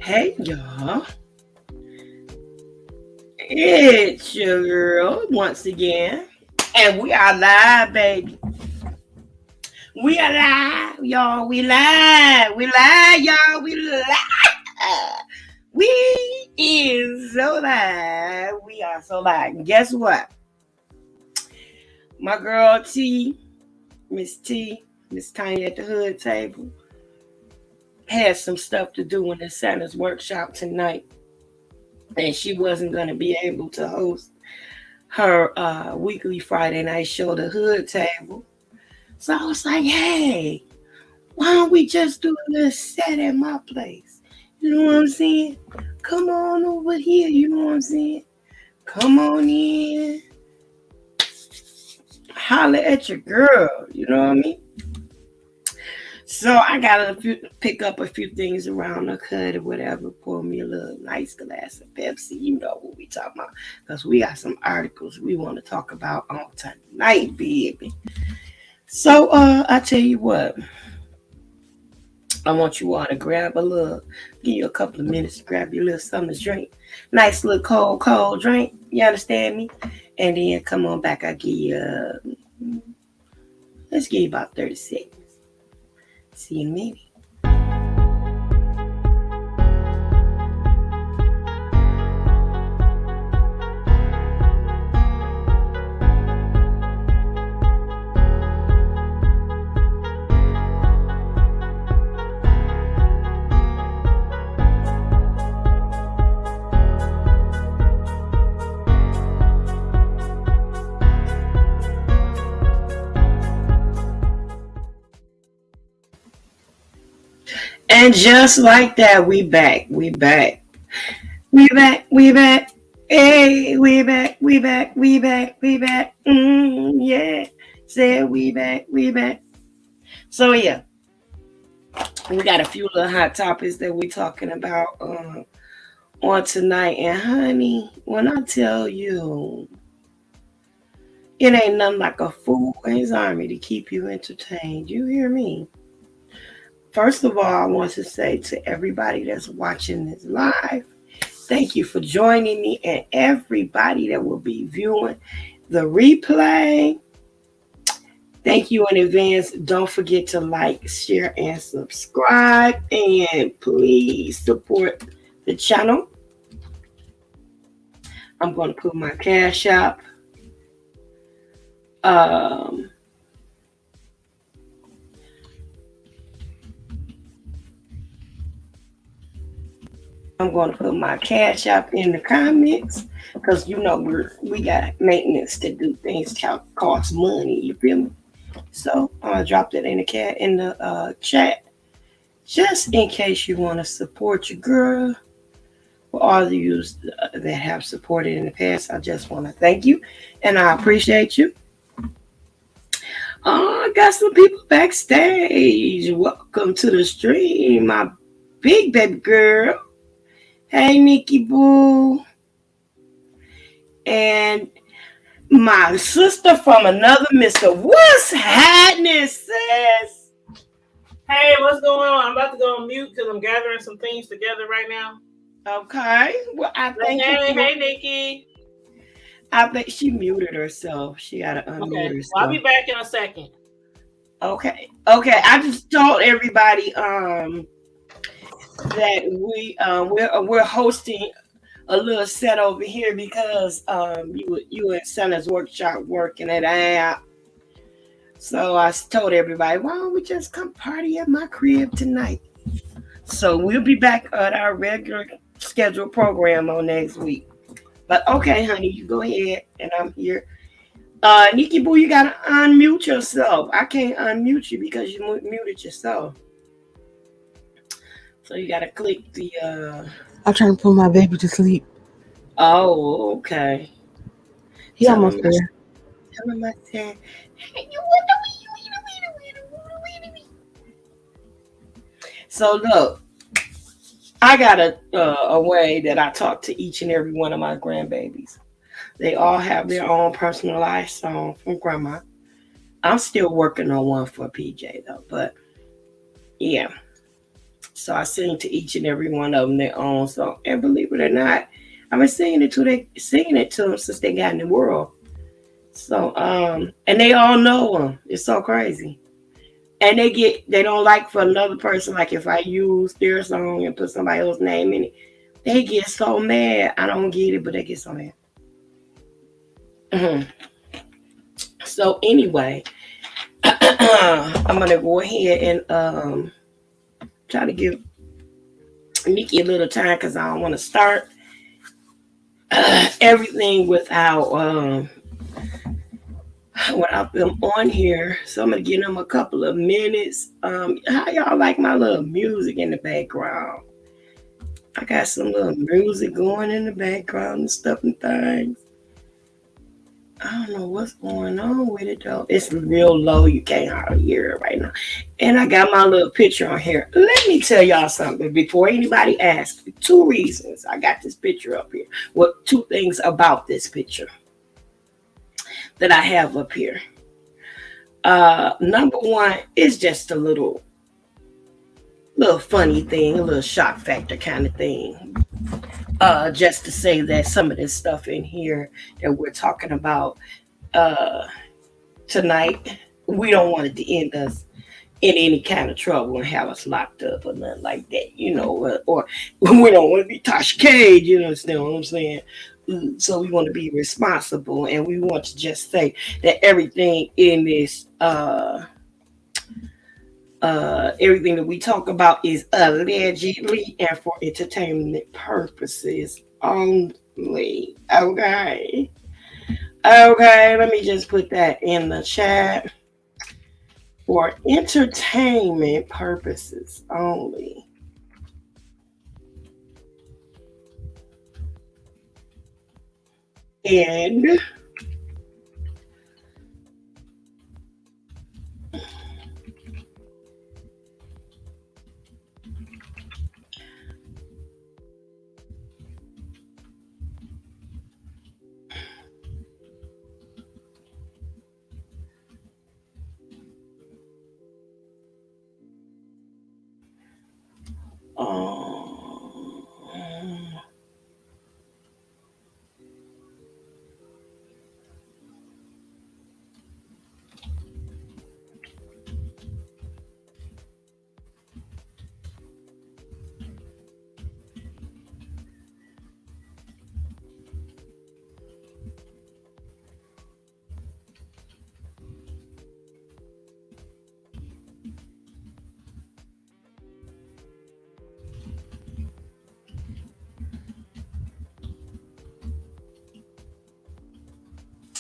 Hey y'all, it's your girl once again, and we are live, baby. We are live, y'all. We live, y'all. We live. We is so live. We are so live. And guess what? My girl T, Miss Tiny at the hood table, had some stuff to do in the Santa's workshop tonight, and she wasn't going to be able to host her weekly Friday night show, the hood table. So I was like, hey, why don't we just do a little set at my place? You know what I'm saying? Come on over here, you know what I'm saying? Come on in. Holler at your girl, you know what I mean? So I gotta pick up a few things around the cut or whatever. Pour me a little nice glass of Pepsi. You know what we talking about? Because we got some articles we want to talk about on tonight, baby. So I tell you what, I want you all to give you a couple of minutes to grab your little something to drink. Nice little cold drink. You understand me? And then come on back. Let's give you about 30 seconds. See you in a minute. And just like that, we back. We back. We back. We back. Hey, we back. We back. We back. We back. Yeah. Said we back. We back. So yeah, we got a few little hot topics that we talking about on tonight. And honey, when I tell you, it ain't nothing like a fool in his army to keep you entertained. You hear me? First of all, I want to say to everybody that's watching this live, thank you for joining me, and everybody that will be viewing the replay, thank you in advance. Don't forget to like, share, and subscribe, and please support the channel. I'm going to put my cash up. I'm going to put my cash up in the comments because you know we got maintenance to do. Things cost money. You feel me? So I'm gonna drop that in the chat, just in case you want to support your girl. For all of you that have supported in the past, I just want to thank you, and I appreciate you. Oh, I got some people backstage. Welcome to the stream, my big baby girl. Hey, Nikki Boo. And my sister from another mister. What's happening, sis? Hey, what's going on? I'm about to go on mute because I'm gathering some things together right now. Okay. Well, I think. Hey, Nikki. I think she muted herself. She got to unmute herself. Well, I'll be back in a second. Okay. I just told everybody that we're hosting a little set over here because you at Santa's workshop working it out. So I told everybody, why don't we just come party at my crib tonight? So we'll be back at our regular scheduled program on next week. But okay, honey, you go ahead, and I'm here. Nikki Boo, you gotta unmute yourself. I can't unmute you because you muted yourself. So you gotta click the. I'm trying to put my baby to sleep. Oh, okay. He almost there. Tell him I said, hey, you. So look, I got a way that I talk to each and every one of my grandbabies. They all have their own personalized song from grandma. I'm still working on one for PJ though, but yeah. So I sing to each and every one of them their own song. And believe it or not, I've been singing it to them since they got in the world. So and they all know them. It's so crazy. And they don't like for another person, like if I use their song and put somebody else's name in it, they get so mad. I don't get it, but they get so mad. Mhm. So anyway, I'm gonna go ahead and try to give Nikki a little time because I don't want to start everything without them on here. So I'm gonna give them a couple of minutes. How y'all like my little music in the background? I got some little music going in the background and stuff and things. I don't know what's going on with it though. It's real low. You can't hardly hear it right now. And I got my little picture on here. Let me tell y'all something before anybody asks. Two reasons I got this picture up here. Well, two things about this picture that I have up here. Number one is just a little funny thing, a little shock factor kind of thing. Just to say that some of this stuff in here that we're talking about tonight, we don't want it to end us in any kind of trouble and have us locked up or nothing like that, or we don't want to be Tasha Cage, you understand what I'm saying? So we want to be responsible, and we want to just say that everything in this everything that we talk about is allegedly and for entertainment purposes only. Okay. Okay, let me just put that in the chat. For entertainment purposes only. And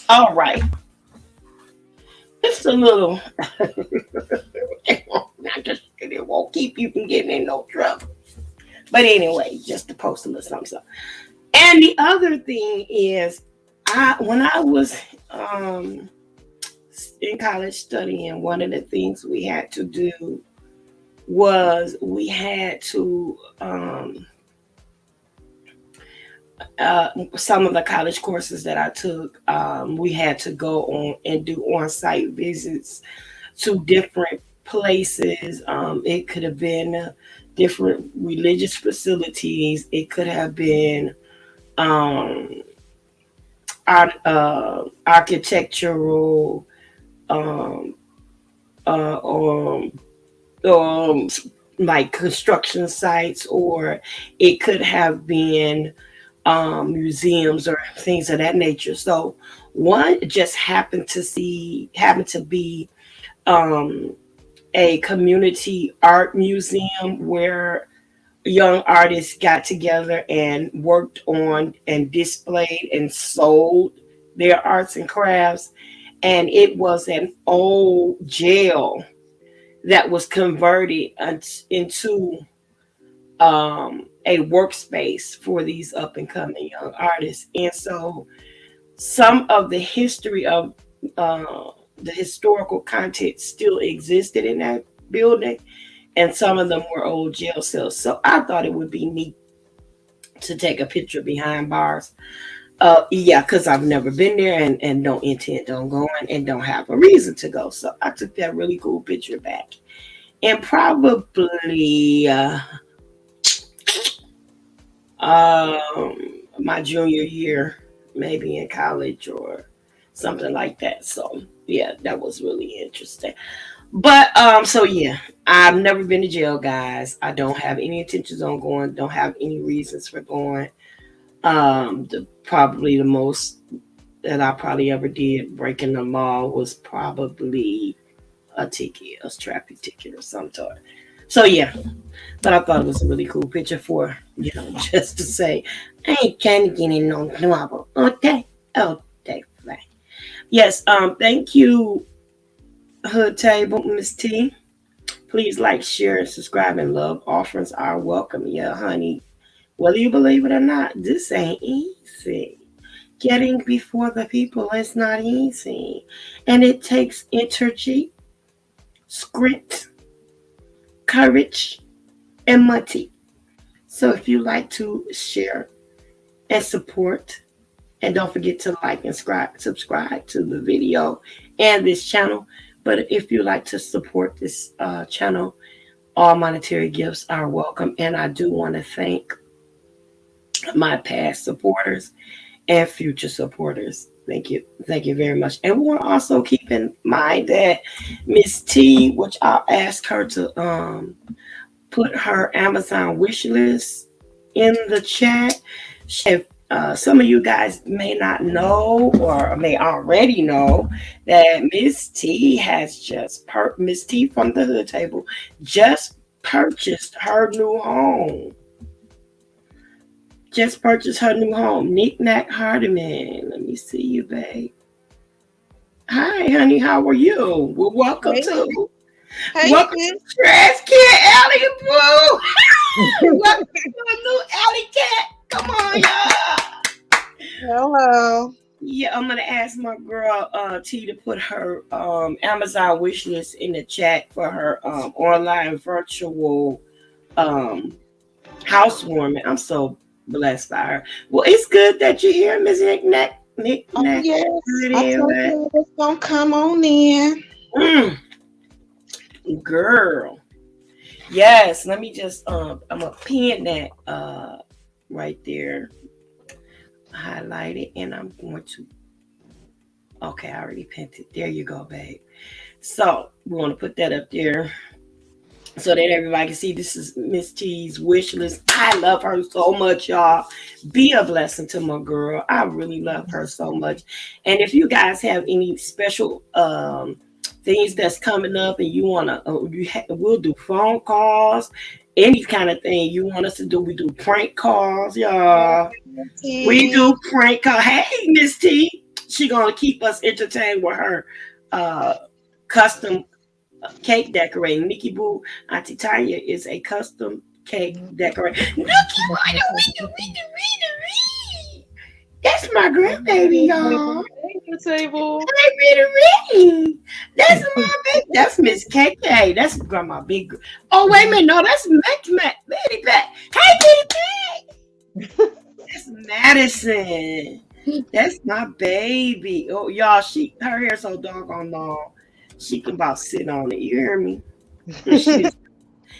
all right. It's a little it won't keep you from getting in no trouble. But anyway, just to post a little something. And the other thing is, when I was in college studying, one of the things we had to do was we had to some of the college courses that I took, we had to go on and do on-site visits to different places. It could have been different religious facilities. It could have been architectural um, or like construction sites, or it could have been museums or things of that nature. So one just happened to be a community art museum where young artists got together and worked on and displayed and sold their arts and crafts. And it was an old jail that was converted into a workspace for these up and coming young artists. And so some of the history of the historical content still existed in that building, and some of them were old jail cells. So I thought it would be neat to take a picture behind bars. Yeah, because I've never been there and don't intend on going and don't have a reason to go. So I took that really cool picture back. and probably my junior year, maybe in college or something like that. So yeah, that was really interesting. But so yeah, I've never been to jail, guys. I don't have any intentions on going. Don't have any reasons for going. Probably the most that I probably ever did breaking the law was probably a ticket, a traffic ticket or some sort. So yeah, but I thought it was a really cool picture for just to say I ain't trying to get in no trouble. Okay, okay, fine. Yes, thank you, Hood Table, Miss T. Please like, share, and subscribe, and love offerings are welcome. Yeah, honey. Whether you believe it or not, this ain't easy. Getting before the people is not easy. And it takes energy, script, courage, and money. So if you like to share and support, and don't forget to like and subscribe to the video and this channel. But if you like to support this channel, all monetary gifts are welcome. And I do want to thank my past supporters and future supporters. Thank you. Thank you very much. And we want to also keep in mind that Miss T, which I'll ask her to put her Amazon wish list in the chat. If some of you guys may not know or may already know that Miss T has just Miss T from the Hood Table just purchased her new home. Just purchased her new home. Knick-Knack Hardiman. Let me see you, babe. Hi, honey. How are you? Well, welcome to Trash Cat Alley Boo. Welcome to a new Alley Cat. Come on, y'all. Hello. Yeah, I'm gonna ask my girl T to put her Amazon wish list in the chat for her online virtual housewarming. I'm so blessed by her. Well, it's good that you're here, Miss Knick-Knack. Knick-Knack. Yes, I told you it's gonna come on in. Girl. Yes, let me just I'm gonna pin that right there. Highlight it, and I'm going to okay, I already pinned it. There you go, babe. So we want to put that up there so that everybody can see this is Miss T's wish list. I love her so much, y'all. Be a blessing to my girl. I really love her so much. And if you guys have any special things that's coming up and you want to, we'll do phone calls, any kind of thing you want us to do. We do prank calls, y'all. We do prank calls. Hey, Miss T. She going to keep us entertained with her custom cake decorating. Nikki Boo, Auntie Tanya is a custom cake decorator. That's my grandbaby, y'all. Table. That's my baby. That's Miss KK. That's Grandma Big. Oh, wait a minute. No, that's Betty Pat. Hey, Betty Pat. That's Madison. That's my baby. Oh, y'all, her hair so doggone long. She can about sit on it. You hear me?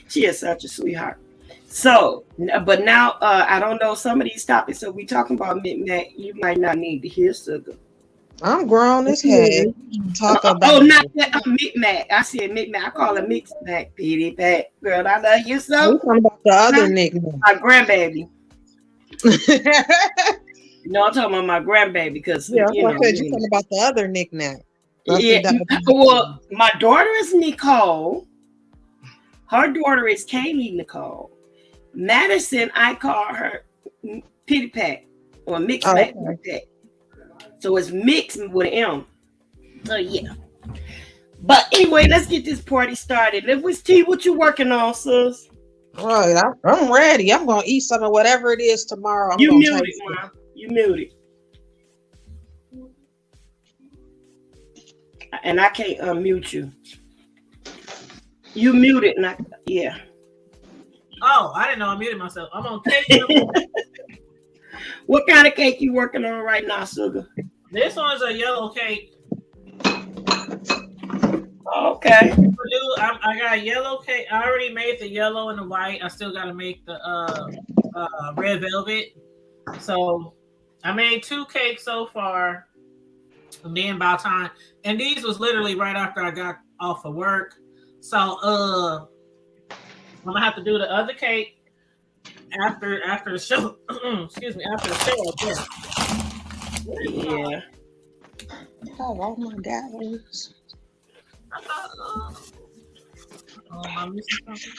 She is such a sweetheart. So, but now I don't know some of these topics. So we talking about Knick-Knack. You might not need to hear sugar. I'm grown as hell. Talk about not that. Knick-Knack. I said Knick-Knack. I call her Mix-Knack. Petey Pat. Girl, I love you so. We're talking about the other Knick-Knack. My grandbaby. No, I'm talking about my grandbaby because you're talking about the other Knick-Knack. Yeah. Well, my daughter is Nicole. Her daughter is Kaylee Nicole. Madison, I call her Petey Pat or Mix-Knack. Okay. So it's mixed with an M. So yeah. But anyway, let's get this party started. Let's T, what you working on, sis? Right, I'm ready. I'm gonna eat some of whatever it is tomorrow. You muted, Mom. You muted. And I can't unmute you. You muted, and yeah. Oh, I didn't know I muted myself. I'm on cake. What kind of cake you working on right now, sugar? This one's a yellow cake. Okay. We'll do I got a yellow cake. I already made the yellow and the white. I still got to make the red velvet. So I made 2 cakes so far. And then by the time, and these was literally right after I got off of work. So I'm gonna have to do the other cake after the show. Excuse me, after the show. Yeah. Oh my gosh. I'm missing something.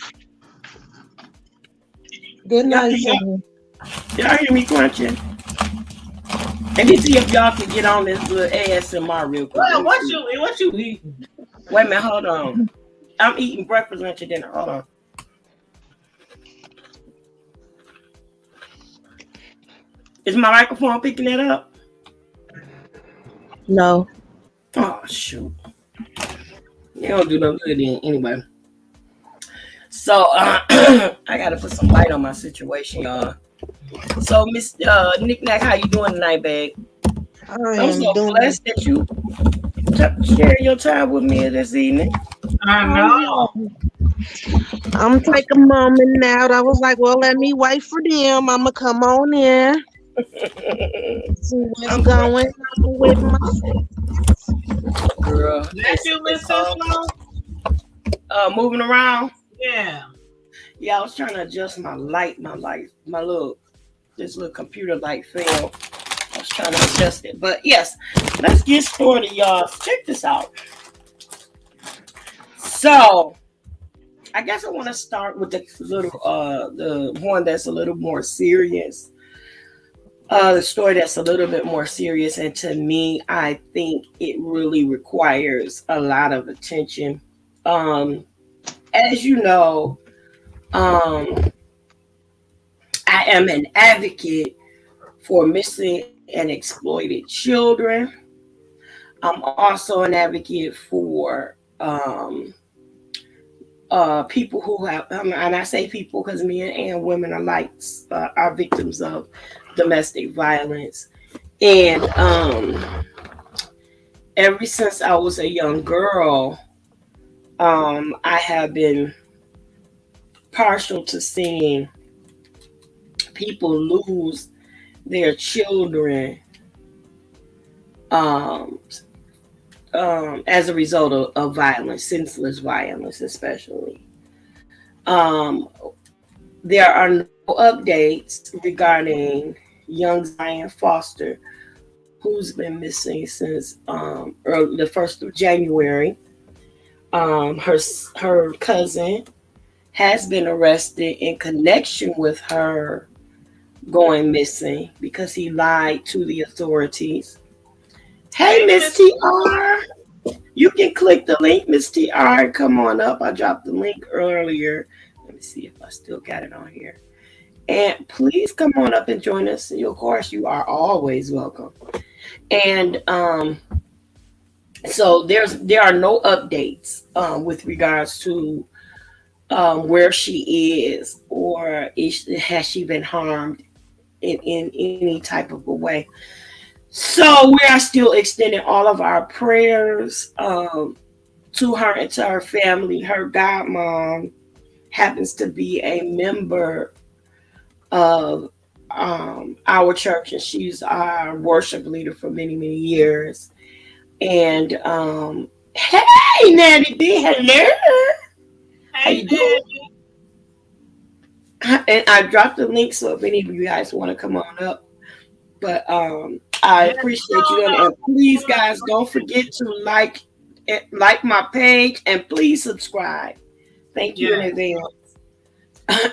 Good night, Y'all, son. y'all hear me crunching? Let me see if y'all can get on this little ASMR real quick. Well, what you eating? Wait a minute, hold on. I'm eating breakfast, lunch, and dinner. Hold on. Is my microphone picking that up? No. Oh, shoot. You don't do no good then. Anyway. So, I got to put some light on my situation, y'all. So, Miss Knick-Knack, how you doing tonight, babe? I'm so blessed that you share your time with me this evening. I know. I'm taking a moment out. I was like, well, let me wait for them. I'm going to come on in. See what's going on with my girl. That you listen slow? Moving around. Yeah. Yeah, I was trying to adjust my light, this little computer light failed. I was trying to adjust it. But yes, let's get started, y'all. Check this out. So I guess I want to start with the one that's a little more serious. The story that's a little bit more serious, and to me, I think it really requires a lot of attention. As you know, I am an advocate for missing and exploited children. I'm also an advocate for people who have, and I say people because men and women alike are victims of domestic violence. And ever since I was a young girl, I have been partial to seeing people lose their children as a result of violence, senseless violence, especially. There are no updates regarding young Zion Foster, who's been missing since the 1st of January. Her cousin has been arrested in connection with her going missing because he lied to the authorities. Hey, Miss TR, you can click the link, Miss TR, and come on up. I dropped the link earlier. Let me see if I still got it on here. And please come on up and join us. And of course, you are always welcome. And so there are no updates with regards to where she is, or has she been harmed in any type of a way. So we are still extending all of our prayers to her and to her family. Her godmom happens to be a member of our church, and she's our worship leader for many, many years. And hey, Natty B, hello. How you doing? And I dropped the link, so if any of you guys want to come on up. But I appreciate you. And please, guys, don't forget to like my page, and please subscribe. Thank you in advance.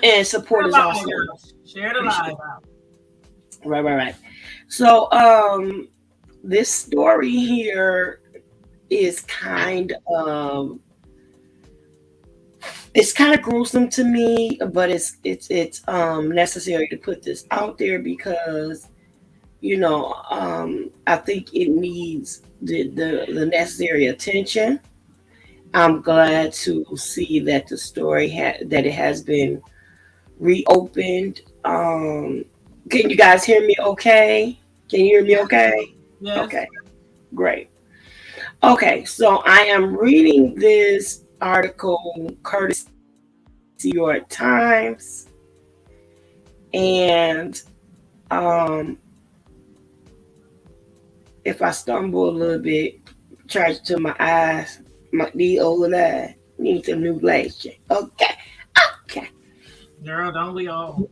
And support is awesome. Share the live out. Right. So this story here is kind of gruesome to me, but it's necessary to put this out there because I think it needs the necessary attention. I'm glad to see that the story that it has been reopened. Can you guys hear me okay? Can you hear me okay? Yes. Okay, great. Okay, so I am reading this article courtesy New York Times, and if I stumble a little bit, charge to my eyes, these old eyes need some new glasses. Okay, okay. Girl, don't we all?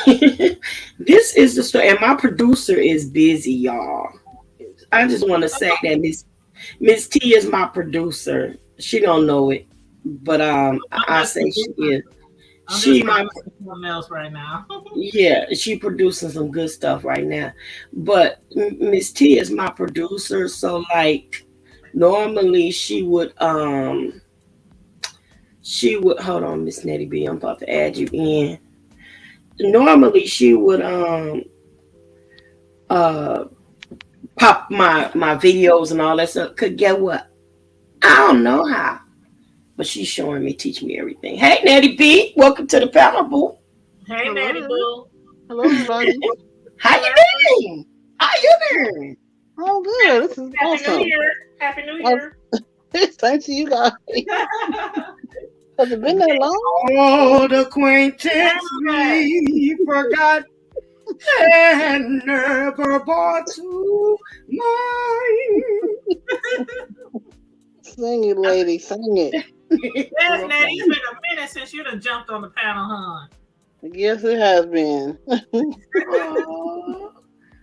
This is the story, and my producer is busy, y'all. I just want to say that Miss T is my producer. She don't know it, but I say she is. I'm She just my something else right now. Yeah, she producing some good stuff right now. But Miss T is my producer, so like normally she would hold on, Miss Nettie B. I'm about to add you in. Normally she would uh pop my videos and all that stuff. Could get what? I don't know how. But she's showing me, teach me everything. Hey Nettie B, welcome to the panel, boo. Hey, Natty Hello. Boo. Hello, everybody. How you doing? How you doing? Oh, good. This is Happy New awesome. Year. Happy New Oh, Year. thanks to you guys. Has it been that long? Old acquaintance we forgot and never brought to mind. Sing it, lady. Sing it. Yes, Natty, it's been a minute since you done jumped on the panel, huh? Yes, it has been. Oh,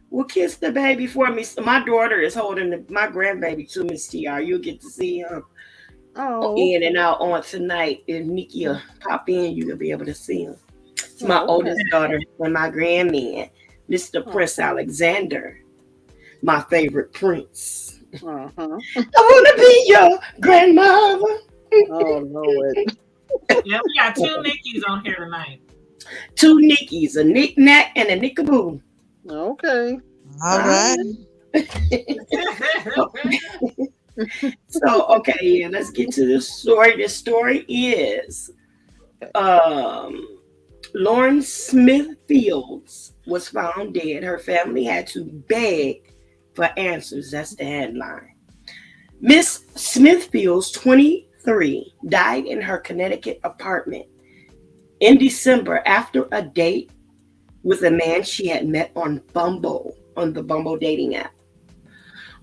well, kiss the baby for me. So my daughter is holding my grandbaby too, Miss TR. You'll get to see him Oh, in and out on tonight. If Nikki will pop in, you'll be able to see him. It's my okay. oldest daughter and my grandman, Mr. Prince Alexander, my favorite prince. Uh-huh. I want to be your grandmother. Oh, Lord. Yeah, we got 2 Nickies on here tonight. 2 Nickies, a knick-knack and a nickaboo. Okay. All right. So, okay, yeah, let's get to the story. The story is Lauren Smith Fields was found dead. Her family had to beg for answers. That's the headline. Miss Smith Fields, 23, died in her Connecticut apartment in December after a date with a man she had met on the Bumble dating app.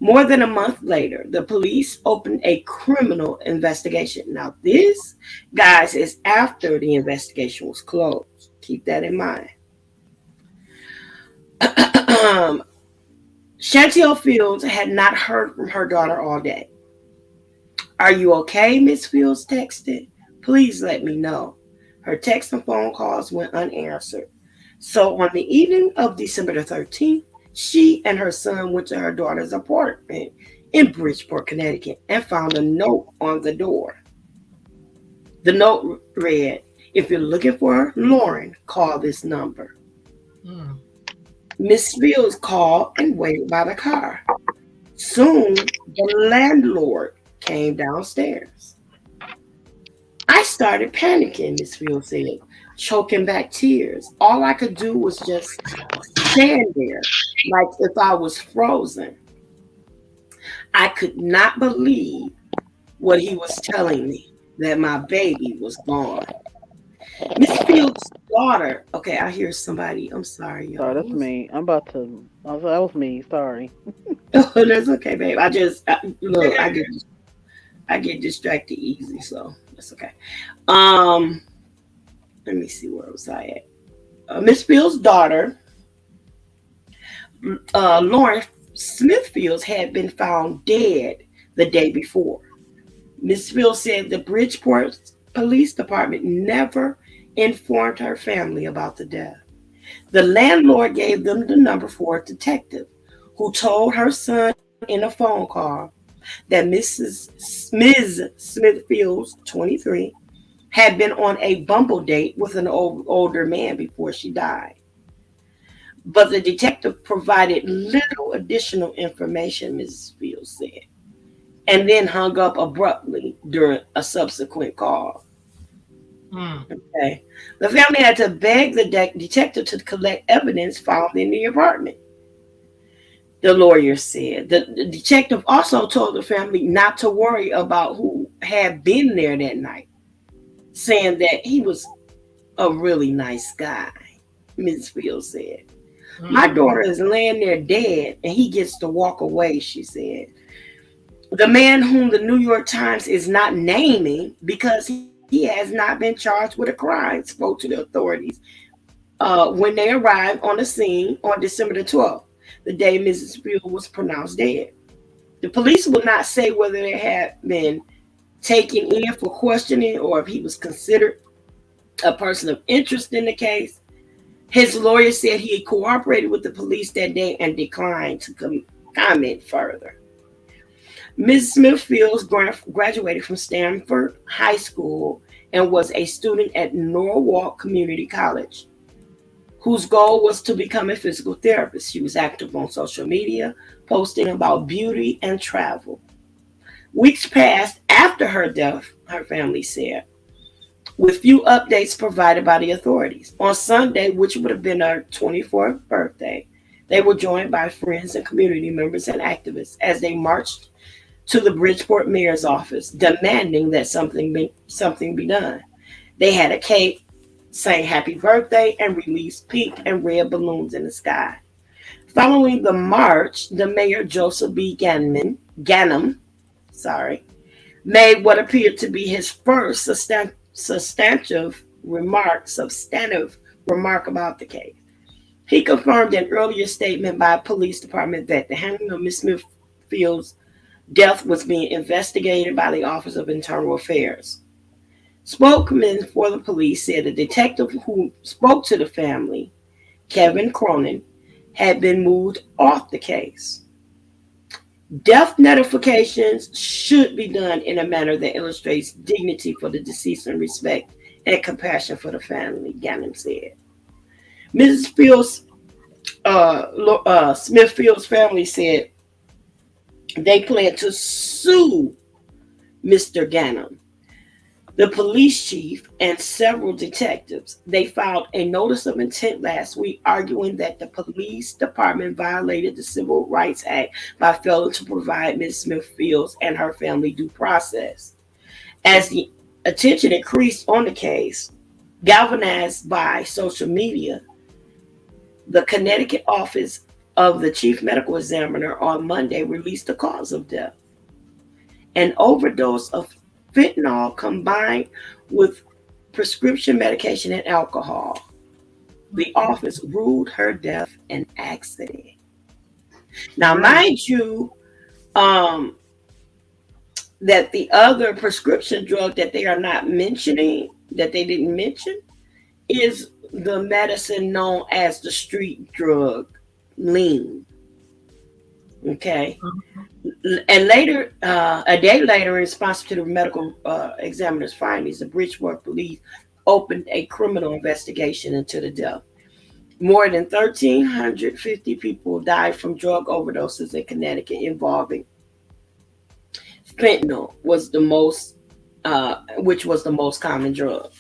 More than a month later, the police opened a criminal investigation. Now, this, guys, is after the investigation was closed. Keep that in mind. Chantel Fields had not heard from her daughter all day. Are you okay? Miss Fields texted. Please let me know. Her text and phone calls went unanswered. So on the evening of December the 13th, she and her son went to her daughter's apartment in Bridgeport, Connecticut, and found a note on the door. The note read, "If you're looking for Lauren, call this number." Miss Fields called and waited by the car. Soon, the landlord came downstairs. I started panicking, Miss Fields said, choking back tears. All I could do was just stand there like if I was frozen. I could not believe what he was telling me, that my baby was gone. Miss Fields' daughter. Okay, I hear somebody. I'm sorry, y'all. Sorry, that's me. I'm about to. That was me. Sorry. Oh, that's okay, babe. Look. I get distracted easy, so that's okay. Let me see, where was I at? Miss Fields' daughter, Lauren Smith Fields, had been found dead the day before. Miss Fields said the Bridgeport Police Department never informed her family about the death. The landlord gave them the number for a detective who told her son in a phone call that Ms. Smith Fields, 23, had been on a Bumble date with an older man before she died. But the detective provided little additional information, Mrs. Fields said, and then hung up abruptly during a subsequent call. Okay. The family had to beg the detective to collect evidence found in the apartment, the lawyer said. The detective also told the family not to worry about who had been there that night, saying that he was a really nice guy. Mrs. Fields said, "My daughter is laying there dead and he gets to walk away," she said. The man, whom the New York Times is not naming because he has not been charged with a crime, spoke to the authorities when they arrived on the scene on December the 12th, the day Mrs. Fields was pronounced dead. The police will not say whether they had been taken in for questioning or if he was considered a person of interest in the case. His lawyer said he had cooperated with the police that day and declined to comment further. Ms. Smith Fields graduated from Stanford High School and was a student at Norwalk Community College, whose goal was to become a physical therapist. She was active on social media, posting about beauty and travel. Weeks passed after her death, her family said, with few updates provided by the authorities. On Sunday, which would have been her 24th birthday, they were joined by friends and community members and activists as they marched to the Bridgeport mayor's office, demanding that something be done. They had a cake, sang happy birthday, and released pink and red balloons in the sky. Following the march, the mayor, Joseph B. Ganim, made what appeared to be his first substantive remark about the case. He confirmed an earlier statement by a police department that the handling of Ms. Smith Fields' death was being investigated by the Office of Internal Affairs. Spokesman for the police said the detective who spoke to the family, Kevin Cronin, had been moved off the case. Death notifications should be done in a manner that illustrates dignity for the deceased and respect and compassion for the family, Ganim said. Mrs. Fields, Smith Fields' family said they plan to sue Mr. Ganim, the police chief, and several detectives. They filed a notice of intent last week arguing that the police department violated the Civil Rights Act by failing to provide Ms. Smith Fields and her family due process. As the attention increased on the case, galvanized by social media, the Connecticut office of the chief medical examiner on Monday released the cause of death: an overdose of fentanyl combined with prescription medication and alcohol. The office ruled her death an accident. Now, mind you, that the other prescription drug that they are not mentioning, that they didn't mention, is the medicine known as the street drug, lean. Okay. And later, a day later, in response to the medical examiner's findings, the Bridgeport police opened a criminal investigation into the death. More than 1,350 people died from drug overdoses in Connecticut involving fentanyl, which was the most common drug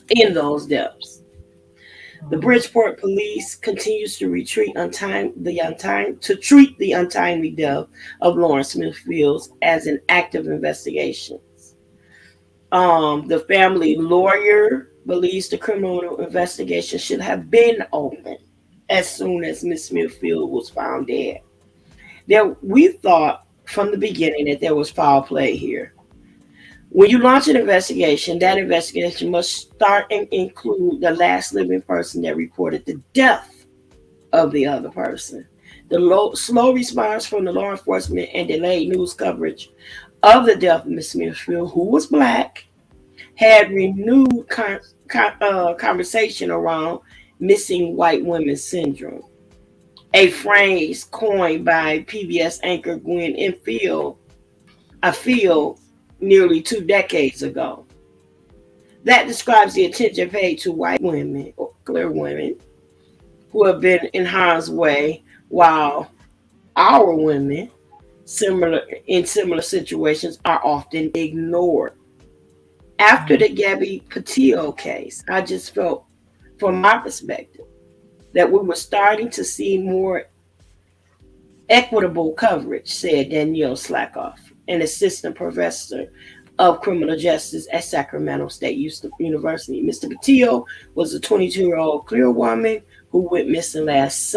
in those deaths. The Bridgeport police continues to treat the untimely death of Lawrence Smith Fields as an active investigation. The family lawyer believes the criminal investigation should have been opened as soon as Ms. Smith Fields was found dead. We thought from the beginning that there was foul play here. When you launch an investigation, that investigation must start and include the last living person that reported the death of the other person. The slow response from the law enforcement and delayed news coverage of the death of Ms. Smithfield, who was Black, had renewed conversation around missing white women syndrome, a phrase coined by PBS anchor Gwen Infield, nearly 2 decades ago. That describes the attention paid to white women, or clear women, who have been in harm's way, while our women, in similar situations, are often ignored. After the Gabby Petito case, I just felt, from my perspective, that we were starting to see more equitable coverage, said Danielle Slackoff, an assistant professor of Criminal Justice at Sacramento State University. Mr. Patillo was a 22-year-old Clear woman who went missing last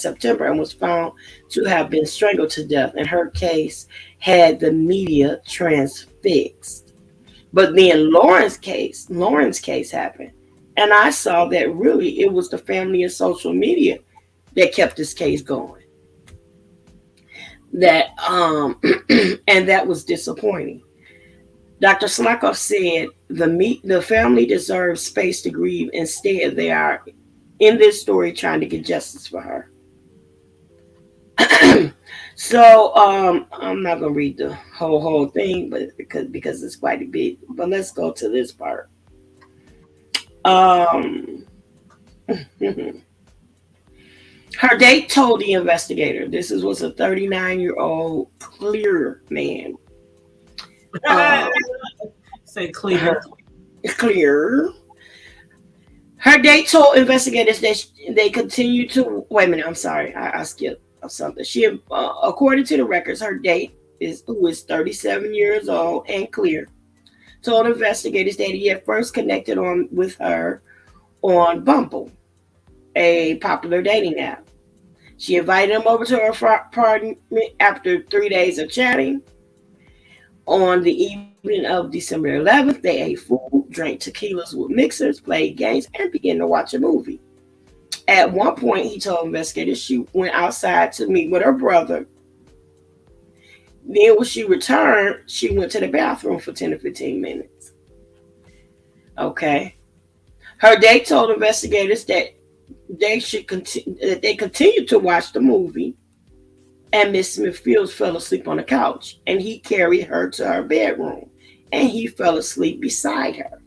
September and was found to have been strangled to death. And her case had the media transfixed. But then Lauren's case happened. And I saw that really it was the family and social media that kept this case going. That and that was disappointing. Dr. Slackoff said the family deserves space to grieve. Instead, they are in this story trying to get justice for her. So I'm not gonna read the whole thing, but because it's quite a bit. But let's go to this part. Her date told the investigator was a 39-year-old Clear man. Say clear. Clear. Her date told investigators that they continue to. Wait a minute. I'm sorry. I skipped something. She, according to the records, her date who is 37 years old and Clear, told investigators that he had first connected with her on Bumble, a popular dating app. She invited him over to her apartment after 3 days of chatting. On the evening of December 11th, they ate food, drank tequilas with mixers, played games, and began to watch a movie. At one point, he told investigators she went outside to meet with her brother. Then when she returned, she went to the bathroom for 10 to 15 minutes. Okay. Her date told investigators that they continued to watch the movie, and Miss Smith-Fields fell asleep on the couch, and he carried her to her bedroom, and he fell asleep beside her,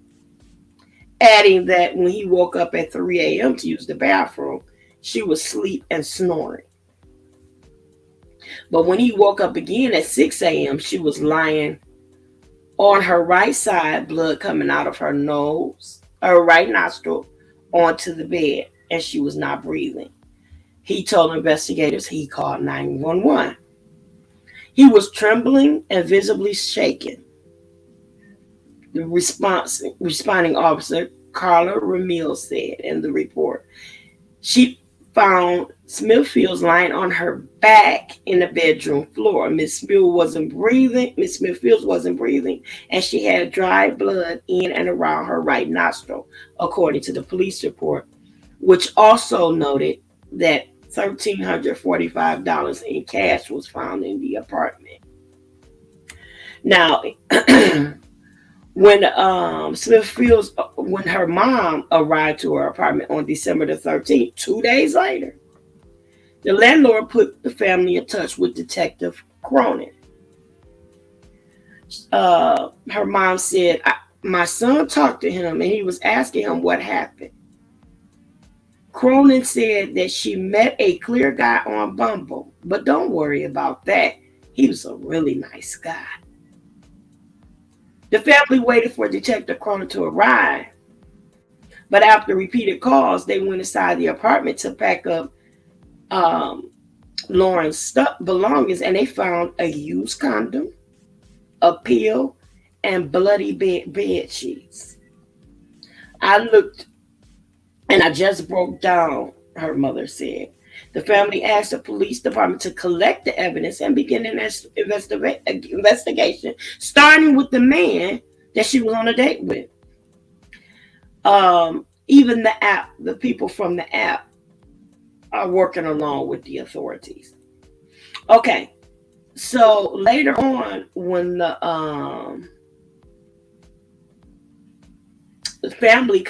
adding that when he woke up at 3 a.m. to use the bathroom, she was asleep and snoring. But when he woke up again at 6 a.m., she was lying on her right side, blood coming out of her nose, her right nostril, onto the bed, and she was not breathing. He told investigators he called 911. He was trembling and visibly shaken. The responding officer, Carla Ramil, said in the report, she found Smith-Fields lying on her back in the bedroom floor. Miss Smith-Fields wasn't breathing, and she had dry blood in and around her right nostril, according to the police report, which also noted that $1,345 in cash was found in the apartment. Now, when Smith-Fields, when her mom arrived to her apartment on December the 13th, 2 days later, the landlord put the family in touch with Detective Cronin. Her mom said, my son talked to him and he was asking him what happened. Cronin said that she met a Clear guy on Bumble, but don't worry about that. He was a really nice guy. The family waited for Detective Cronin to arrive, but after repeated calls, they went inside the apartment to pack up Lauren's belongings, and they found a used condom, a pill, and bloody bed sheets. I looked, and I just broke down, her mother said. The family asked the police department to collect the evidence and begin an investigation, starting with the man that she was on a date with. Even the people from the app are working along with the authorities. Okay, so later on, when the family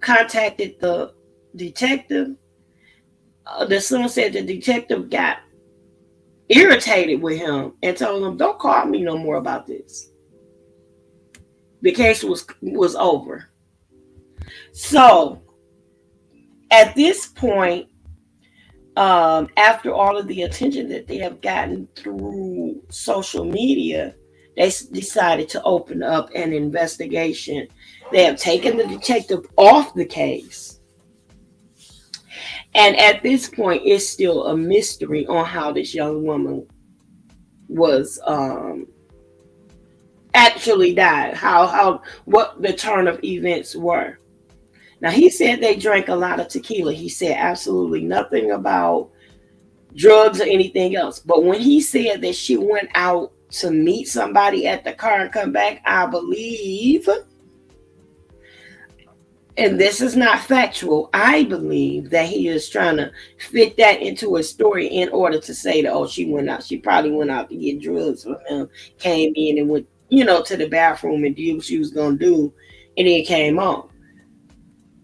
contacted the detective, the son said the detective got irritated with him and told him, don't call me no more about this. The case was over. So at this point, after all of the attention that they have gotten through social media, they decided to open up an investigation. They have taken the detective off the case. And at this point, it's still a mystery on how this young woman was actually died, how what the turn of events were. Now he said they drank a lot of tequila. He said absolutely nothing about drugs or anything else. But when he said that she went out to meet somebody at the car and come back, I believe, and this is not factual, I believe that he is trying to fit that into a story in order to say that, oh, she went out. She probably went out to get drugs from him, came in and went, to the bathroom and did what she was going to do, and then came home.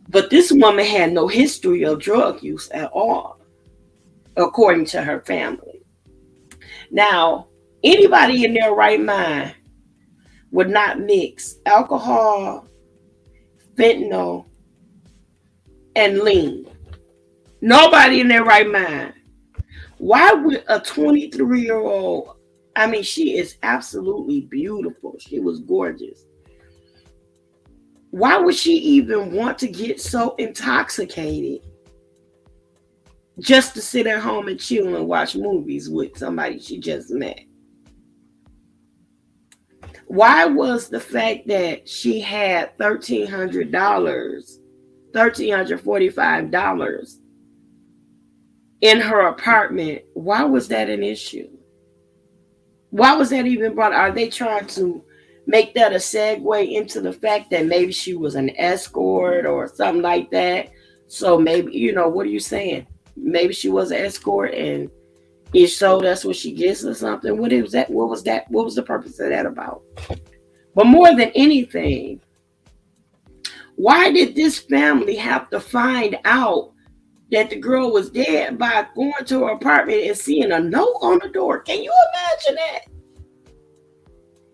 But this woman had no history of drug use at all, according to her family. Now, anybody in their right mind would not mix alcohol, fentanyl, and lean. Nobody in their right mind. Why would a 23-year-old, I mean, she is absolutely beautiful. She was gorgeous. Why would she even want to get so intoxicated just to sit at home and chill and watch movies with somebody she just met? Why was the fact that she had $1,345 in her apartment, why was that an issue? Why was that even brought? Are they trying to make that a segue into the fact that maybe she was an escort or something like that? So maybe, what are you saying? Maybe she was an escort and if so, that's what she gets or something. What is that? What was that? What was the purpose of that about? But more than anything, why did this family have to find out that the girl was dead by going to her apartment and seeing a note on the door? Can you imagine that?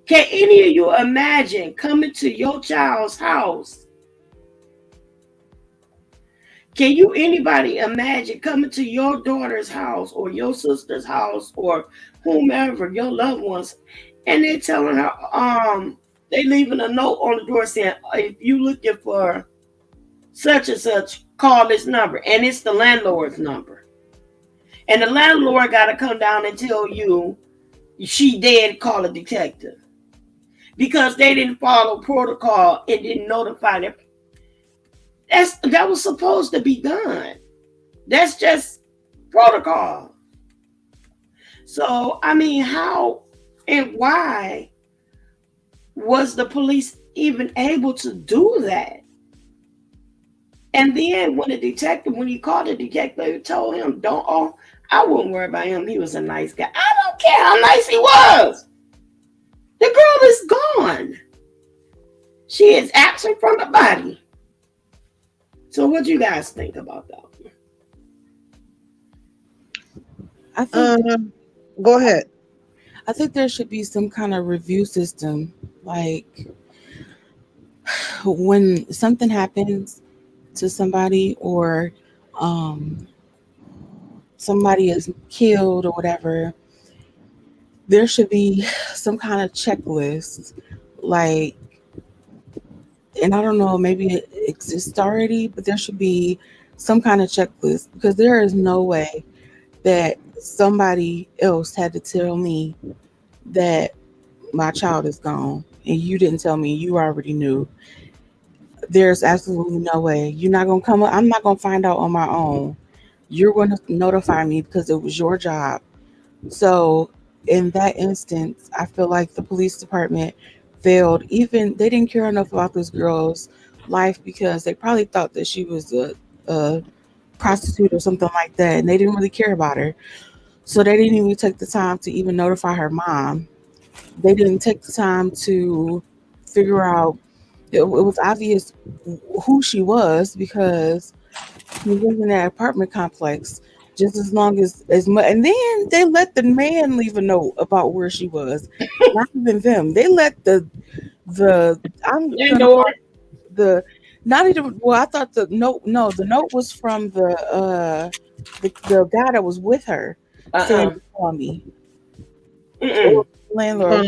Can any of you imagine coming to your child's house? Can anybody imagine coming to your daughter's house or your sister's house or whomever, your loved ones, and they're telling her, they leaving a note on the door saying, if you looking for such and such, call this number. And it's the landlord's number. And the landlord got to come down and tell you she dead, call a detective. Because they didn't follow protocol and didn't notify them. That was supposed to be done. That's just protocol. So, I mean, how and why was the police even able to do that? And then when he called the detective, he told him, I wouldn't worry about him. He was a nice guy. I don't care how nice he was. The girl is gone. She is absent from the body. So what do you guys think about that? I think go ahead. I think there should be some kind of review system. Like when something happens to somebody or somebody is killed or whatever, there should be some kind of checklist. Like, and I don't know, maybe it exists already, but there should be some kind of checklist because there is no way that somebody else had to tell me that my child is gone and you didn't tell me, you already knew. There's absolutely no way. You're not going to come up. I'm not going to find out on my own. You're going to notify me because it was your job. So in that instance, I feel like the police department failed. Even they didn't care enough about this girl's life because they probably thought that she was a prostitute or something like that, and they didn't really care about her. So they didn't even take the time to even notify her mom. They didn't take the time to figure out. It was obvious who she was because she was in that apartment complex just as long as much. And then they let the man leave a note about where she was. Not even them. They let the not even, well, I thought the note was from the guy that was with her saying call me. Landlord,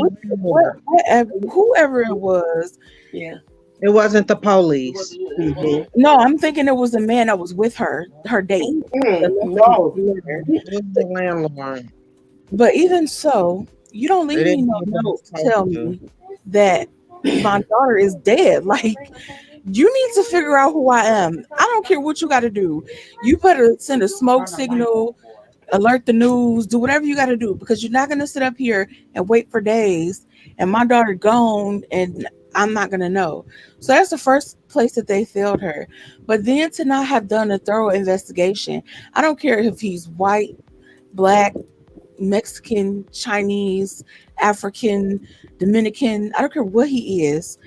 whoever it was. Yeah. It wasn't the police. Mm-hmm. No, I'm thinking it was the man that was with her date. No. It was the landlord. But even so, you don't leave me no note to tell me that my daughter is dead. Like, you need to figure out who I am. I don't care what you got to do. You better send a smoke signal, alert the news, do whatever you got to do, because you're not going to sit up here and wait for days and my daughter gone and I'm not going to know. So that's the first place that they failed her. But then to not have done a thorough investigation, I don't care if he's white, black, Mexican, Chinese, African, Dominican, I don't care what he is.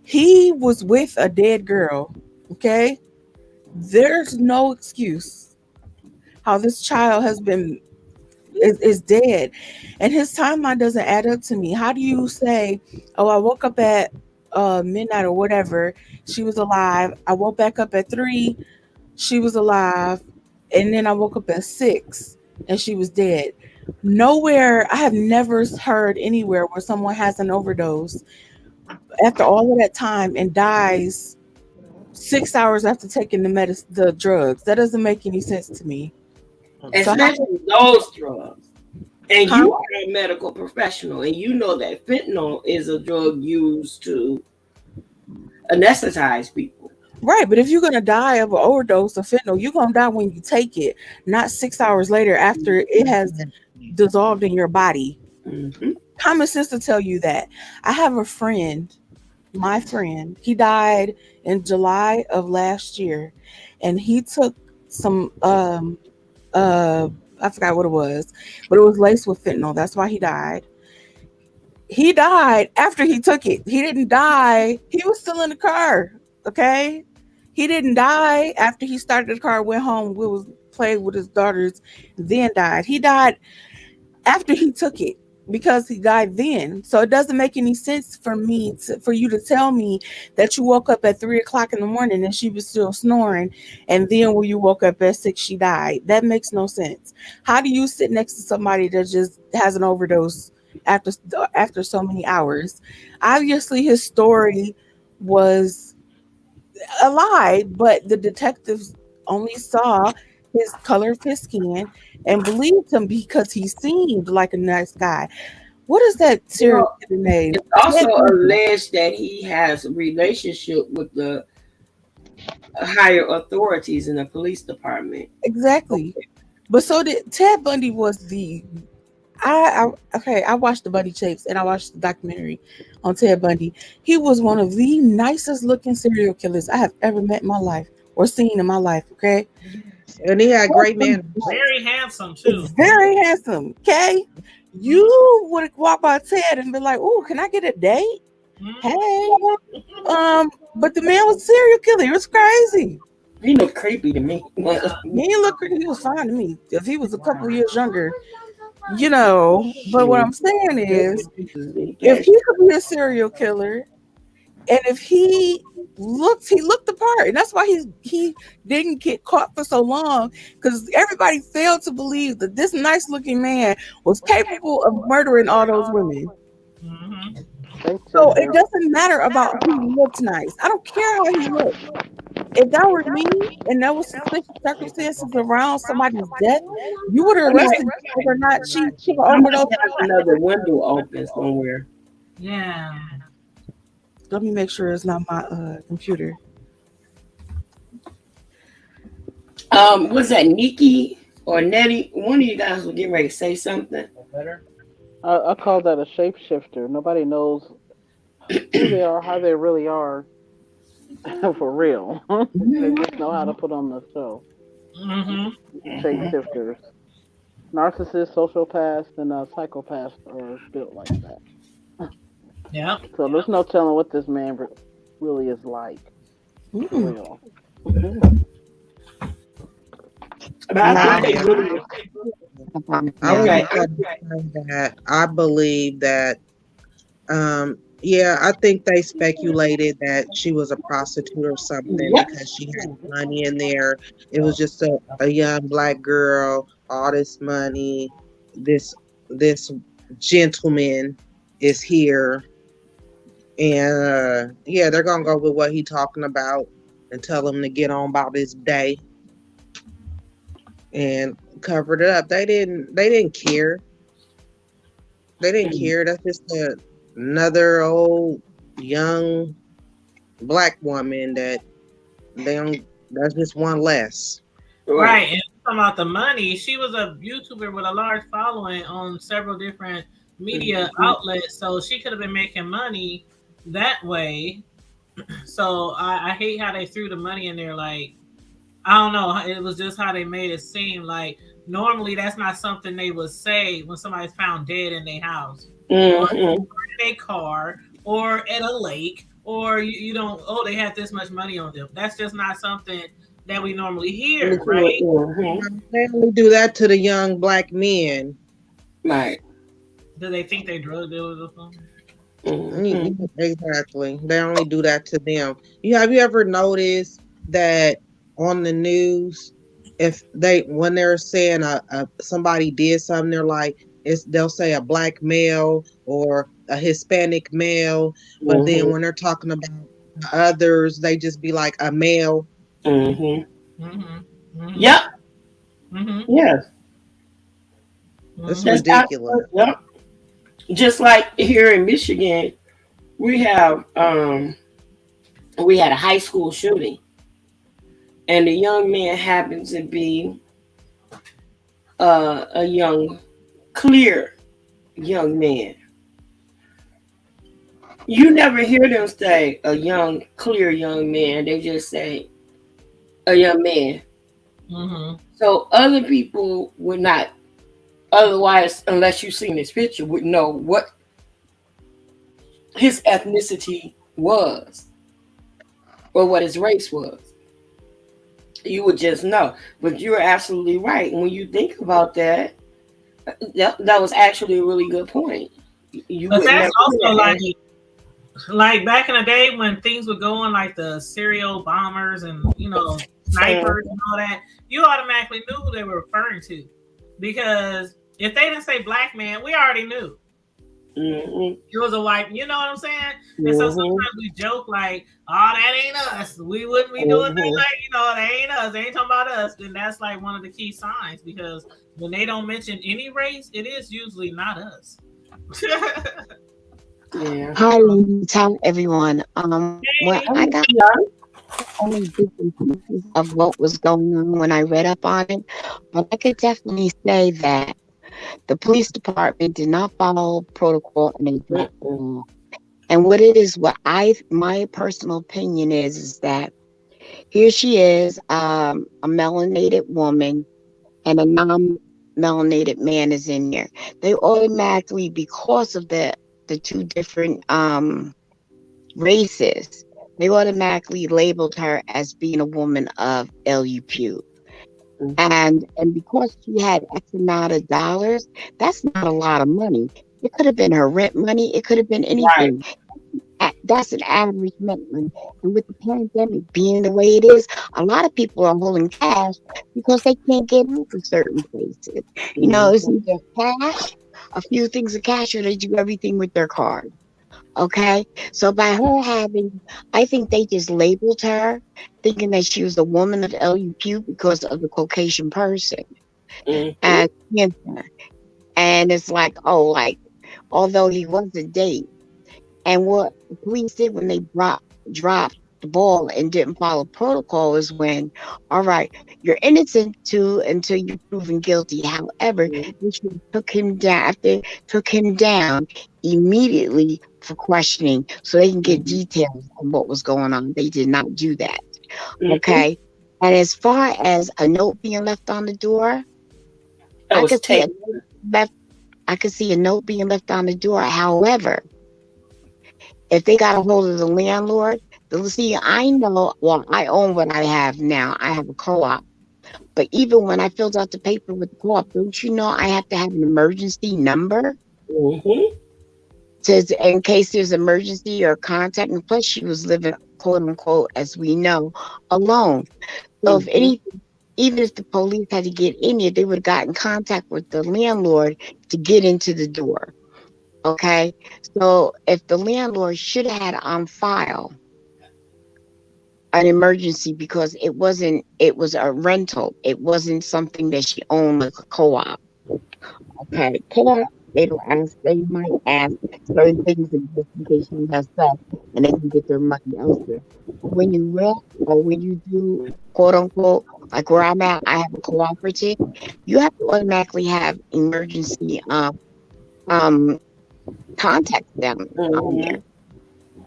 He was with a dead girl. Okay? There's no excuse how this child has been is dead, and his timeline doesn't add up to me. How do you say, oh, I woke up at midnight or whatever, she was alive, I woke back up at 3, she was alive, and then I woke up at 6 and she was dead? Nowhere, I have never heard anywhere where someone has an overdose after all of that time and dies 6 hours after taking the drugs. That doesn't make any sense to me. Especially those drugs. And you are a medical professional, and you know that fentanyl is a drug used to anesthetize people. Right, but if you're going to die of an overdose of fentanyl, you're going to die when you take it, not 6 hours later after it has dissolved in your body. Mm-hmm. Common sense to tell you that. I have a friend, my friend, he died in July of last year, and he took some I forgot what it was, but it was laced with fentanyl. That's why he died. He died after he took it. He didn't die. He was still in the car. Okay. He didn't die after he started the car, went home, was played with his daughters, then died. He died after he took it, because he died then. So it doesn't make any sense for you to tell me that you woke up at 3:00 in the morning and she was still snoring, and then when you woke up at 6, she died. That makes no sense. How do you sit next to somebody that just has an overdose after so many hours? Obviously, his story was a lie, but the detectives only saw his color of his skin and believed him because he seemed like a nice guy. What is that serial killer name? It's also alleged that he has a relationship with the higher authorities in the police department. Exactly. But so did Ted Bundy. Was the I watched the Bundy tapes and I watched the documentary on Ted Bundy. He was one of the nicest looking serial killers I have ever met in my life or seen in my life. Okay. And he had great man. Very handsome too. Very handsome. Okay. You would walk by Ted and be like, "Oh, can I get a date?" Mm-hmm. Hey. But the man was a serial killer. He was crazy. He looked creepy to me. He didn't look creepy. He was fine to me. If he was a couple of years younger, you know. But what I'm saying is, if he could be a serial killer, and if he looked the part, and that's why he didn't get caught for so long, because everybody failed to believe that this nice looking man was capable of murdering all those women. Mm-hmm. So it doesn't matter about who looks nice. I don't care how he looks. If that were me and there was suspicious circumstances around somebody's death, you would have arrested whether or not she overdosed. Another window open somewhere. Yeah. Let me make sure it's not my computer. Was that Nikki or Nettie? One of you guys was getting ready to say something. I call that a shapeshifter. Nobody knows who they are, how they really are, for real. They just know how to put on the show. Mm-hmm. Shapeshifters. Narcissists, sociopaths, and psychopaths are built like that. Yeah. So there's no telling what this man really is like. For real. I believe that I think they speculated that she was a prostitute or something because she had money in there. It was just a young black girl, all this money, this gentleman is here, and they're gonna go with what he talking about and tell him to get on about his day and covered it up. They didn't care. They didn't care. That's just another old young black woman that they don't. That's just one less. Right. And talking about the money, she was a YouTuber with a large following on several different media outlets, so she could have been making money that way. So I hate how they threw the money in there. Like, I don't know, it was just how they made it seem. Like, normally that's not something they would say when somebody's found dead in their house or in a car or at a lake, or you don't, oh, they had this much money on them. That's just not something that we normally hear, right? They only do that to the young black men. Right. Do they think they drug dealers or something? Exactly. They only do that to them. Have you ever noticed that on the news, if they when they're saying somebody did something, they're like they'll say a black male or a Hispanic male, but then when they're talking about others, they just be like a male. Yep. Yes. It's ridiculous. Yep. Just like here in Michigan, we had a high school shooting, and the young man happened to be a young, clear young man. You never hear them say a young, clear young man. They just say a young man. So other people would not, otherwise, unless you've seen this picture, would know what his ethnicity was or what his race was. You would just know. But you're absolutely right. And when you think about that, that was actually a really good point. But that's also like back in the day when things were going, like the serial bombers and snipers and all that, you automatically knew who they were referring to, because if they didn't say black man, we already knew. It was a white, you know what I'm saying? And so sometimes we joke like, oh, that ain't us. We wouldn't be doing things like, that ain't us. They ain't talking about us. And that's like one of the key signs, because when they don't mention any race, it is usually not us. Yeah. Hi, ladies. Hi, everyone. Well, I got only different pieces of what was going on when I read up on it, but I could definitely say that the police department did not follow protocol and they dropped the law. And what it is, my personal opinion is that here she is, a melanated woman, and a non-melanated man is in there. They automatically, because of the two different races, they automatically labeled her as being a woman of LUP. And because she had X amount of dollars, that's not a lot of money. It could have been her rent money. It could have been anything. Right. That's an average money. And with the pandemic being the way it is, a lot of people are holding cash because they can't get into certain places. It's either cash, a few things of cash, or they do everything with their card. Okay, so by her I think they just labeled her thinking that she was a woman of LUP because of the Caucasian person and cancer. And it's like, although he was a date, and what the police did when they dropped the ball and didn't follow protocol is when, all right, you're innocent until you're proven guilty. However, they took him down immediately for questioning so they can get details on what was going on. They did not do that. Okay. And as far as a note being left on the door, I could see a note being left on the door. However, if they got a hold of the landlord, I know, I own what I have now. I have a co-op. But even when I filled out the paper with the co-op, don't you know I have to have an emergency number? In case there's emergency or contact. And plus, she was living, quote unquote, as we know, alone. So if anything, even if the police had to get in here, they would have gotten in contact with the landlord to get into the door. Okay, so if the landlord should have had on file an emergency, because it was a rental. It wasn't something that she owned like a co-op. Okay, co-op They might ask certain things just in case you mess up and they can get their money elsewhere. But when you rent or when you do quote unquote, like where I'm at, I have a cooperative, you have to automatically have emergency um contact them on there.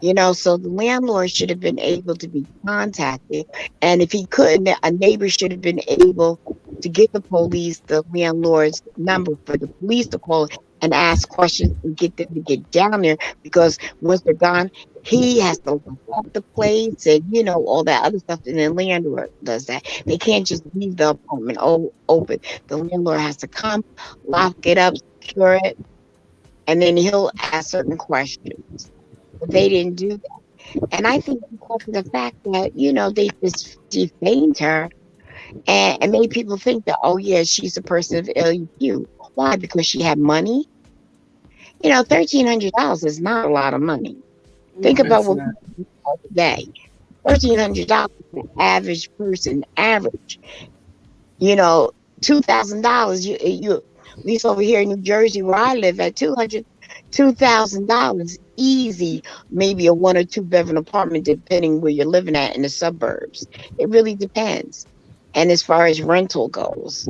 Mhm. So the landlord should have been able to be contacted. And if he couldn't, a neighbor should have been able to get the police the landlord's number for the police to call and ask questions and get them to get down there. Because once they're gone, he has to lock up the place and, all that other stuff. And the landlord does that. They can't just leave the apartment open. The landlord has to come, lock it up, secure it, and then he'll ask certain questions. But they didn't do that. And I think because of the fact that, they just defamed her and made people think that, oh, yeah, she's a person of LEQ. Why? Because she had money? $1,300 is not a lot of money. Think about That's what not. people are today. $1,300 for the average person, average. You know, $2,000. At least over here in New Jersey, where I live, at $2,000 easy. Maybe a 1 or 2 bedroom apartment, depending where you're living at in the suburbs. It really depends. And as far as rental goes,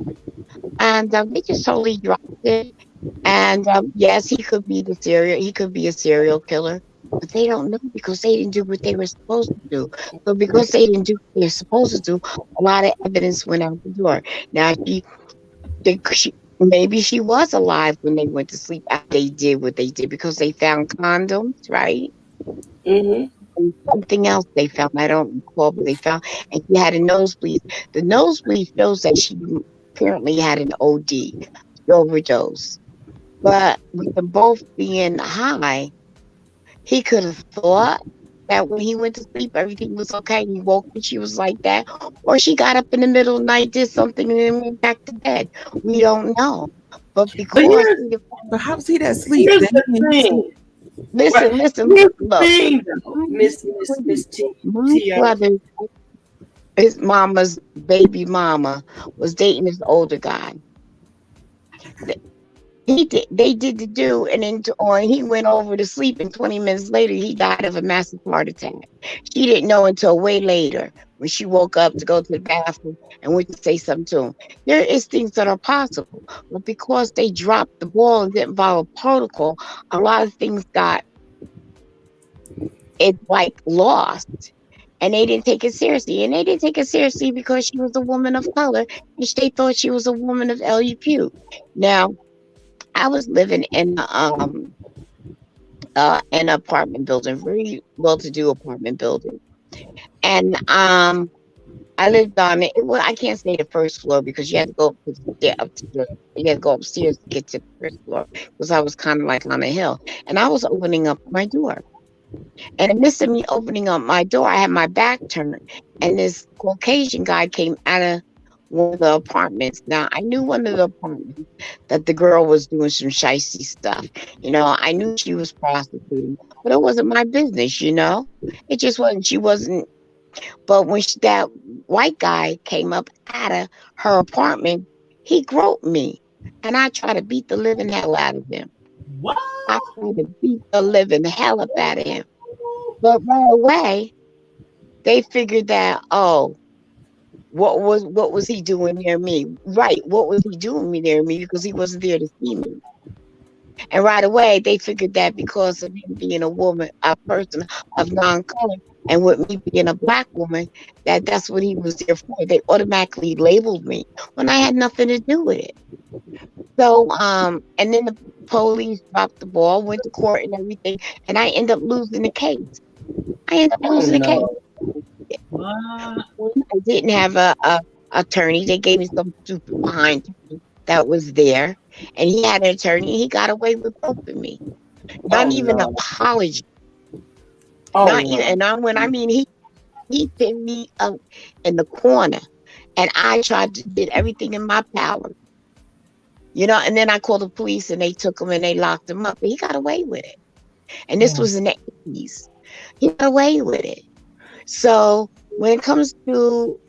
and they just totally dropped it. And yes, he could be a serial killer, but they don't know because they didn't do what they were supposed to do. So because they didn't do what they're supposed to do, a lot of evidence went out the door. Now maybe she was alive when they went to sleep after they did what they did because they found condoms, right? Mhm. And something else they found. I don't recall, but they found, and she had a nosebleed. The nosebleed shows that she apparently had an OD, overdose. But with them both being high, he could have thought that when he went to sleep, everything was okay. He woke and she was like that. Or she got up in the middle of the night, did something, and then went back to bed. We don't know. But But because here's But how was he that sleep? here's That the he didn't sleep. thing. Right. listen, Here's the look. thing, though, My Miss my T. brother, his mama's baby mama, was dating this older guy. They did the do, and then he went over to sleep, and 20 minutes later he died of a massive heart attack. She didn't know until way later when she woke up to go to the bathroom and went to say something to him. There is things that are possible, but because they dropped the ball and didn't follow protocol, a lot of things got it like lost. And they didn't take it seriously. And they didn't take it seriously because she was a woman of color, and they thought she was a woman of LUP. Now, I was living in an apartment building, very well-to-do apartment building, and I lived on it. Well, I can't say the first floor because you had to go you had to go upstairs to get to the first floor because I was kind of like on a hill, and I was opening up my door. And in the midst of me opening up my door, I had my back turned, and this Caucasian guy came out of one of the apartments. Now, I knew one of the apartments that the girl was doing some shicey stuff. I knew she was prostituting, but it wasn't my business. It just wasn't. She wasn't. But when that white guy came up out of her apartment, he groped me, and I tried to beat the living hell out of him. What? I tried to beat the living hell up out of him. But right away, they figured that, oh, what was he doing near me? Right, what was he doing near me? Because he wasn't there to see me. And right away, they figured that because of him being a person of non-color, and with me being a black woman, that's what he was there for. They automatically labeled me when I had nothing to do with it. So, and then the police dropped the ball, went to court and everything, and I end up losing the case. Oh no. What? I didn't have a attorney. They gave me some stupid behind that was there, and he had an attorney. He got away with groping me. Not Oh even no. apology. Oh Not even. no. When I mean he pinned me up in the corner, and I tried to did everything in my power. And then I called the police, and they took him and they locked him up. But he got away with it, and this was in the 80s. He got away with it. So when it comes to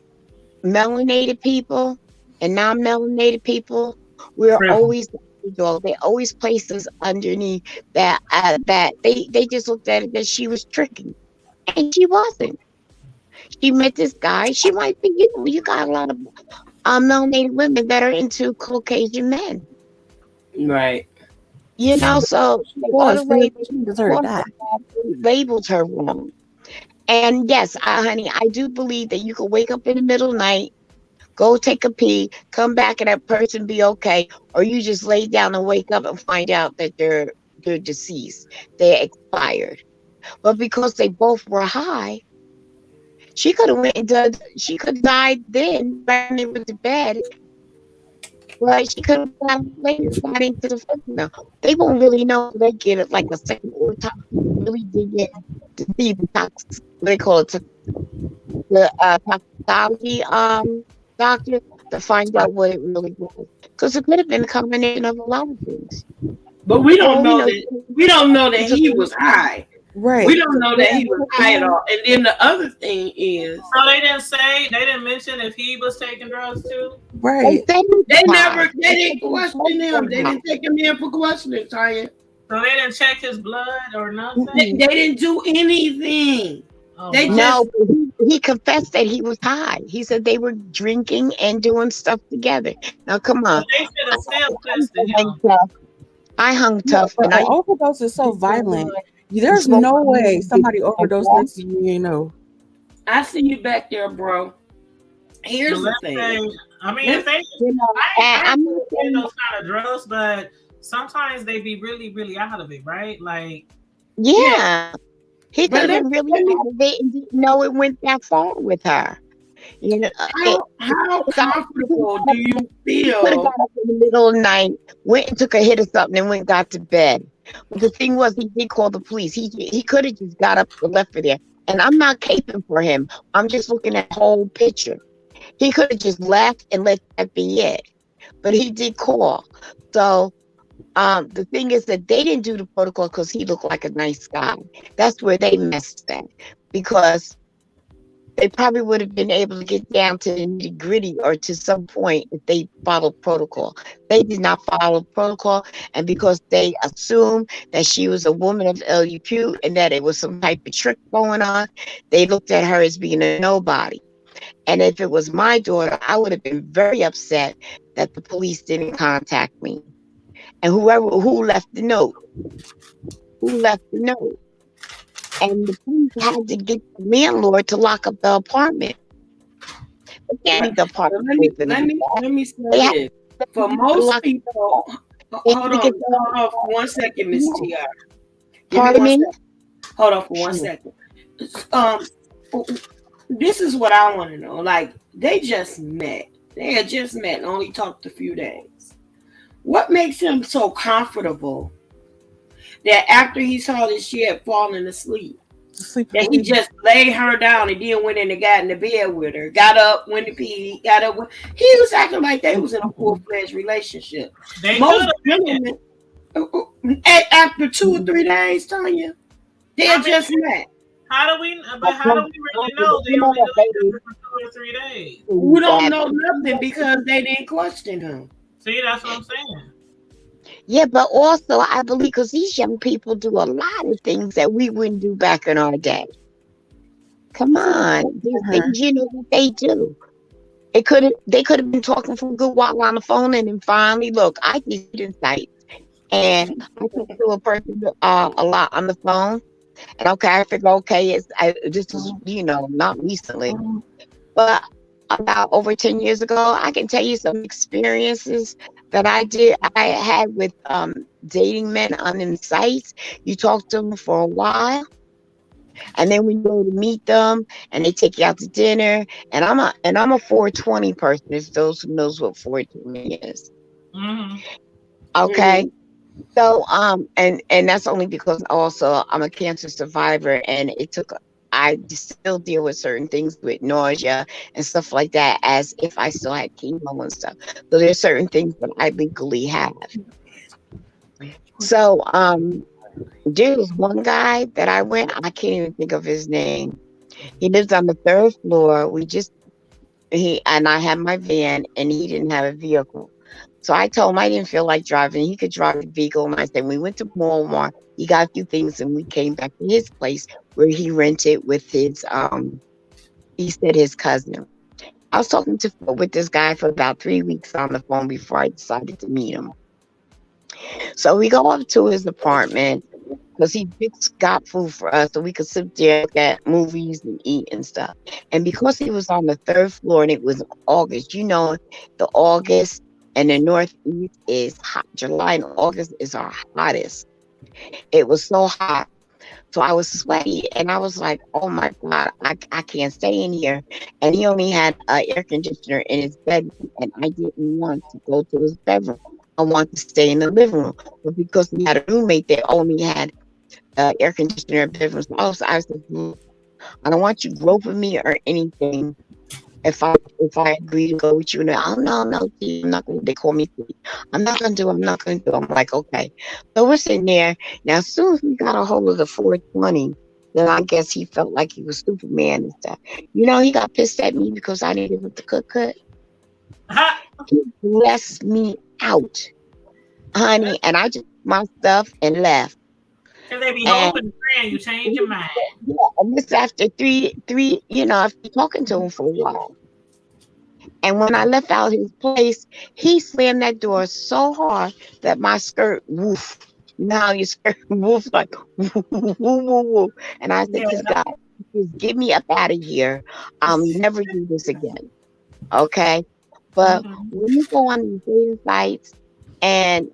melanated people and non-melanated people, we're Privilege. always dog. They always placed us underneath that that they just looked at it that she was tricking, and she wasn't. She met this guy. She might be, you got a lot of melanated women that are into Caucasian men. Right. So She the other was. way She deserved that. labeled her wrong. And yes, honey, I do believe that you could wake up in the middle of the night, go take a pee, come back, and that person be okay, or you just lay down and wake up and find out that they're deceased, they're expired. But because they both were high, she could have went and done. She could have died then, right when they went to bed. But she could have got into the fence now. They won't really know until they get it like a second autopsy, really dig in to see the what they call it, the toxicology doctor, to find out what it really was. Because it could have been a combination of a lot of things. But we don't Oh, know that he was high. Right. We don't know that he was high at all. And then the other thing is, So they didn't mention if he was taking drugs too. Right. they didn't question him. They didn't take him in for questioning, Tanya. So they didn't check his blood or nothing. They didn't do anything. Oh, They wow. No, but he confessed that he was high. He said they were drinking and doing stuff together. Now, come on. But they should have still tested him. I hung tough. But And an I overdose is so violent. There's no way somebody overdosed next to you, you know. I see you back there, bro. Here's So the let's thing. say, I mean, if they, I'm not I saying- those kind of drugs, but sometimes they be really, really out of it, right? Like, yeah. He But could have been really out of it and didn't know it went that far with her. How comfortable do you He could have feel? got up in the middle of the night, went and took a hit or something, and went and got to bed. But the thing was, he did call the police. He could have just got up and left for there. And I'm not caping for him. I'm just looking at the whole picture. He could have just left and let that be it. But he did call. So the thing is that they didn't do the protocol because he looked like a nice guy. That's where they messed up. Because they probably would have been able to get down to the nitty gritty or to some point if they followed protocol. They did not follow protocol, and because they assumed that she was a woman of LUQ and that it was some type of trick going on, they looked at her as being a nobody. And if it was my daughter, I would have been very upset that the police didn't contact me. And who left the note? And the police had to get the landlord to lock up the apartment. They can't leave the apartment open. Let me say this. For most people, hold on for 1 second, Miss T.R. Pardon me? Hold on for 1 second. This is what I want to know. Like, they just met. They had just met and only talked a few days. What makes him so comfortable that after he saw that she had fallen asleep, that he just laid her down and then went in and got in the bed with her, got up, went to pee, got up. He was acting like they was in a full-fledged relationship. they Most could gentlemen, after 2 or 3 days, Tanya, they had just met. How do we really know they only knew each other for 2 or 3 days? We don't know nothing because they didn't question him. See, that's what I'm saying. Yeah, but also I believe because these young people do a lot of things that we wouldn't do back in our day. Come on, these things, you know what they do. They could have been talking for a good while on the phone, and then finally, look, I get insights, and I talk to a person a lot on the phone, and I figure, this is not recently, but about over 10 years ago, I can tell you some experiences that I had with dating men on them sites. You talk to them for a while, and then when you go to meet them and they take you out to dinner, and I'm a 420 person, it's those who knows what 420 is. Mm-hmm. Okay. Mm-hmm. So and that's only because also I'm a cancer survivor, and I still deal with certain things with nausea and stuff like that as if I still had chemo and stuff. So there's certain things that I legally have. So there was one guy that I can't even think of his name. He lives on the 3rd floor. I had my van and he didn't have a vehicle. So I told him I didn't feel like driving. He could drive the vehicle. And I said, we went to Walmart. He got a few things and we came back to his place where he rented with his, he said his cousin. I was talking with this guy for about 3 weeks on the phone before I decided to meet him. So we go up to his apartment because he got food for us so we could sit there, look at movies and eat and stuff. And because he was on the 3rd floor and it was August, you know, the August and the Northeast is hot. July and August is our hottest. It was so hot. So I was sweaty and I was like, oh my God, I can't stay in here. And he only had an air conditioner in his bedroom and I didn't want to go to his bedroom. I wanted to stay in the living room. But because we had a roommate that only had air conditioner in the bedroom, so I said, I don't want you groping me or anything. If I agree to go with you, and oh no, I'm not going to. They call me. I'm not going to do. I'm like, okay. So we're sitting there. Now, as soon as we got a hold of the 420, then I guess he felt like he was Superman and stuff. You know, he got pissed at me because I didn't give him the cut. He blessed me out, honey, and I just took my stuff and left. And they be hoping and praying you change your mind. Yeah, and this after three, you know, after talking to him for a while. And when I left out his place, he slammed that door so hard that my skirt woof. Now your skirt woof like woo, woo, woo, woo. And I said, this guy, just get me up out of here. Never do this again. Okay. But when you go on these dating sites, and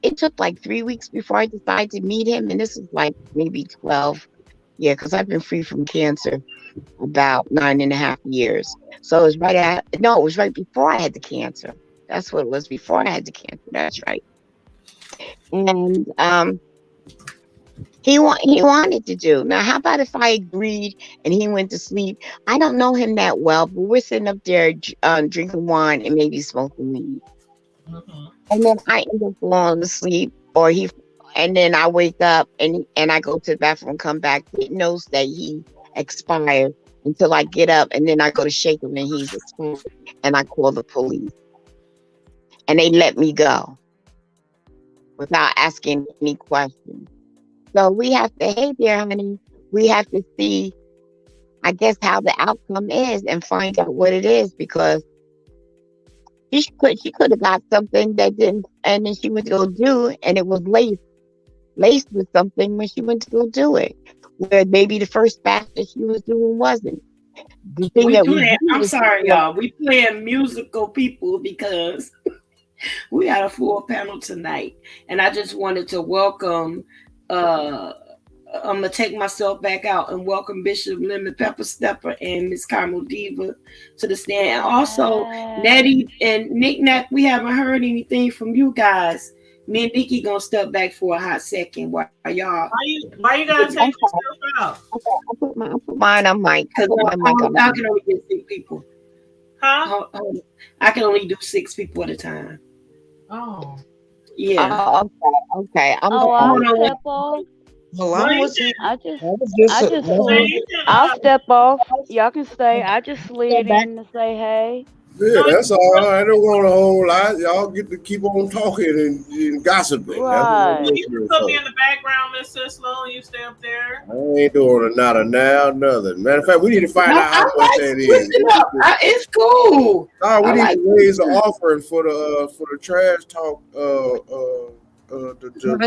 it took like 3 weeks before I decided to meet him. And this was like maybe 12. Yeah, because I've been free from cancer about 9.5 years. So it was it was right before I had the cancer. That's what it was, before I had the cancer. That's right. And he wanted to do. Now, how about if I agreed and he went to sleep? I don't know him that well, but we're sitting up there drinking wine and maybe smoking weed. And then I end up falling asleep, and then I wake up and I go to the bathroom, come back. It knows that he expired until I get up, and then I go to shake him and he's expired, and I call the police, and they let me go without asking any questions. So we have to, hey there, honey, we have to see, I guess, how the outcome is and find out what it is, because she could have got something that didn't, and then she went to go do, and it was laced with something when she went to go do it, where maybe the first batch that she was doing wasn't. The thing I'm sorry, y'all. We playing musical people because we got a full panel tonight, and I just wanted to welcome. I'm gonna take myself back out and welcome Bishop Lemon Pepper Stepper and Miss Carmel Diva to the stand. And also Nettie and Nick Nack, we haven't heard anything from you guys. Me and Nikki gonna step back for a hot second while y'all. Why you gotta take yourself out? I put mine on mic. Because I can only get 6 people. Huh? I can only do 6 people at a time. Oh. Yeah. Okay. I'll step off. I'll step off. Y'all can stay. I just slid in to say hey. Yeah, that's all. I don't want a whole lot. Y'all get to keep on talking and gossiping. Right. You can put me in the background, Miss Sislo, and you stay up there. I ain't doing not a now, nothing. Matter of fact, we need to find out how much that is. It's cool. We need to raise an offering for the trash talk.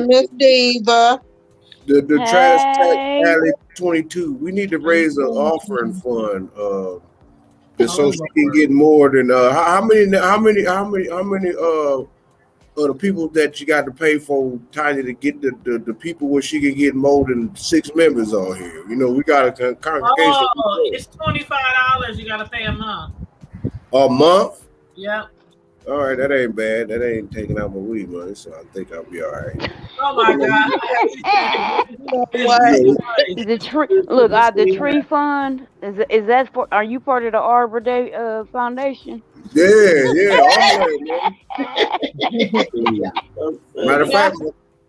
Miss Diva. The trash talk alley 22. We need to raise an offering fund. So she can get more than how many of the people that you got to pay for, Tanya, to get the people where she can get more than 6 members on here. You know, we got a congregation. Oh, it's $25 you gotta pay a month. A month? Yep. All right, that ain't bad. That ain't taking out my weed money, so I think I'll be all right. Oh my God! The tree fund is that for? Are you part of the Arbor Day Foundation? Yeah. All right, man. Matter of fact,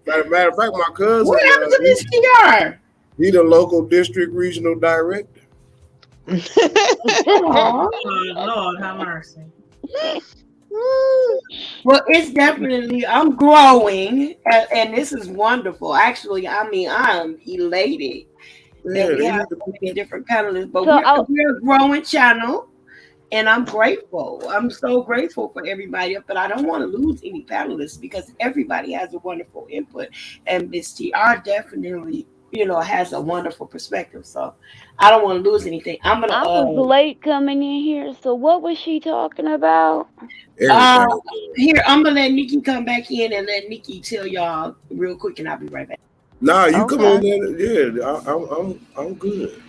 my cousin. What happened to this PR? He the local district regional director. Oh, Lord have mercy. Well, it's definitely, I'm growing, and this is wonderful. Actually, I mean, I'm elated that Yeah, we they have need to so put many that. different panelists, but So I, we're a growing channel, and I'm grateful. I'm so grateful for everybody, but I don't want to lose any panelists because everybody has a wonderful input, and Miss TR definitely, has a wonderful perspective. So I don't want to lose anything. I'm gonna I was late coming in here. So what was she talking about? uh Everything. here, I'm gonna let Nikki come back in and let Nikki tell y'all real quick, and I'll be right back. Nah, you come on Okay. in. Yeah, I'm good.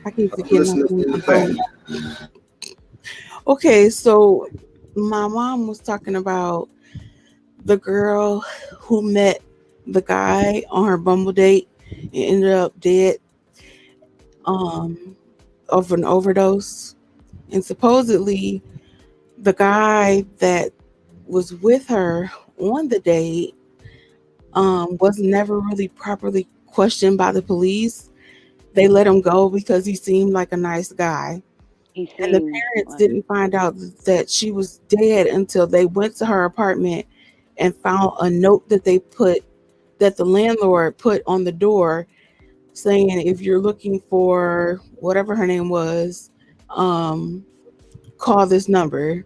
I keep I'm forgetting listening I'm from in the my back. phone. Okay, so my mom was talking about the girl who met the guy on her Bumble date and ended up dead um of an overdose. And supposedly the guy that was with her on the date was never really properly questioned by the police. They let him go because he seemed like a nice guy. He And the seemed parents like didn't find out that she was dead until they went to her apartment and found a note that the landlord put on the door saying, if you're looking for whatever her name was, um, call this number.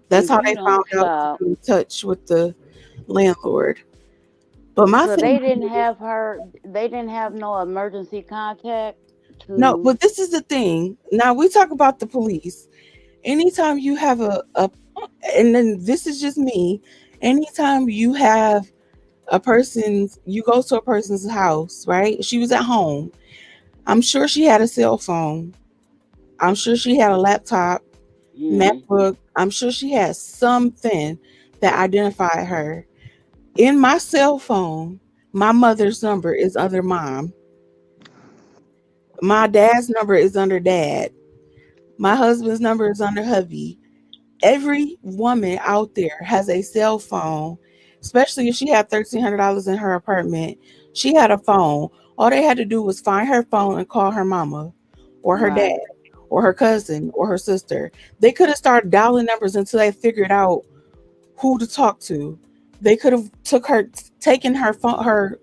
That's if how you they don't found out to stop. get in touch with the landlord. But my So thing they didn't is, have her. They didn't have no emergency contact no, to. but this is the thing. Now we talk about the police. Anytime you have and then this is just me, anytime you have you go to a person's house, right? She was at home. I'm sure she had a cell phone. I'm sure she had a laptop, Mm, MacBook. I'm sure she had something that identified her. In my cell phone, my mother's number is under mom. My dad's number is under dad. My husband's number is under hubby. Every woman out there has a cell phone, especially if she had $1,300 in her apartment. She had a phone. All they had to do was find her phone and call her mama or her dad right. or her cousin or her sister. They could have started dialing numbers until they figured out who to talk to. They could have taken her phone, her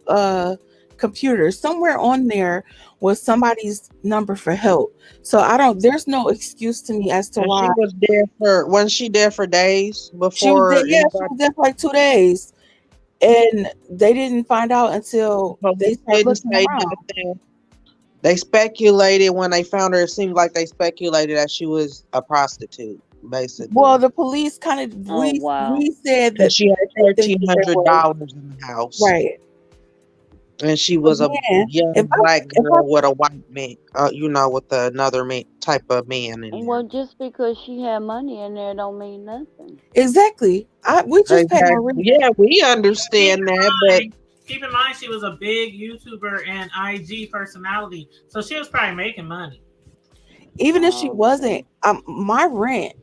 computer. Somewhere on there was somebody's number for help. So I don't. There's no excuse to me as to And why she was there for wasn't she there for days she was there. before Yeah, she anybody was there for like 2 days, and they didn't find out until they police started didn't looking say around. nothing? They speculated when they found her. It seemed like they speculated that she was a prostitute, Well, basically, the police kind of Oh wow. we said because that she had they think that they were $1,300 in the house, right. and she was a Again, young black if I girl with a white man, with another man, type of man in there. Well, just because she had money in there don't mean nothing. exactly, we just paid our Exactly. rent. Yeah, we Keep understand that, in but keep in mind she was a big YouTuber and IG personality, so she was probably making money. Even if she Oh, wasn't, okay. my rent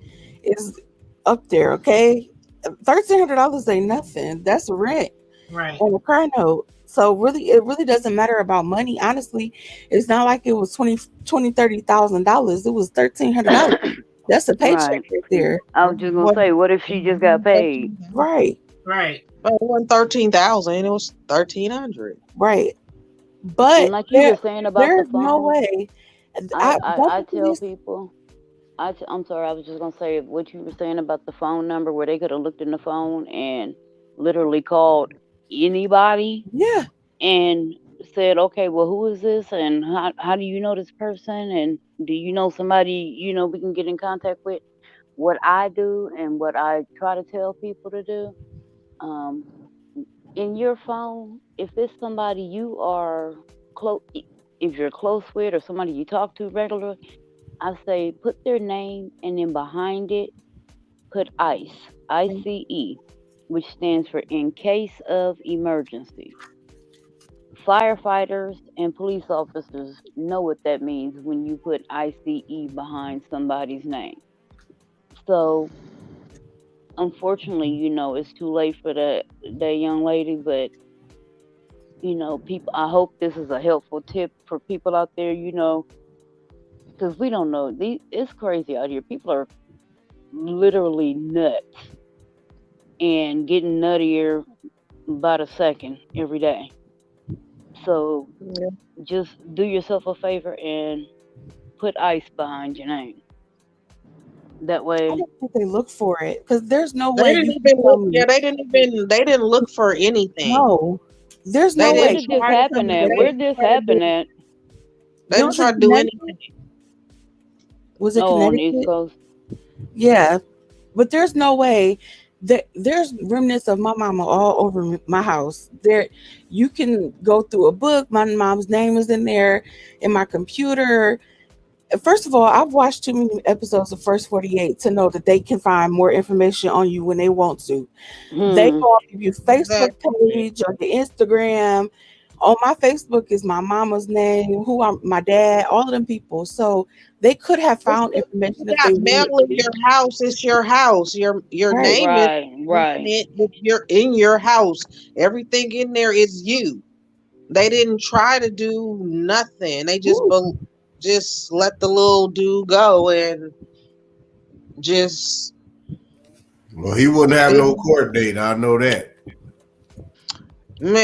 is up there. Okay, $1,300 ain't nothing. That's rent Right. on a car note. So really, it really doesn't matter about money. Honestly, it's not like it was 30,000 dollars. It was $1,300. That's a paycheck Right. right there. I was just gonna what say, what if she just got paid? 13,000? Right, Right. But it wasn't 13,000. It was 1,300. right. And But like you were saying about the there's no phone, way. I Don't I, I the tell police? people, I'm sorry, I was just gonna say what you were saying about the phone number where they could have looked in the phone and literally called anybody Yeah, and said, okay, well, who is this, and how do you know this person, and do you know somebody we can get in contact with? What I do and what I try to tell people to do, um, in your phone, if it's somebody you are close, if you're close with or somebody you talk to regularly, I say put their name and then behind it put ICE, which stands for in case of emergency. Firefighters and police officers know what that means when you put ICE behind somebody's name. So unfortunately, it's too late for that young lady, but people, I hope this is a helpful tip for people out there, because we don't know. It's crazy out here. People are literally nuts and getting nuttier by the second every day. So Yeah. just do yourself a favor and put ice behind your name. That I way, don't think they look for it because there's no They way didn't you can even tell look. me. Yeah, they didn't look for anything. No, there's They no where way didn't did you this try can to. tell happen me They at? that Where didn't did this try to happen do. at? They there didn't was in try to do Connecticut. anything. Was it Oh, on the East Connecticut? Coast. Yeah, but there's no way that there's remnants of my mama all over my house. There, you can go through a book. My mom's name is in there in my computer. First of all, I've watched too many episodes of First 48 to know that they can find more information on you when they want to. They Hmm. go off of your Facebook Exactly. page or your Instagram. On my Facebook is my mama's name, my dad, all of them people. So they could have found You information if got they mail wanted in to. your house. It's your house. Your Right. name is Right, on right. it. If you're in your house, everything in there is you. They didn't try to do nothing. They just Woo. just let the little dude go and just Well, he wouldn't have it, no court date. I know that.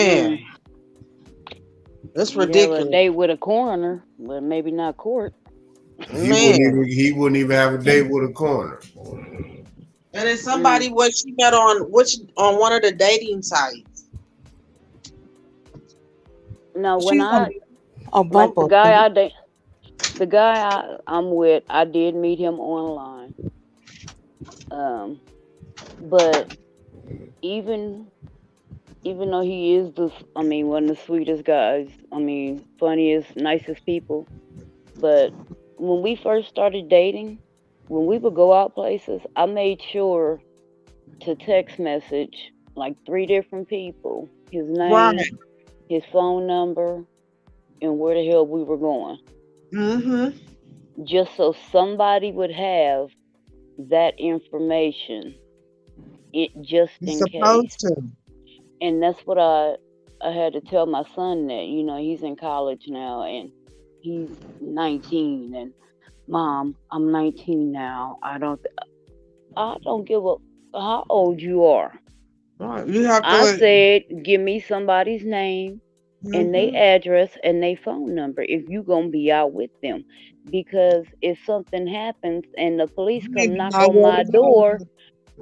Mm. man, that's He'd have a ridiculous. date with a coroner, but maybe not court. Man. He wouldn't even have a date with a coroner. And then Mm. somebody what she met on one of the dating sites. Now, when She's I on like Bumble. the guy I'm with, I did meet him online. Um, but even even though he is I mean, one of the sweetest guys, I mean, funniest, nicest people, but when we first started dating, when we would go out places, I made sure to text message like three different people, his Right. name, his phone number, and where the hell we were going, Mm-hmm. just so somebody would have that information, it just You're in case. supposed to. And that's what I had to tell my son that he's in college now and he's 19 and mom, I'm 19 now. I don't give a how old you are. Right. You have I to. said give me somebody's name and they Mm-hmm. address and they phone number if you gonna be out with them, because if something happens and the police You need come to knock know on where my to go. door,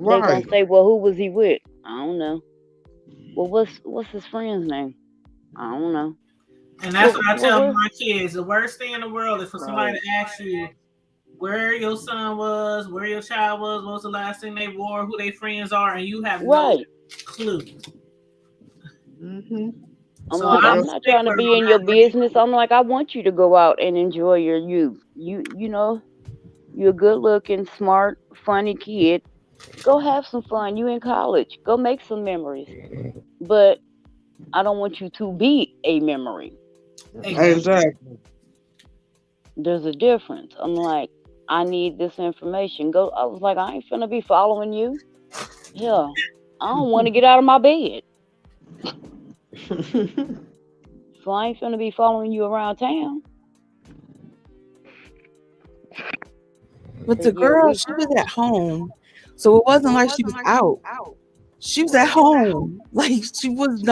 they gonna Right. say, well, who was he with? I don't know. Well, what's his friend's name? I don't know. And that's Well, what I well, tell where? my kids. The worst thing in the world is for somebody Right. to ask you where your son was, where your child was, what was the last thing they wore, who their friends are, and you have no Right. clue. Mm-hmm. I'm So like, I'm I'm a not trying to stickler be on in your that. business. I'm like, I want you to go out and enjoy your youth. You're a good looking, smart, funny kid. Go have some fun. You in college. Go make some memories. But I don't want you to be a memory. Exactly. Exactly. There's a difference. I'm like, I need this information. Go. I was like, I ain't finna be following you. Yeah. I don't want to get out of my bed. So I ain't finna be following you around town. But But the yeah, girl, we. she was at home. So it wasn't like she was out. She was at home. Like she was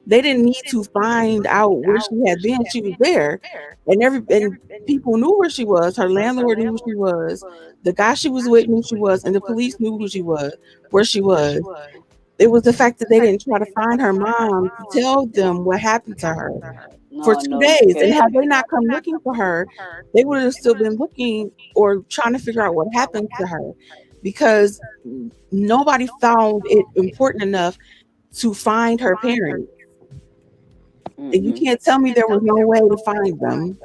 they didn't need to find out where she had been. She was there. And people knew where she was. Her landlord knew who she was. The guy she was with knew she was, and the police knew who she was, where she was. It was the fact that they didn't try to find her mom to tell them what happened to her for No, two no, days. And because had they not come looking for her, they would have still been looking or trying to figure out what happened to her because nobody found it important enough to find her parents. And you mm-mm. can't tell me there was no way to find them.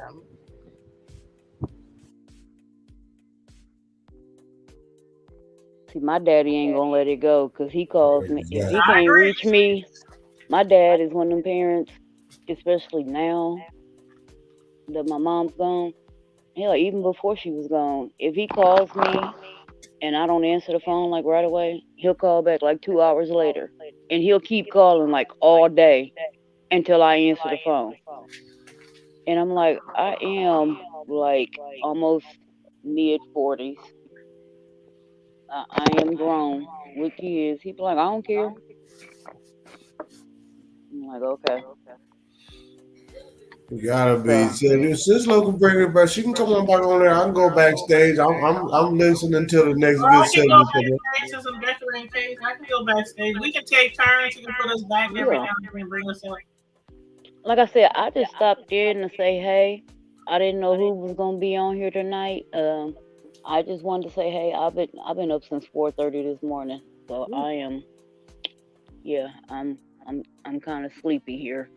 See, my daddy ain't gonna let it go because he calls me. If he I can't agree. reach me, my dad is one of them parents, especially now that my mom's gone. Hell, even before she was gone, if he calls me and I don't answer the phone like right away, he'll call back like 2 hours later. And he'll keep calling like all day until I answer the phone. And I'm like, I am like almost mid 40s. I am grown with kids. He be like, I don't care. I'm like, okay. You gotta be. So So this local bring it back. She can come on back on there. I can go backstage. I'm listening to the next Or good I can go segment. backstage to some decorating case. I can go backstage. We can take turns. You can put us back every Yeah. now and then and bring us up. like I said, I just stopped in to say hey. I didn't know who was gonna be on here tonight. I just wanted to say hey. I've been up since 4:30 this morning, so I am. Yeah, I'm kind of sleepy here.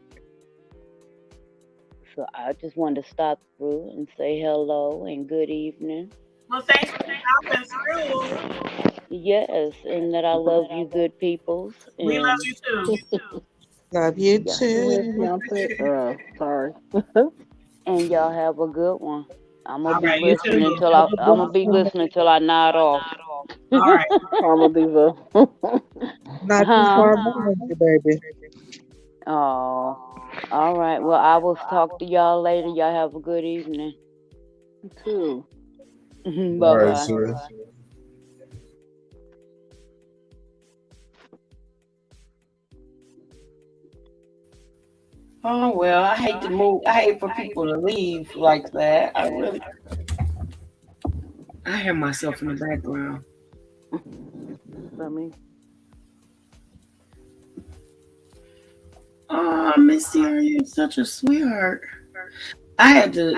So I just wanted to stop through and say hello and good evening. Well, thanks for stopping through. Yes, and that I love you, good peoples, We love and you too. Love you Yeah. Go ahead, too. fiance. Sorry. and y'all have a good one. I'm gonna All be right, you listening too. until I'm gonna be listening till I nod off. All right. Karma Diva. Not too Huh? far behind you, baby. Oh, all right. Well, I will talk to y'all later. Y'all have a good evening. You too. All Bye right, bye. sir. Oh well, I hate to move. I hate for people to leave like that. I hear myself in the background. Let me. Oh, Missy, are you such a sweetheart? I had to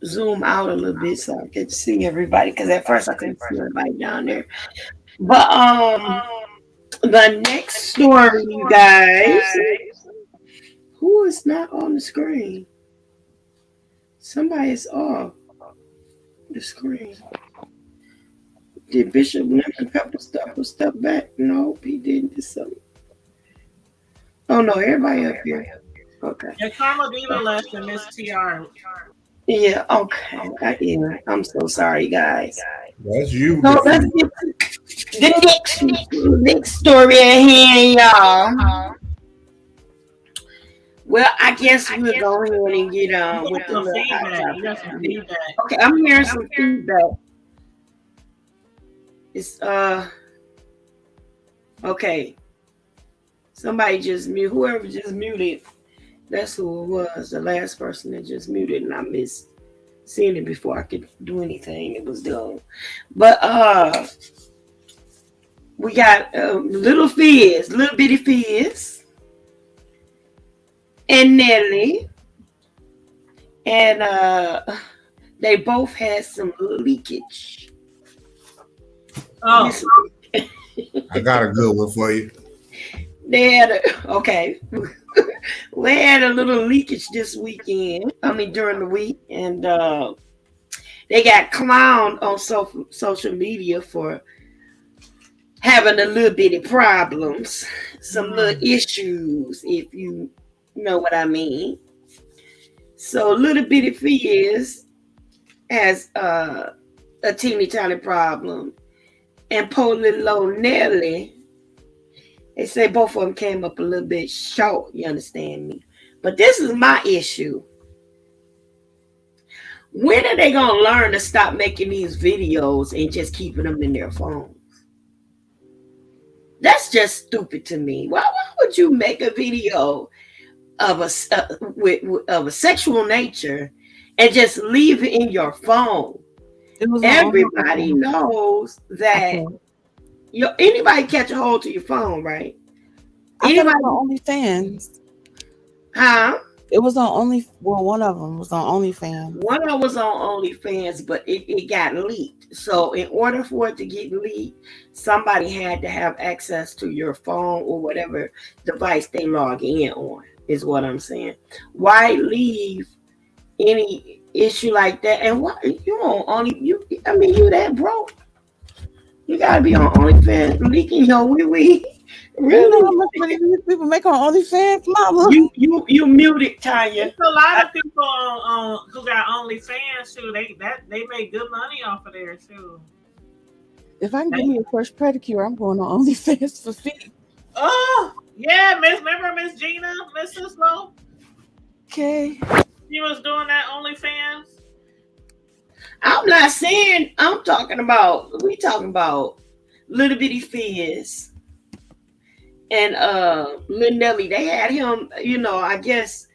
zoom out a little bit so I could see everybody because at first I couldn't see everybody down there. But the next story, you guys, who is not on the screen? Somebody is off the screen. Did Bishop Lemon Pepper step back? No, he didn't do something. Oh no, everybody up here. Okay. And Karma Diva left and Miss TR. Yeah, okay. Yeah, I'm so sorry, guys. That's you. So let's get to the next story at hand, y'all. Well, I guess we'll go ahead and get You with got the some little hot feedback. You got some topic. feedback. Okay, I'm hearing some feedback. It's okay. Somebody just mute. Whoever just muted, that's who it was. The last person that just muted, and I missed seeing it before I could do anything. It was done. But we got little bitty Fizz, and Nelly, and they both had some leakage. Oh, I got a good one for you. They had we had a little leakage this weekend. I mean during the week, and they got clowned on social media for having a little bitty problems, some little issues, if you know what I mean. So little bitty Fizz has a teeny tiny problem, and poor little old Nelly. They say both of them came up a little bit short, you understand me? But this is my issue. When are they going to learn to stop making these videos and just keeping them in their phones? That's just stupid to me. Why would you make a video of a sexual nature and just leave it in your phone? Everybody knows that anybody catch a hold to your phone, right? I thought it was on OnlyFans. Huh? It was on one of them was on OnlyFans. One of them was on OnlyFans, but it got leaked. So in order for it to get leaked, somebody had to have access to your phone or whatever device they log in on, is what I'm saying. Why leave any issue like that? And what you on you that broke? You gotta be on OnlyFans leaking your wee. Really? You know how much money these people make on OnlyFans, mama? You muted, Tanya. There's a lot of people who got OnlyFans too. They make good money off of there too. If I can give me a first pedicure, I'm going on OnlyFans for feet. Oh yeah, remember Miss Gina, Miss Sislo? Okay. She was doing that OnlyFans. I'm not saying. I'm talking about. We talking about Little Bitty Fizz and Lil Nelly. They had him. You know, I guess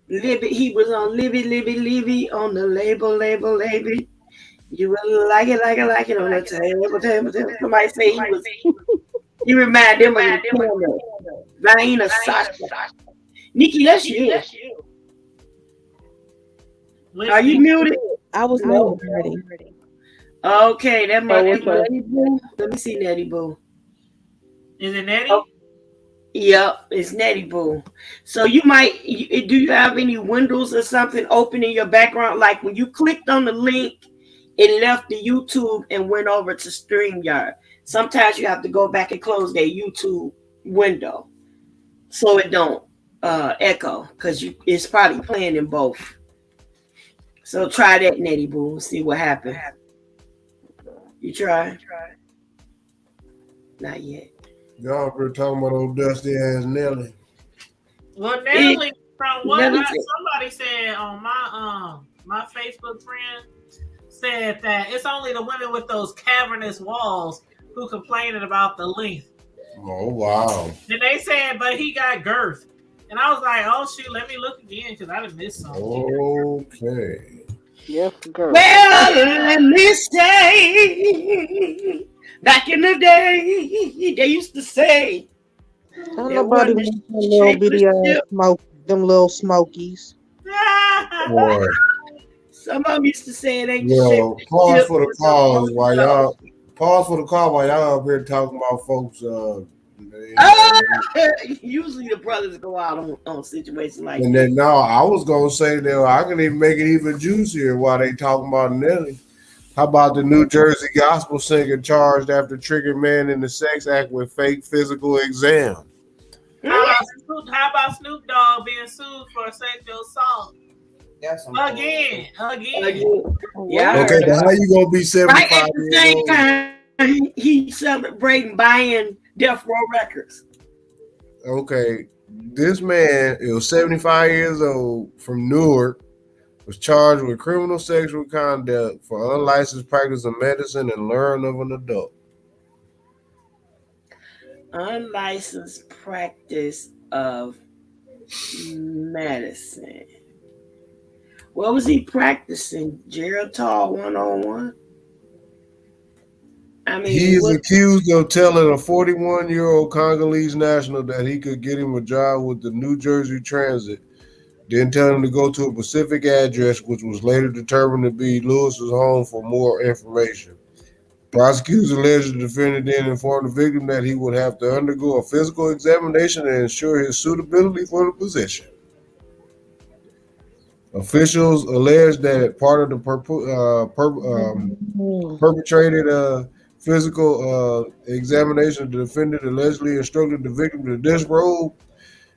Libby. He was on Libby on the label. You will like it on the table. Somebody say he was. He reminded them of the Vaina Sasha. Nikki, that's you. Are you muted? I was No. already. Okay, that might be which one? Nettie Boo. Let me see Nettie Boo. Is it Nettie? Oh. Yep, it's Nettie Boo. So you might. Do you have any windows or something open in your background? Like when you clicked on the link, it left the YouTube and went over to StreamYard. Sometimes you have to go back and close that YouTube window so it don't echo because it's probably playing in both. So try that, Nettie Boo, and see what happens. You try? Not yet. Y'all were talking about old dusty ass Nelly. Well, Nelly, from what Nelly somebody said on my Facebook friend said that it's only the women with those cavernous walls who complaining about the length. Oh wow! And they said, but he got girth, and I was like, oh shoot, let me look again because I done missed something. Okay. Yes, girl. Well, let me say, back in the day, they used to say, Don't there nobody wasn't want them little bitty ass smoke, them little smokies. Boy. Some of them used to say it ain't Well, pause shit. for the cause while y'all up here talking about folks. Usually the brothers go out on situations like And that. then now I was gonna say that I can even make it even juicier while they talking about Nelly. How about the New Jersey gospel singer charged after triggering man in the sex act with fake physical exam? How about Snoop Dogg being sued for sexual assault? Again. Yeah. Okay, but how you gonna be 75 Right at the years same old? time, he's celebrating buying Death Row records. Okay, this man is 75 years old from Newark, was charged with criminal sexual conduct for unlicensed practice of medicine and luring of an adult. Unlicensed practice of medicine. What was he practicing? Geritol 101? I mean, He is accused of telling a 41-year-old Congolese national that he could get him a job with the New Jersey Transit, then tell him to go to a specific address, which was later determined to be Lewis's home for more information. Prosecutors alleged the defendant then informed the victim that he would have to undergo a physical examination and ensure his suitability for the position. Officials alleged that part of the perpetrated physical examination, the defendant allegedly instructed the victim to disrobe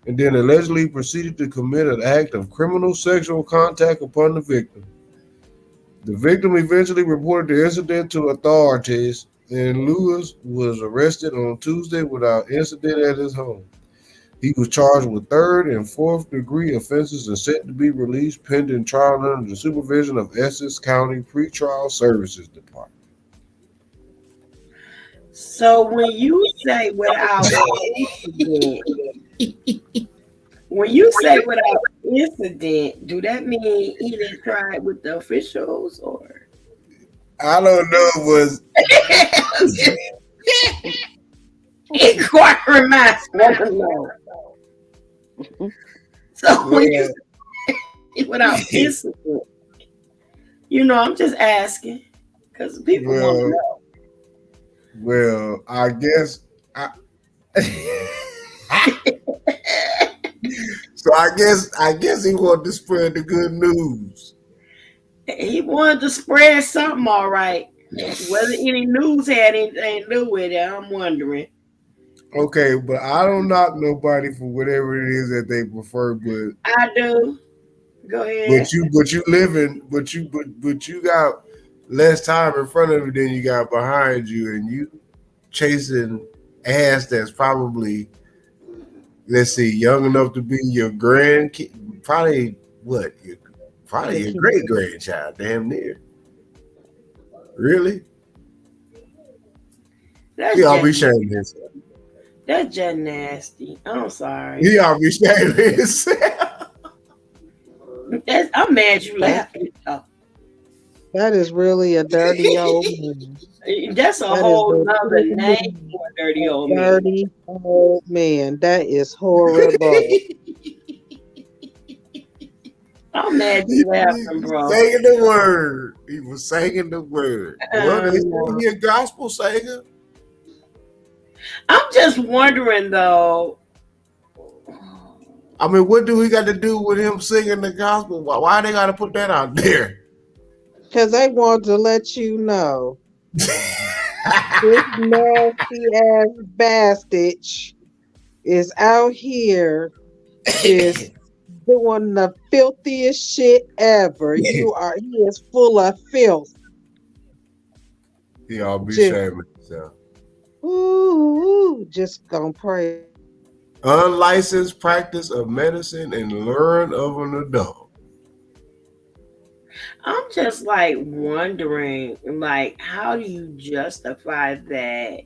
and then allegedly proceeded to commit an act of criminal sexual contact upon the victim. The victim eventually reported the incident to authorities, and Lewis was arrested on Tuesday without incident at his home. He was charged with third and fourth degree offenses and set to be released pending trial under the supervision of Essex County Pretrial Services Department. so when you say without incident, do that mean he didn't try it with the officials or? I don't know. It was Inquiry minds want to know. So when you say without incident, I'm just asking because people want to know. Well, I guess. So I guess he wanted to spread the good news. He wanted to spread something, all right. Whether any news had anything to do with it, I'm wondering. Okay, but I don't knock nobody for whatever it is that they prefer, but I do. Go ahead. But you got less time in front of you than you got behind you, and you chasing ass that's probably, let's see, young enough to be your grandkid, probably your great grandchild, damn near. Really? That's He ought to be just shaming himself. that's just nasty. I'm sorry. He ought to be shaming himself. I'm mad you laughing. Oh, That is really a dirty old man. that's a That is whole nother name the for a dirty old man. dirty old man. That is horrible. I'm mad He you was laughing, bro. saying the word. He was saying the word. Well, they say No. he a gospel singer. I'm just wondering though. I mean, what do we got to do with him singing the gospel? Why they got to put that out there? Because they want to let you know this nasty ass bastard is out here just doing the filthiest shit ever. He is full of filth. He ought to be Just, shaming himself. just gonna pray. Unlicensed practice of medicine and learn of an adult. I'm just like wondering, like, how do you justify that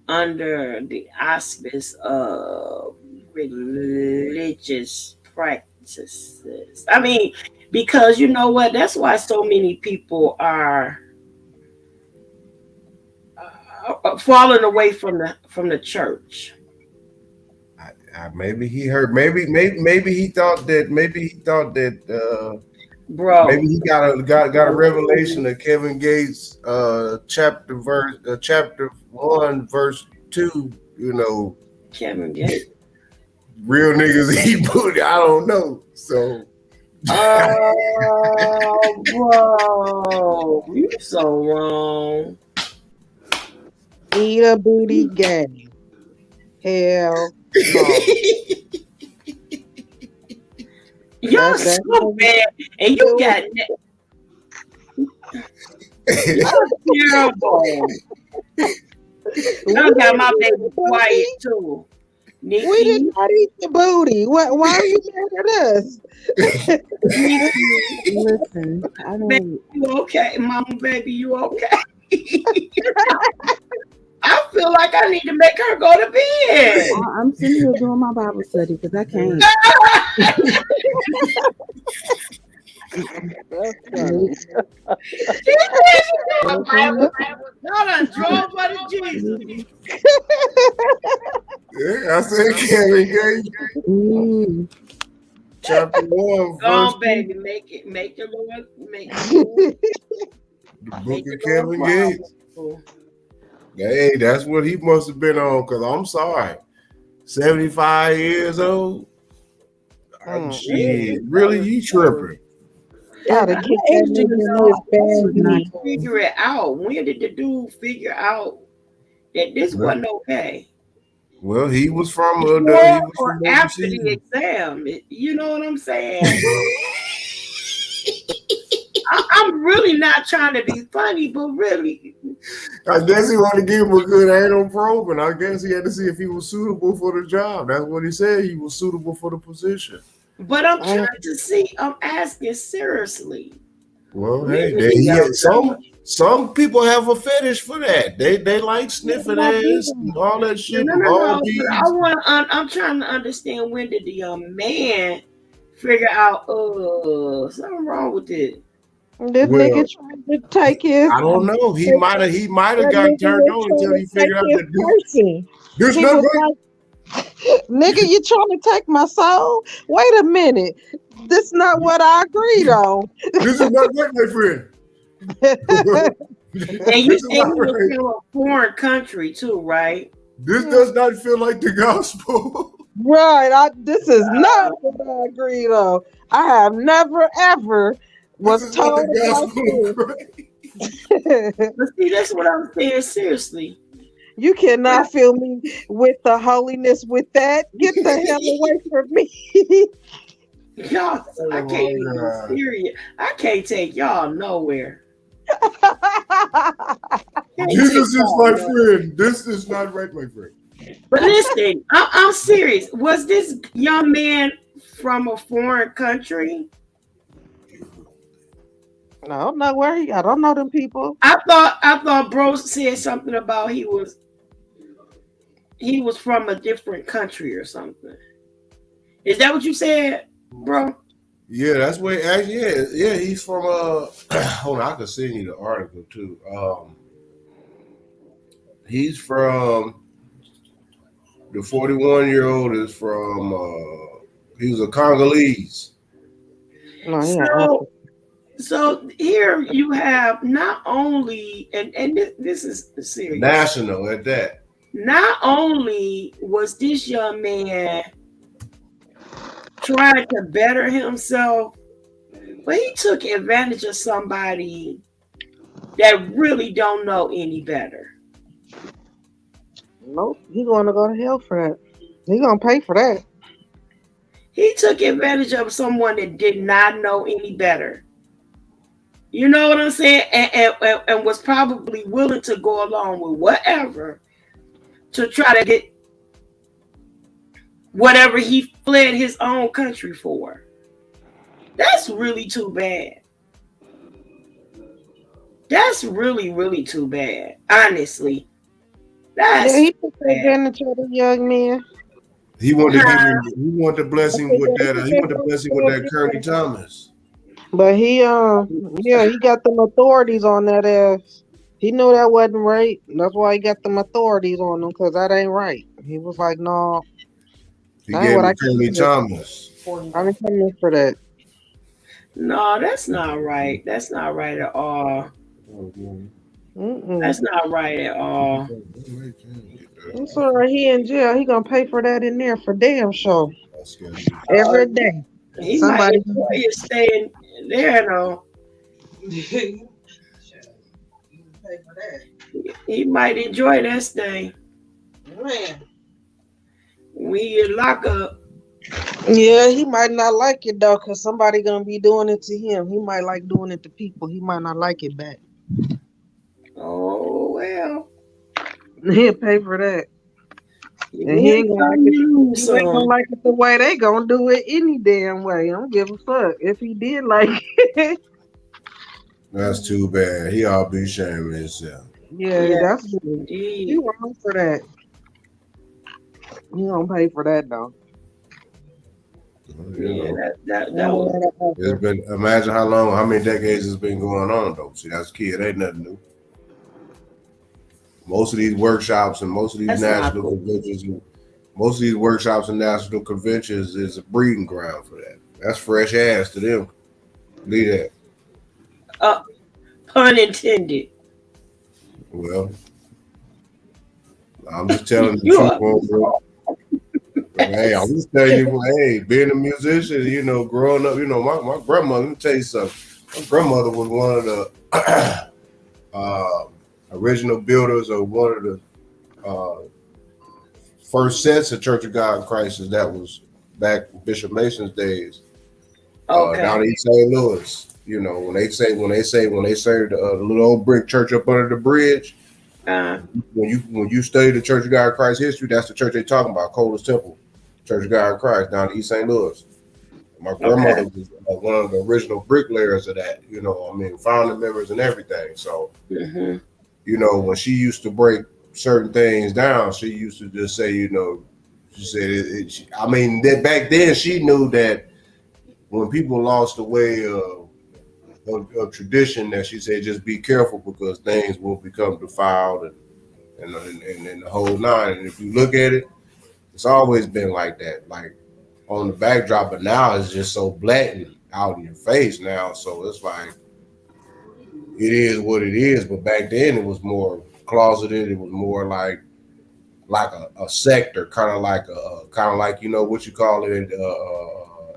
under the auspice of religious practices? I mean, because you know what? That's why so many people are falling away from the church. Maybe he heard. Maybe he thought that. Bro, Maybe he got a revelation of Kevin Gates, chapter 1, verse 2. You know, Kevin Gates. real niggas eat booty. I don't know. So, oh, bro, you so wrong. Eat a booty game. Hell no. Y'all so bad, and you got you're terrible. I got my baby quiet too. Nikki, We did not eat the booty. Why are you mad at us? Listen, I baby, don't. you okay? Mama, baby, you okay? I feel like I need to make her go to bed. I'm sitting here doing my Bible study because I can't. That's funny. Y'all done drove for the Jesus. yeah, I said Kevin Gates, chapter 1, Go verse on, 2. baby, make your Lord, make your The book of Kevin Gates. Hey, that's what he must have been on. Cause I'm sorry, 75 years old. Shit, really, you tripping? Gotta kick that nigga in his bad. Figure it out. When did the dude figure out that this wasn't okay? Well, he was from or after the exam. You know what I'm saying? I'm really not trying to be funny, but really. I guess he wanted to give him a good anal probe, and I guess he had to see if he was suitable for the job. That's what he said. He was suitable for the position. But I'm trying to see. I'm asking seriously. Well, hey, some people have a fetish for that. They like sniffing ass and all that shit. No. I'm trying to understand, when did the young man figure out something wrong with it? This nigga trying to take his. I don't know. He might have got turned on until he figured out that this not right. Nigga, you trying to take my soul? Wait a minute. This is not what I agreed on. This is not right, my friend. And you said he was from a foreign country too, right? This does not feel like the gospel. Right. This is not what I agreed on. I have never ever was told about this. But see, that's what I'm saying. Seriously. You cannot fill me with the holiness with that. Get the hell away from me. Y'all, I can't even be serious. I can't take y'all nowhere. Jesus is my friend. This is not right, my friend. But listen, I'm serious. Was this young man from a foreign country? I don't know where he. I don't know them people. I thought bro said something about he was from a different country or something. Is that what you said, bro? Yeah, that's where actually. Yeah. He's from. Hold on, I can send you the article too. He's from the 41-year-old is from. He was a Congolese. No, yeah, So so here you have not only this is serious. National at that. Not only was this young man trying to better himself, but he took advantage of somebody that really don't know any better. nope. He gonna go to hell for that. He gonna pay for that. He took advantage of someone that did not know any better. You know what I'm saying? And was probably willing to go along with whatever to try to get whatever he fled his own country for. That's really too bad. That's really, really too bad. Honestly. That's Yeah, he took bad. advantage of the young man. He wanted to give him. He wanted to bless him with that. He wanted to bless him with that Kearney Thomas. But yeah, he got them authorities on that ass. He knew that wasn't right. That's why he got them authorities on him, because that ain't right. He was like, no, He that ain't gave what him I Kearney came Thomas. I didn't come in for that. No, that's not right. That's not right at all. Mm-mm. That's not right at all. It's all right. He in jail. He gonna pay for that in there for damn sure. Every day. He Somebody might enjoy you staying there though. He might enjoy that stay. Man. We in lockup. Yeah, he might not like it though, cause somebody gonna be doing it to him. He might like doing it to people. He might not like it back. Oh well. He'll pay for that. And he ain't gonna like it the way they gonna do it any damn way. I don't give a fuck. If he did like it. That's too bad. He ought to be ashamed of himself. Yeah, that's indeed. he wrong for that. He gonna pay for that though. Yeah, that was. It's been, imagine how many decades it's been going on though. See, that's key. It ain't nothing new. Most of these workshops and most of these national conventions, most of these workshops and national conventions is a breeding ground for that. That's fresh ass to them. Leave that. Pun intended. Well, I'm just telling the truth. Hey, I'm just telling you, hey, being a musician, you know, growing up, you know, my grandmother, let me tell you something. My grandmother was one of the original builders of one of the first sets of Church of God in Christ. That was back in Bishop Mason's days. Down in St. Louis. You know, when they served the little old brick church up under the bridge. When you study the Church of God in Christ history, that's the church they talking about, Coldest Temple, Church of God in Christ, down in East St. Louis. My grandmother was one of the original bricklayers of that. You know, I mean, founding members and everything. So, you know, when she used to break certain things down, she used to just say, you know, she said, I mean, that back then she knew that when people lost the way of tradition, that she said, just be careful because things will become defiled and the whole nine. And if you look at it, it's always been like that, like on the backdrop. But now it's just so blatant out in your face now. So it's like, it is what it is. But back then it was more closeted. It was more like a sector, kind of like you know what you call it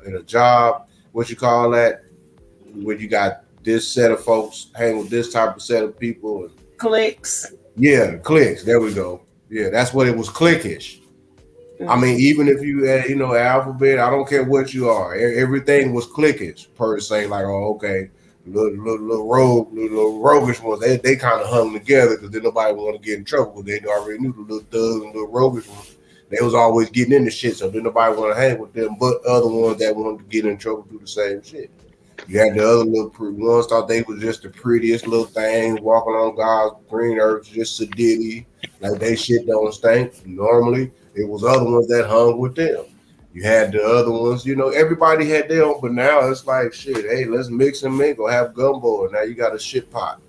in a job. What you call that? When you got this set of folks hang with this type of set of people. Cliques. Yeah, cliques. There we go. Yeah, that's what it was, cliquish. I mean, even if you had, you know, alphabet, I don't care what you are. Everything was cliquish per se. Like, oh, okay, little roguish ones. They kind of hung together because then nobody want to get in trouble. They already knew the little thugs and little roguish ones. They was always getting into shit, so then nobody want to hang with them. But other ones that wanted to get in trouble do the same shit. You had the other little ones thought they was just the prettiest little things walking on God's green earth, just sedity, like they shit don't stink. Normally, it was other ones that hung with them. You had the other ones, everybody had their own, but now it's like shit. Hey, let's mix and mingle, have gumbo, and now you got a shit pot,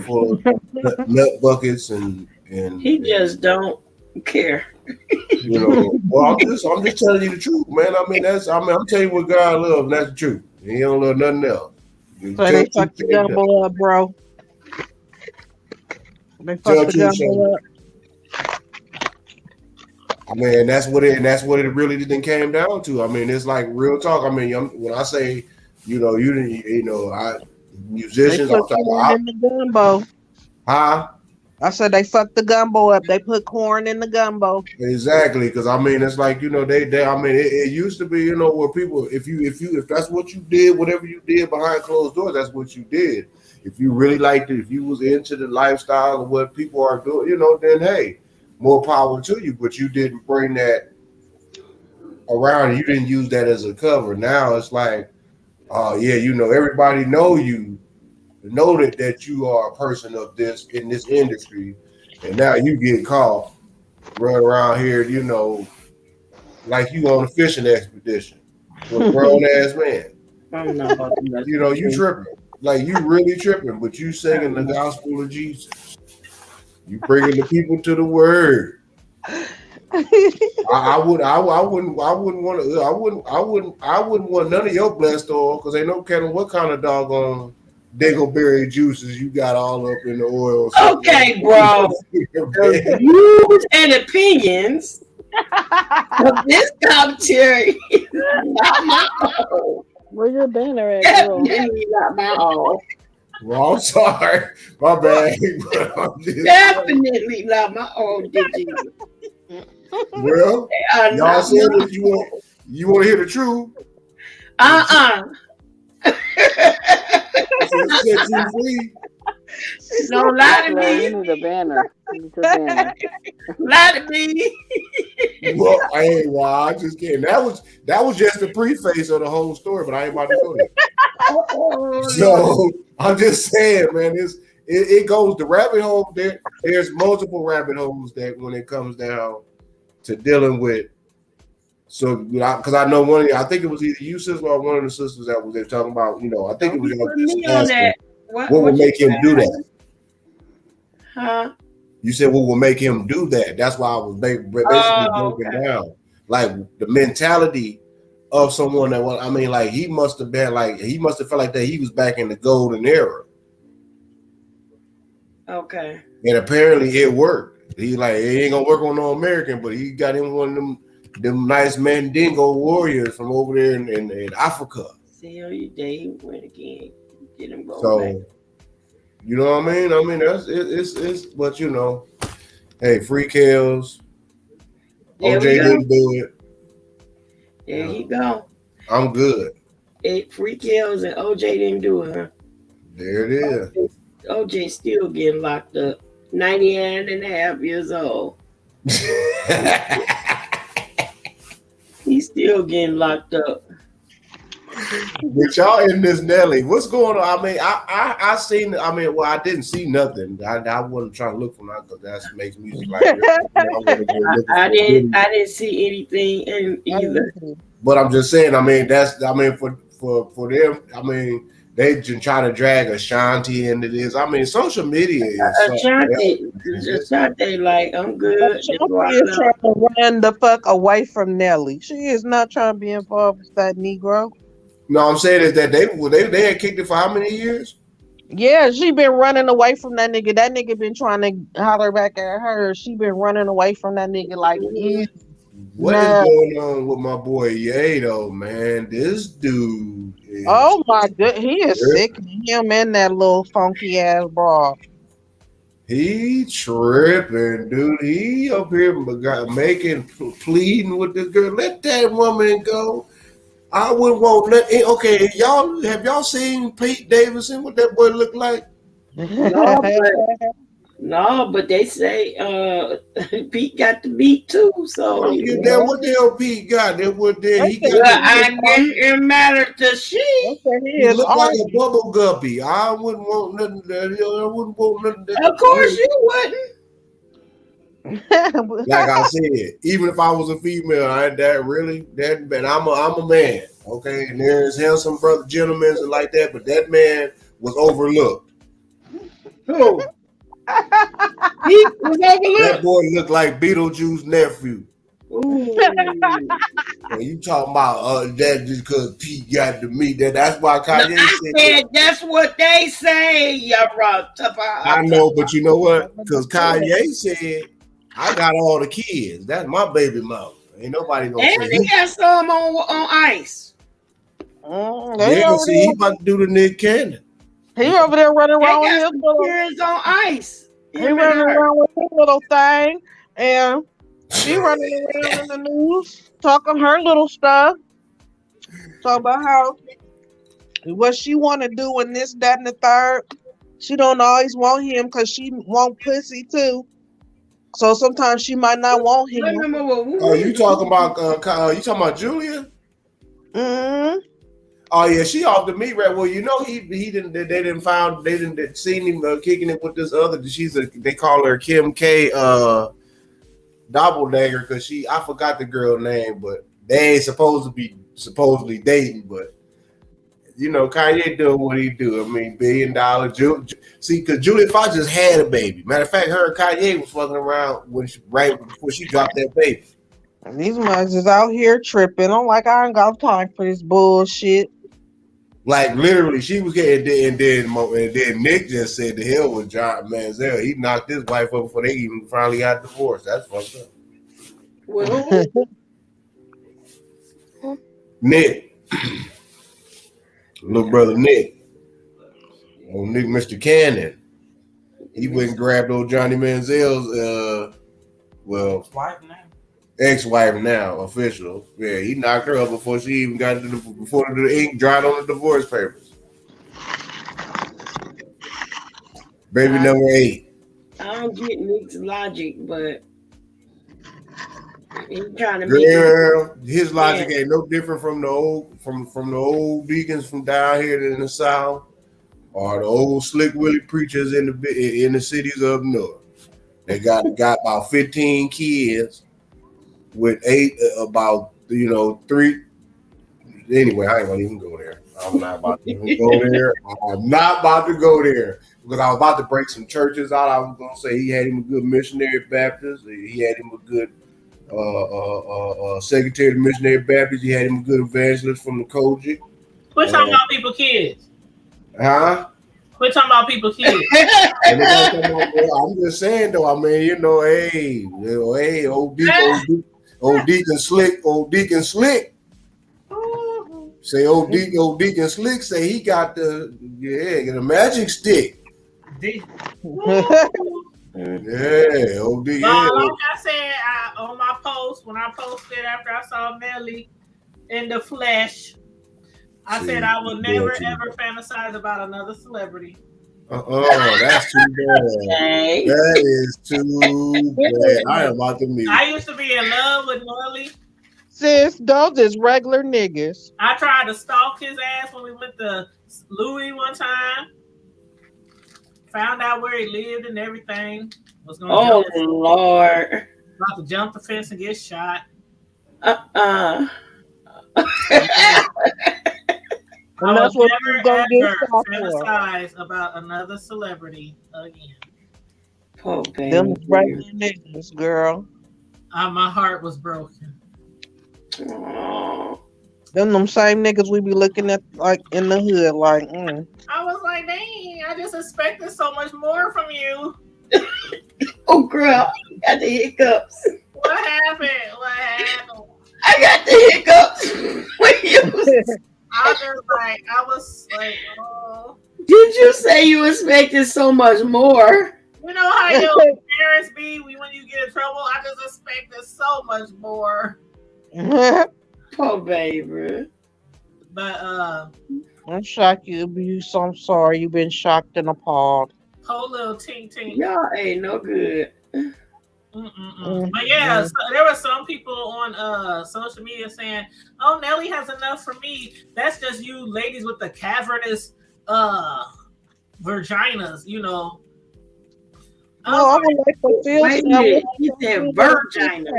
full of nut buckets and He just don't care. Well, I'm just telling you the truth, man. I'm telling you what God loves, and that's the truth. He don't love nothing else. So they fucked the gumbo up, bro. They fucked the gumbo up. That's what it really didn't came down to. It's like real talk. When I say, musicians. They put corn in the gumbo. Huh? I said they fucked the gumbo up. They put corn in the gumbo. Exactly, because it's like it used to be where people if that's what you did, whatever you did behind closed doors, that's what you did. If you really liked it, if you was into the lifestyle of what people are doing, then hey, more power to you. But you didn't bring that around. You didn't use that as a cover. Now it's like, oh yeah, everybody know that you are a person of this in this industry, and now you get caught running around here, like you on a fishing expedition with a grown ass man. I'm not You tripping, like you really tripping, but you singing the gospel of Jesus. You bringing the people to the word. I wouldn't want none of your blessed oil, because they know what kind of doggone dingleberry juices you got all up in the oil. Okay, bro. Views and opinions of this commentary is not my own. Where your banner at, girl? Definitely not my own. Well, I'm sorry, my bad. Definitely not my own. Well, y'all said if you want to hear the truth. Set you free. Don't lie to me. You need a banner. Lie to me. Well, I just kidding. That was just the preface of the whole story, but I ain't about to go there. So I'm just saying, man, it goes the rabbit hole. There's multiple rabbit holes that when it comes down to dealing with. So, because I know I think it was either you, sister, or one of the sisters that was there talking about, I think it was y'all just asking what would make him do that. Huh? You said what would make him do that. That's why I was basically breaking down, like the mentality of someone that he must have felt like that he was back in the golden era. Okay. And apparently it worked. He ain't gonna work on no American, but he got him one of them nice Mandingo warriors from over there in Africa. See, there he went again. Get him going back. You know what I mean? That's it's but hey, free kills. OJ didn't do it. There you go. I'm good. Free kills and OJ didn't do it, huh? There it is. OJ still getting locked up. 99 and a half years old. He's still getting locked up. But y'all in this Nelly, what's going on? I seen. I didn't see nothing. I wasn't trying to look for nothing because that makes music like. I didn't see anything either. But I'm just saying. For them. They just trying to drag Ashanti into this. Social media is Ashanti, like I'm good. Ashanti is trying to run the fuck away from Nelly. She is not trying to be involved with that Negro. No, I'm saying is that they had kicked it for how many years? Yeah, she been running away from that nigga. That nigga been trying to holler back at her. She been running away from that nigga like What is going on with my boy Ye though, man? This dude is oh my god, he is sick. Him and that little funky ass bra. He tripping, dude. He up here pleading with this girl. Let that woman go. I wouldn't want nothing. Okay, have y'all seen Pete Davidson? What that boy look like? No, but they say Pete got the beat too. I So don't give a damn what the hell Pete got. That what there They he said got. well, he is I guess it mattered to she. they said he He is looked like a army. bubble guppy. I wouldn't want nothing. I wouldn't want nothing. Of course you wouldn't. Like I said, even if I was a female, I that really that man. I'm a man, okay. And there's handsome brother gentlemen and like that, but that man was overlooked. Who? He was That overlooked. boy looked like Beetlejuice's nephew. Ooh. And you talking about that just because Pete got to meet that? That's why No, Kanye I said. said that's what they say. I know, but you know what? Because Kanye said, "I got all the kids. That's my baby mama. Ain't nobody gonna And say he got some on ice. They yeah." over See, there. he about to do the Nick Cannon. He over there running They around with got his some little. kids on ice. He Him and running her. around with his little thing, and she running around in the news talking her little stuff. Talk about how what she want to do and this, that, and the third. She don't always want him because she want pussy too. So sometimes she might not want Wait a him. minute, what Oh, you is talking about you talking about Julia? Mm-hmm. Oh yeah, she off the meat right. Well, you know he didn't they didn't seen him kicking it with this other. They call her Kim K doppelganger because I forgot the girl name, but they ain't supposed to be supposedly dating, but you know Kanye doing what he do. I mean, $1 billion. See, because Julia Fox just had a baby. Matter of fact, her and Kanye was fucking around right before she dropped that baby. These mothers is out here tripping. I'm like, I ain't got time for this bullshit. Like literally, she was getting and then Nick just said the hell with John Manziel. He knocked his wife up before they even finally got divorced. That's fucked up. Well, Nick, little brother Nick, old Nick, Mr. Cannon. He went and grabbed old Johnny Manziel's ex-wife now, official. Yeah, he knocked her up before she even got before the ink dried on the divorce papers. Baby number 8. I don't get Nick's logic, but he trying to make it. Girl, his logic ain't no different from the old deacons from down here in the South, or the old slick willie preachers in the cities up north. They got about 15 kids with 3. Anyway, I ain't gonna even go there. I'm not about to even go there. I'm not about to go there because I was about to break some churches out. I was gonna say he had him a good missionary Baptist. He had him a good secretary of the missionary Baptist. He had him a good evangelist from the Kojic. Quit talking about people kids. Huh? Quit talking about people kids. I'm just saying though. I mean, hey, old Deacon Slick. Say old Deacon Slick say he got the magic stick. Yeah, old Deacon. Like I said, on my post when I posted after I saw Nelly in the flesh, I said I will never ever fantasize about another celebrity. That's too bad. That is too bad. I am about to meet. I used to be in love with Nelly. Sis, those is regular niggas. I tried to stalk his ass when we went to Louis one time. Found out where he lived and everything. Was gonna Lord. About to jump the fence and get shot. And that's what you're gonna get shot for. Fantasize about another celebrity again. Oh, baby. Them regular niggas, girl. My heart was broken. Them same niggas we be looking at like in the hood, like. I was like, dang, I just expected so much more from you. Oh, girl, I got the hiccups. What happened? I got the hiccups. I was like, oh. Did you say you expected so much more? You know how your parents be when you get in trouble? I just expected so much more. Poor baby. But I'm shocked I'm sorry you've been shocked and appalled. Whole little tink tink. Y'all ain't no good. But yeah, so there were some people on social media saying, "Oh, Nelly has enough for me." That's just you ladies with the cavernous vaginas, you know. No, I would like to feel Wait a minute. You said vagina.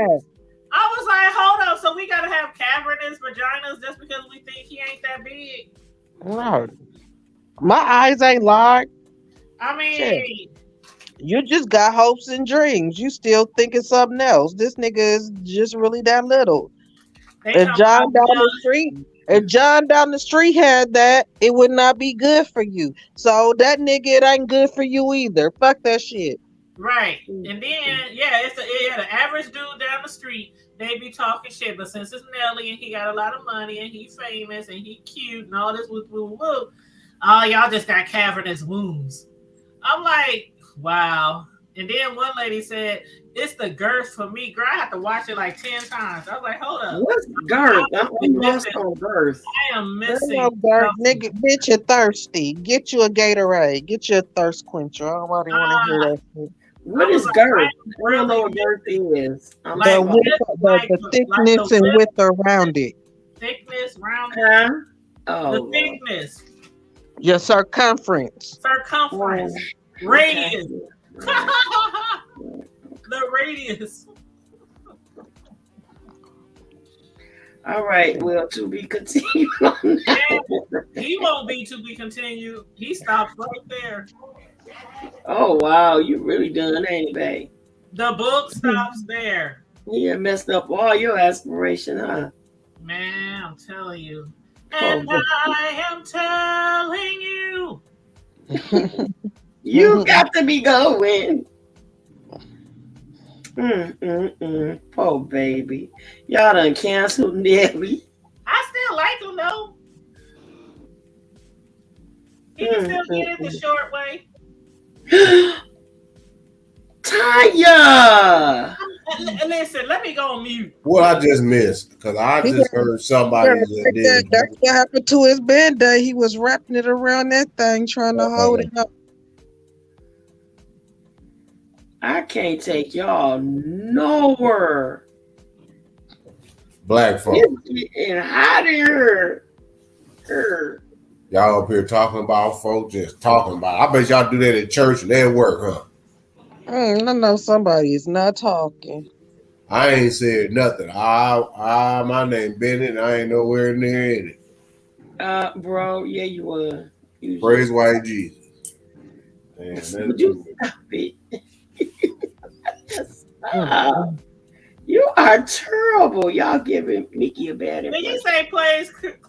I was like, hold up, so we gotta have cavernous vaginas just because we think he ain't that big? No. My eyes ain't large. I mean, Shit. You just got hopes and dreams. You still thinking something else. This nigga is just really that little. If John down the street had that, it would not be good for you. So that nigga, it ain't good for you either. Fuck that shit. right. And then it's the average dude down the street, they be talking shit. But since it's Nelly and he got a lot of money and he famous and he cute and all this woo, oh, y'all just got cavernous wombs. I'm like, wow. And then one lady said, it's the girth for me. Girl, I have to watch it like 10 times. I was like, hold up. What's girth? I'm lost on girth. I am missing. Girth, nigga, bitch, you're thirsty. Get you a Gatorade. Get you a thirst quencher. I don't want to hear that shit. What is girth? I don't know what girth is. The thickness and width around it. Thickness, roundness. Oh, the thickness. Your circumference. Radius. The radius. All right. Well, to be continued on that. He won't be to be continued. He stops right there. Oh, wow. You really done, ain't it, babe? The book stops there. You messed up all your aspiration, huh? Man, I'm telling you. And I am telling you. You got to be going. Oh, baby. Y'all done canceled Nelly. I still like him, though. He can still get it the short way. Tanya! Listen, let me go on mute. What I just missed, because I just heard somebody that did. That's what happened to his band-aid. He was wrapping it around that thing, trying to hold it up. I can't take y'all nowhere. Black folk. It's getting hot here. Y'all up here talking about folk, just talking about it. I bet y'all do that at church and at work, huh? I know somebody is not talking. I ain't said nothing. My name Bennett, and I ain't nowhere near in it. Bro, yeah, you were. Praise white Jesus. Man, would you stop it? You are terrible. Y'all giving Nikki a bad impression. Did you say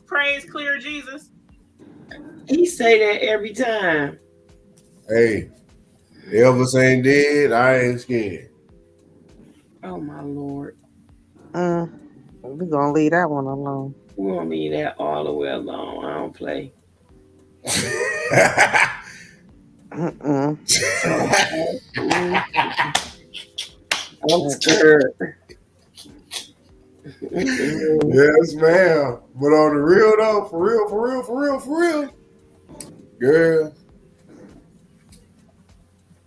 praise clear Jesus? He say that every time. Hey, Elvis ain't dead. I ain't scared. Oh my Lord. We're gonna leave that one alone. We're gonna leave that all the way alone. I don't play. I'm scared. Yes, ma'am. But on the real though, for real, girl,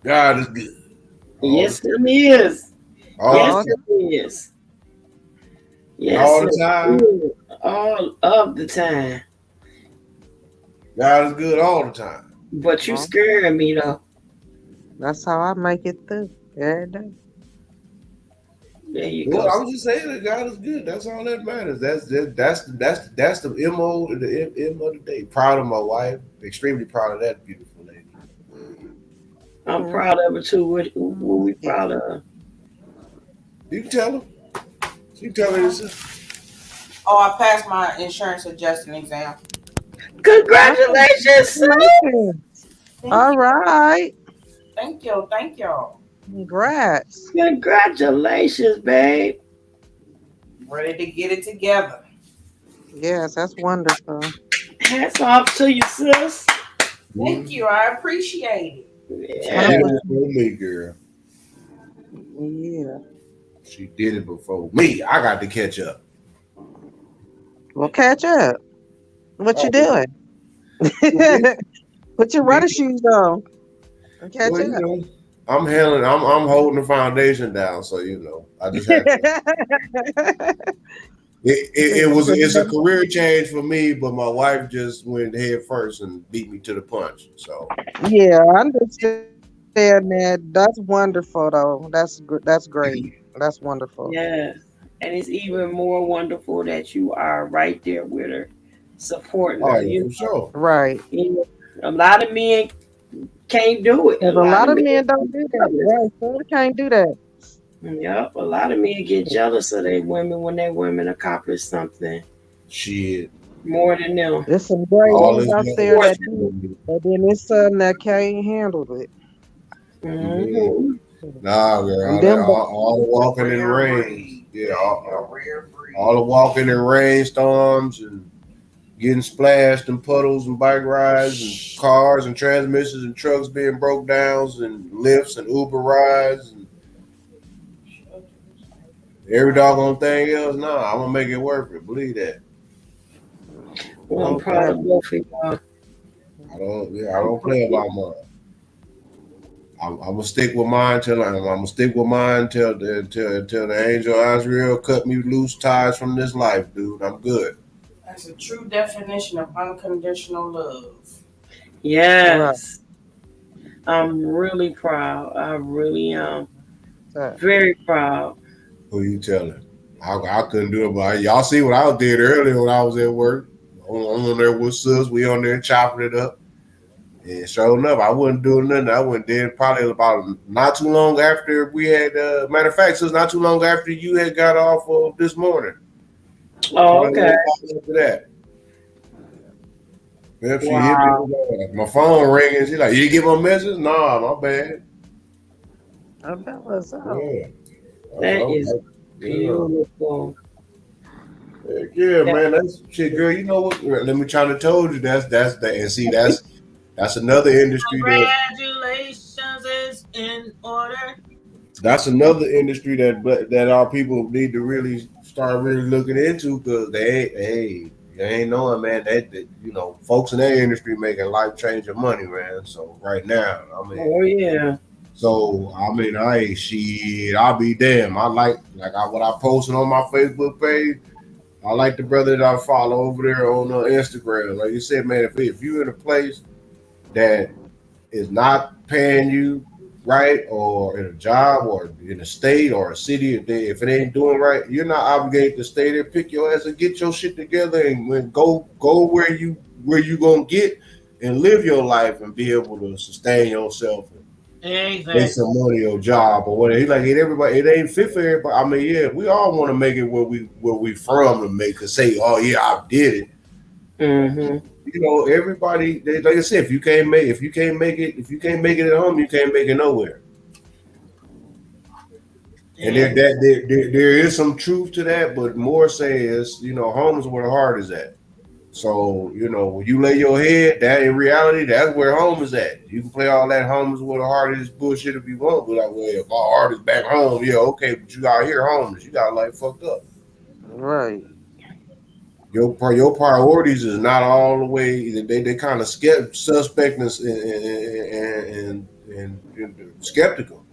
God is good. Yes, it is. Yes, it is. Yes, all the time. All of the time. God is good all the time. But you scaring me though. That's how I make it through every day. There you go. I was just saying that God is good. That's all that matters. That's the MO of the day. Proud of my wife. Extremely proud of that beautiful lady. I'm proud of her too. What we proud of? You can tell her. You can tell her this. Oh, I passed my insurance adjusting exam. Congratulations! All right. Thank you. Congrats. Congratulations, babe. Ready to get it together. Yes, that's wonderful. Hats off to you, sis. Thank you. I appreciate it. Yeah. For me, girl. Yeah. She did it before me. I got to catch up. Well, catch up. What you doing? Put your running shoes on. Catch Well, up. I'm holding the foundation down, so I just have to. It's a career change for me, but my wife just went head first and beat me to the punch. So Yeah, I understand that. That's wonderful, though. That's great. That's wonderful. Yes. And it's even more wonderful that you are right there with her, supporting oh her. yeah, for sure. Right. You know, a lot of men can't do it. A Because a lot lot of of men men don't do get that. jealous. Right. So they can't do that. Yep, a lot of men get jealous of their women when their women accomplish something Shit, more than them. There's some great all ones this out there More that mess. do, but then there's some that can't handle it. Yeah. hmm Nah, girl, And them, all the walking in the Rare rain. breed. Yeah, A rare breed. all the walking in rainstorms and getting splashed in puddles and bike rides and cars and transmissions and trucks being broke downs and lifts and Uber rides and every doggone thing else. Nah, I'm gonna make it worth it. Believe that. Well, I'm most proud of definitely. both of y'all. I don't play about mine. I'm gonna stick with mine till I'm gonna stick with mine till the angel Azrael cut me loose ties from this life, dude. I'm good. That's a true definition of unconditional love. Right. Yes, I'm really proud. I really am So, very proud. Who you telling? I couldn't do it, but y'all see what I did earlier when I was at work. I'm on there with sus. We on there chopping it up. And sure enough, I wasn't doing nothing. I went there probably about not too long after we had. Matter of fact, sis, not too long after you had got off of this morning. Oh, Probably a okay. little while after that. Yep, she hit me. Wow. My phone ringing. She like, you didn't get my message? Nah, my bad. that was out. Yeah. That is Yeah. beautiful. Heck yeah, That, man. That's shit, girl. You know what? Let me try to told you that's that. And see, that's another industry Congratulations is in order. that's another industry that our people need to really start really looking into because they ain't knowing, man. That folks in that industry making life changing money, man. So right now, oh yeah. I'll be damn. What I posted on my Facebook page. I like the brother that I follow over there on Instagram. Like you said, man, if you're in a place that is not paying you right, or in a job, or in a state or a city, if it ain't doing right, you're not obligated to stay there. Pick your ass and get your shit together and go where you gonna get and live your life and be able to sustain yourself and make Exactly. some money or job or whatever. He like everybody. It ain't fit for everybody. I mean, yeah, we all want to make it where we from and make us say, oh yeah, I did it. hmm Everybody. Like I said, if you can't make it at home, you can't make it nowhere. And Yeah. there is some truth to that, but more says, home is where the heart is at. So, when you lay your head, that in reality, that's where home is at. You can play all that home is where the heart is bullshit if you want, but like, well, if my heart is back home, yeah, okay, but you out here homeless. You got life fucked up. Right. Your priorities is not all the way. They kind of suspect and skeptical.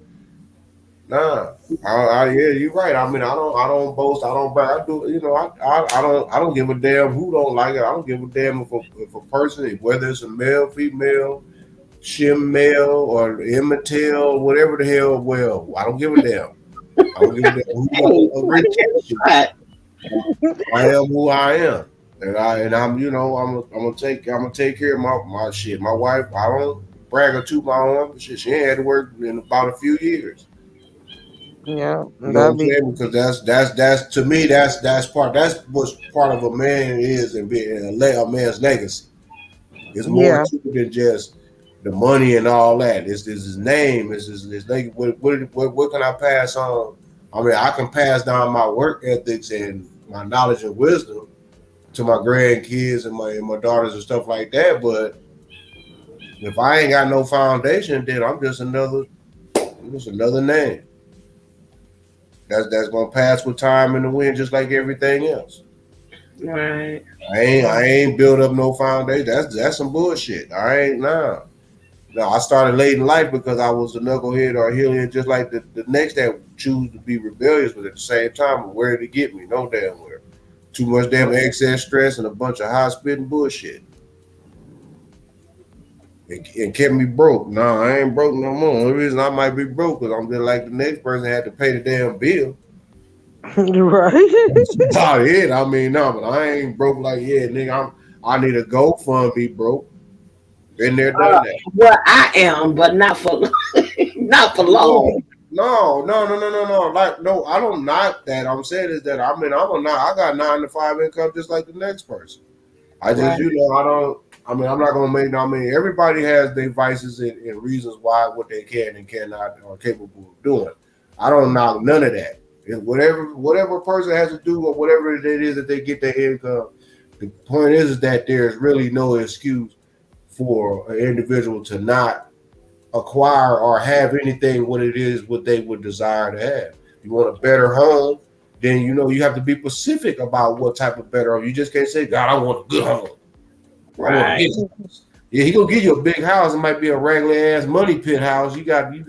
Nah, yeah, you're right. I mean, I don't boast, I don't brag. I do, I don't give a damn who don't like it. I don't give a damn if a person, whether it's a male, female, shim male, or immaterial, whatever the hell. Well, I don't give a damn. I don't give a damn who Hey, got a why rich you shit. got I am who I am, and I'm gonna take care of my shit. My wife, I don't brag or toot my own shit. She ain't had to work in about a few years. Yeah. You know what That'd I'm be. saying? Because that's to me that's what's part of a man is and being a man's legacy. It's more Yeah. to it than just the money and all that. It's his name. It's his legacy. What can I pass on? I mean, I can pass down my work ethics and my knowledge and wisdom to my grandkids and my daughters and stuff like that. But if I ain't got no foundation, then I'm just another name. That's gonna pass with time in the wind, just like everything else. right? I ain't built up no foundation. That's some bullshit. I ain't nah. Now I started late in life because I was a knucklehead or a hillhead, just like the next that choose to be rebellious, but at the same time, where did it get me? No damn where. Too much damn excess stress and a bunch of high spitting bullshit. And kept me broke. No, I ain't broke no more. The only reason I might be broke because I'm just like the next person had to pay the damn bill. Right. That's about it. I mean, no, but I ain't broke like nigga. I need a GoFundMe, bro. Been there, done that. Well, I am, but not for not for long. No. Like, no, I don't knock that. I'm saying is that I got 9 to 5 income just like the next person. I just, Right. I'm not gonna make. Everybody has their vices and reasons why what they can and cannot are capable of doing. I don't knock none of that. Whatever a person has to do or whatever it is that they get their income. The point is that there's really no excuse for an individual to not acquire or have anything what they would desire to have. You want a better home, then you have to be specific about what type of better home. You just can't say, God, I want a good home. I want a big house. Yeah, he gonna give you a big house. It might be a regular ass money pit house. You damn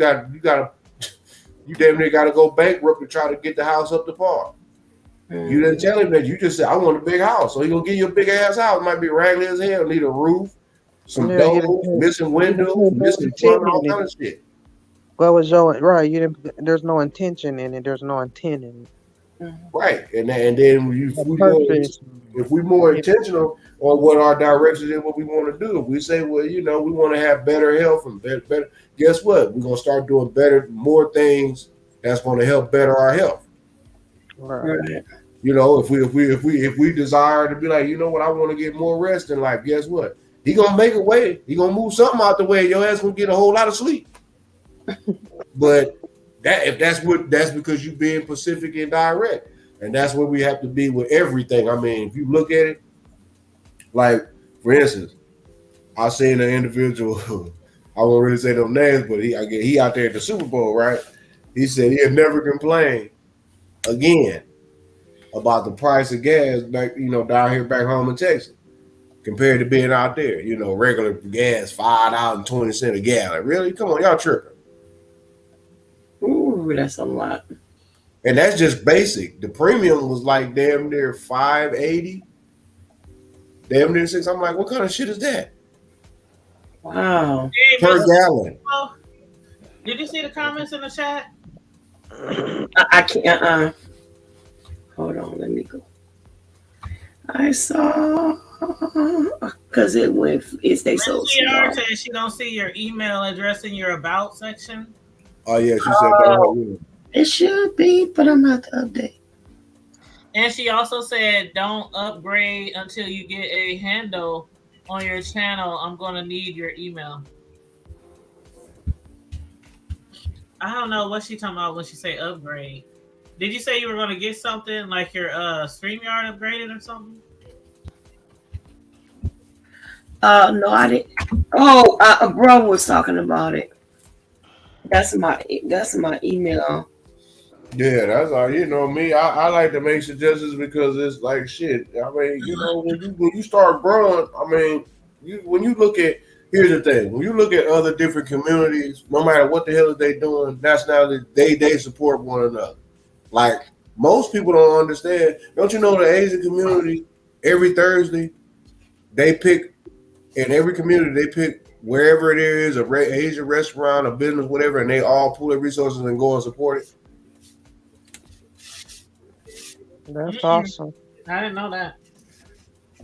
near gotta go bankrupt to try to get the house up to par. You didn't tell him that. You just said, I want a big house. So he gonna give you a big ass house. It might be raggedy as hell, need a roof, some doors, missing windows, missing plumbing, all kind of shit. What was your right? You didn't. There's no intention in it. There's no intent in it. Right, and then if we more intentional on what our direction is, what we want to do, if we say, well, we want to have better health and better, guess what? We're gonna start doing more things that's going to help better our health. Right. If we desire to be like, you know what, I want to get more rest in life. Guess what? He gonna make a way. He gonna move something out the way. Your ass gonna get a whole lot of sleep. But that's because you being pacific and direct, and that's where we have to be with everything. I mean, if you look at it, like for instance, I seen an individual. I won't really say no names, but he out there at the Super Bowl, right? He said he'll never complain again about the price of gas back, down here back home in Texas, compared to being out there. Regular gas $5.20 a gallon. Really? Come on, y'all tripping. Ooh, that's a lot. And that's just basic. The premium was like damn near $5.80, damn near $6. I'm like, what kind of shit is that? Wow. Per gallon. Did you see the comments in the chat? I can't. Hold on, let me go. I saw because they so small. Said she don't see your email address in your about section. Oh yeah, she said that. It should be, but I'm not to update. And she also said, don't upgrade until you get a handle on your channel. I'm going to need your email. I don't know what she talking about when she say upgrade. Did you say you were going to get something like your StreamYard upgraded or something? No, I didn't. Oh, a bro was talking about it. That's my email. Yeah, that's all. Me, I like to make suggestions because it's like shit. I mean, when you start growing, I mean, when you look at, here's the thing: when you look at other different communities, no matter what the hell is they doing, nationality, they support one another. Like most people don't understand. Don't you know the Asian community? Every Thursday, they pick in every community they pick wherever it is, a Asian restaurant, a business, whatever, and they all pool their resources and go and support it. That's awesome. I didn't know that.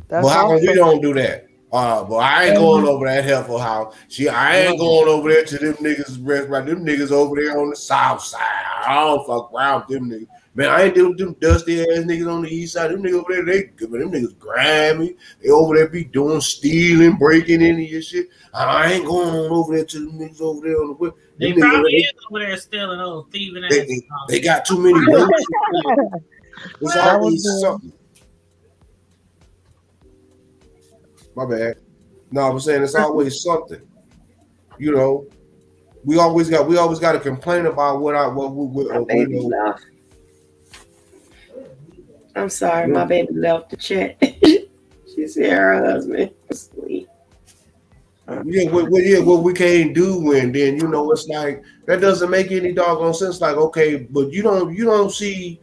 That's well, how come awesome. we don't do that? But I ain't going over that Heifer house. I ain't going over there to them niggas restaurant. Them niggas over there on the south side. I don't fuck around with them niggas. Man, I ain't dealing with them dusty ass niggas on the east side. Them niggas over there, them niggas grimy. They over there be doing stealing, breaking into your shit. I ain't going on over there to them niggas over there on the west. They probably is over there stealing old thieving ass. They got too many women. It's always something. My bad. No, I'm saying it's always something. We always got to complain about what baby left. I'm sorry, my baby left the chat. She said her husband was asleep. what we can't do, and then it's like that doesn't make any doggone sense. Like, okay, but you don't see.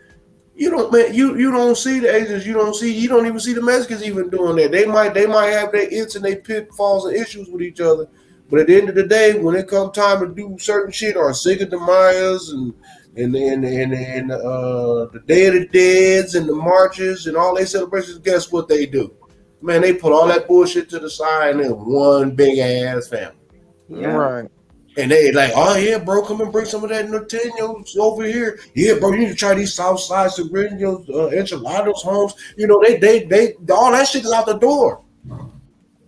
You don't see the Asians. You don't even see the Mexicans even doing that. They might have their its and their pitfalls and issues with each other, but at the end of the day, when it comes time to do certain shit or Cinco de Mayas and the Day of the Deads and the marches and all their celebrations, guess what they do? Man, they put all that bullshit to the side and then one big ass family. Yeah. Right. And they like, oh yeah, bro, come and bring some of that Nintendo over here. Yeah, bro, you need to try these Southside Serenios, enchiladas, homes. They all that shit is out the door.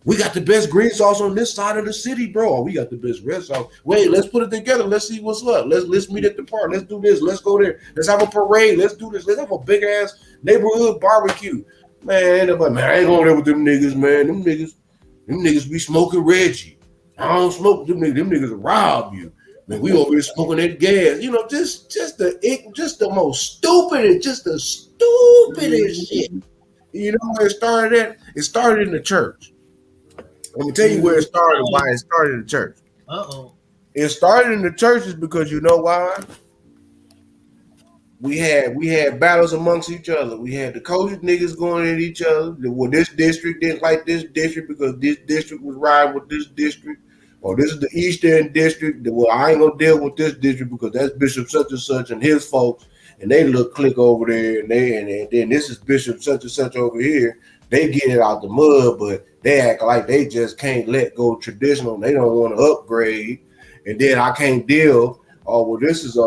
We got the best green sauce on this side of the city, bro. Oh, we got the best red sauce. Wait, let's put it together. Let's see what's up. Let's meet at the park. Let's do this. Let's go there. Let's have a parade. Let's do this. Let's have a big ass neighborhood barbecue. Man, I ain't going there with them niggas, man. Them niggas be smoking Reggie. I don't smoke them niggas. Them niggas rob you. Man, we over here smoking that gas. Just the most stupid, just the stupidest shit. You know where it started at? It started in the church. Let me tell you where it started. Why it started in the church. It started in the churches because you know why? We had battles amongst each other. We had the coach niggas going at each other. Well, this district didn't like this district because this district was riding with this district. Or this is the Eastern District. Well, I ain't gonna deal with this district because that's Bishop such and such and his folks, and they look click over there, and then this is Bishop such and such over here. They get it out the mud, but they act like they just can't let go traditional. They don't want to upgrade, and then I can't deal. Oh well, this is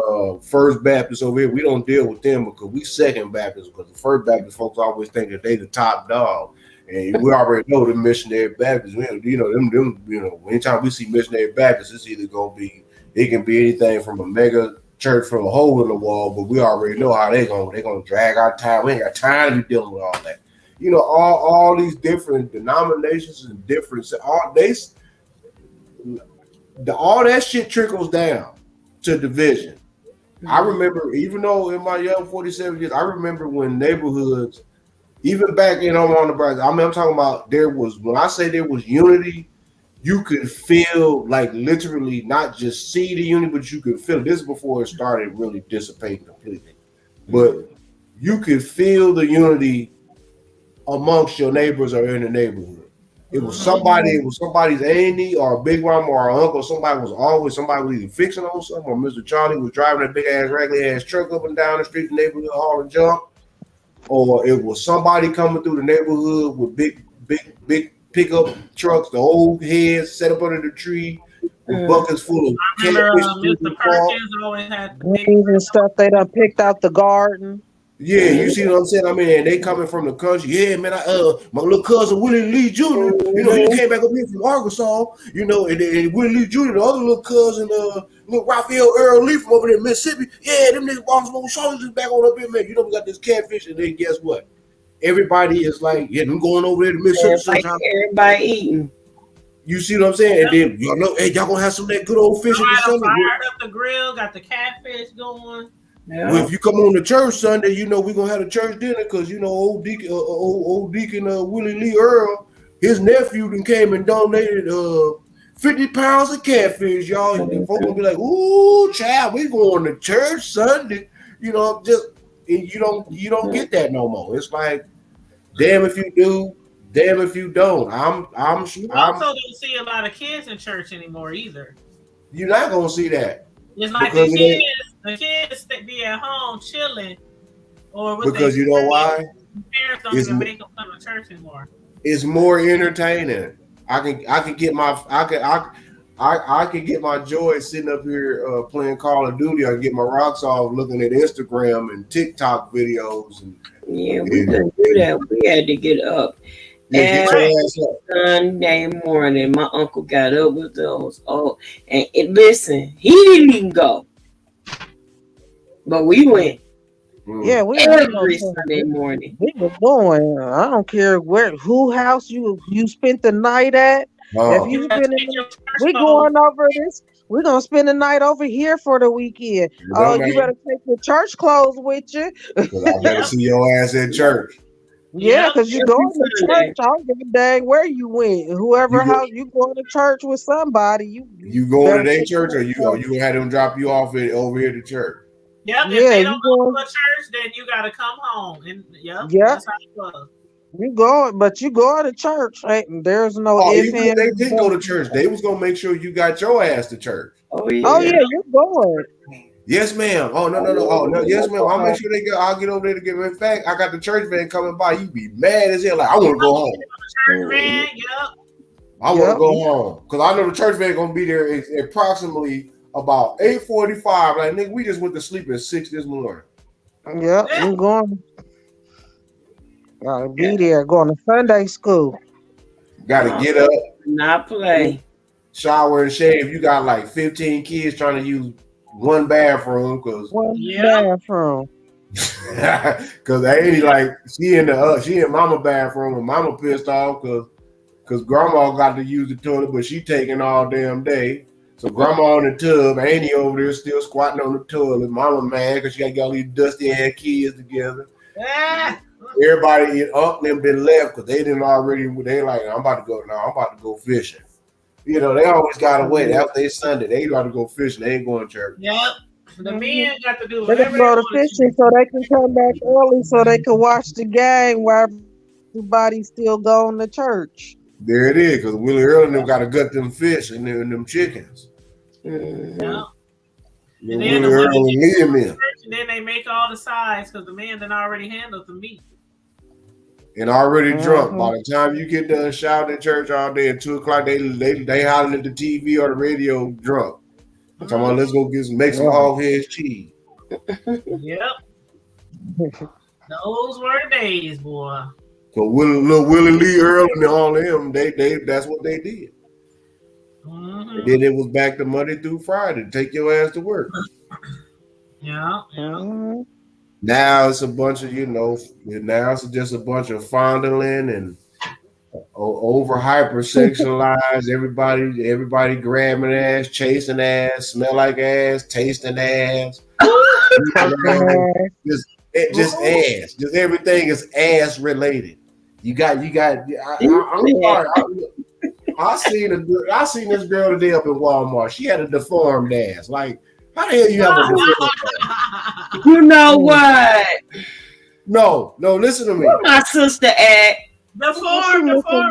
First Baptist over here. We don't deal with them because we Second Baptist because the First Baptist folks always think that they the top dog. And we already know the missionary Baptists. Anytime we see missionary Baptists, it's either it can be anything from a mega church from a hole in the wall, but we already know how they're gonna drag our time. We ain't got time to be dealing with all that. All these different denominations and all that shit trickles down to division. I remember, even though in my young 47 years, I remember when neighborhoods. Even back in on the Brazos, I'm talking about when I say there was unity, you could feel like literally not just see the unity, but you could feel it. This is before it started really dissipating completely. But you could feel the unity amongst your neighbors or in the neighborhood. It was somebody's auntie or a big mama or uncle. Somebody was either fixing on something, or Mr. Charlie was driving that big ass raggedy ass truck up and down the street, the neighborhood hauling junk. Or it was somebody coming through the neighborhood with big pickup trucks, the old heads set up under the tree with buckets full of catfish. Mr. Perkins always had and stuff they done picked out the garden. Yeah, you see what I'm saying? I mean, and they coming from the country. Yeah, man, my little cousin Willie Lee Jr., he came back up here from Arkansas, and Willie Lee Jr., the other little cousin, little Raphael Earl Lee from over there in Mississippi. Yeah, them niggas brought some old soldiers back on up here, man. We got this catfish, and then guess what? Everybody is like, yeah, them going over there to Mississippi. Everybody eating. You see what I'm saying? And then y'all gonna have some of that good old fish. Fired up the grill, got the catfish going. Yeah. Well, if you come on to church Sunday, we're gonna have a church dinner because old Deacon Willie Lee Earl, his nephew then came and donated 50 pounds of catfish, y'all. And folks gonna be like, ooh, child, we going to church Sunday. You don't get that no more. It's like, damn if you do, damn if you don't. You also don't see a lot of kids in church anymore either. You're not gonna see that. It's like the kids be at home chilling, or because you know why? Parents don't even make them come to church anymore. It's more entertaining. I can get my joy sitting up here playing Call of Duty. I can get my rocks off looking at Instagram and TikTok videos. We couldn't do that. We had to get up. Sunday morning, my uncle got up with those. Listen, he didn't even go, but we went. Yeah, we every Sunday morning. We were going. I don't care who house you spent the night at. If you we going over this. We're gonna spend the night over here for the weekend. You better take your church clothes with you. Because I better see your ass at church. Yeah, Yep. because you Every going to Sunday. church. I don't give a dang where you went. Whoever You go, house you going to church with somebody, you you going to better their take church, care or of you gonna have them drop you off over here to church? Yep. If Yeah, they don't you go going. to a church, then you gotta come home. And yep, Yeah, that's how it was. you going, but you going to church. Ain't there's no Oh, if even if ands, they and didn't go buts. to church, they was gonna make sure you got your ass to church. Oh Oh yeah. yeah, Yep. you're going. Yes, ma'am. Oh no, no, no. Oh no, yes, ma'am. I'll make sure they get. I'll get over there to get. In fact, I got the church van coming by. You be mad as hell. Like I want to go home. Church van. Yep. I want to Yep. go home because I know the church van gonna be there at approximately about 8:45. Like nigga, we just went to sleep at 6 this morning. Yep, Yeah. you going. Gotta be Yeah. there. Going to Sunday school. Got to get up, Not play. shower, and shave. You got like 15 kids trying to use one bathroom because One Yep. bathroom. because ain't like she in mama bathroom and mama pissed off because grandma got to use the toilet, but she taking all damn day. So grandma in the tub, Annie over there still squatting on the toilet. Mama mad because she got to get all these dusty ass kids together. Yeah. Everybody up them been left because they didn't already. They like I'm about to go now. I'm about to go fishing. You know they always gotta wait after they Sunday. They got to go fishing. They ain't going to church. Yep. The men got to do They whatever can they go to want to do. fishing so they can come back early so they can watch the game while everybody's still going to church. There it is because Willie Earl and them got to gut them fish and them chickens. Mhm. Yep. You And know, then the Willie Earl women and get to Liam in. church, and then they make all the sides because the men then already handled the meat. And already drunk. Mhm. By the time you get done shouting at church all day at 2 o'clock, they hollering at the TV or the radio drunk. I'm talking about let's go make some Yeah. hog head cheese. Yep. Those were the days, boy. So little Willie Lee Earl and all them, they that's what they did. Mm-hmm. And then it was back to Monday through Friday. Take your ass to work. Yeah. Mhm. Now it's a bunch of now it's just a bunch of fondling and over hypersexualized. Everybody grabbing ass, chasing ass, smell like ass, tasting ass, just ass. Just everything is ass related. You got. I'm sorry. I seen this girl today up in Walmart. She had a deformed ass. Like, how the hell you have a deformed ass? You know what? No, listen to me. Where my sister at? Deformed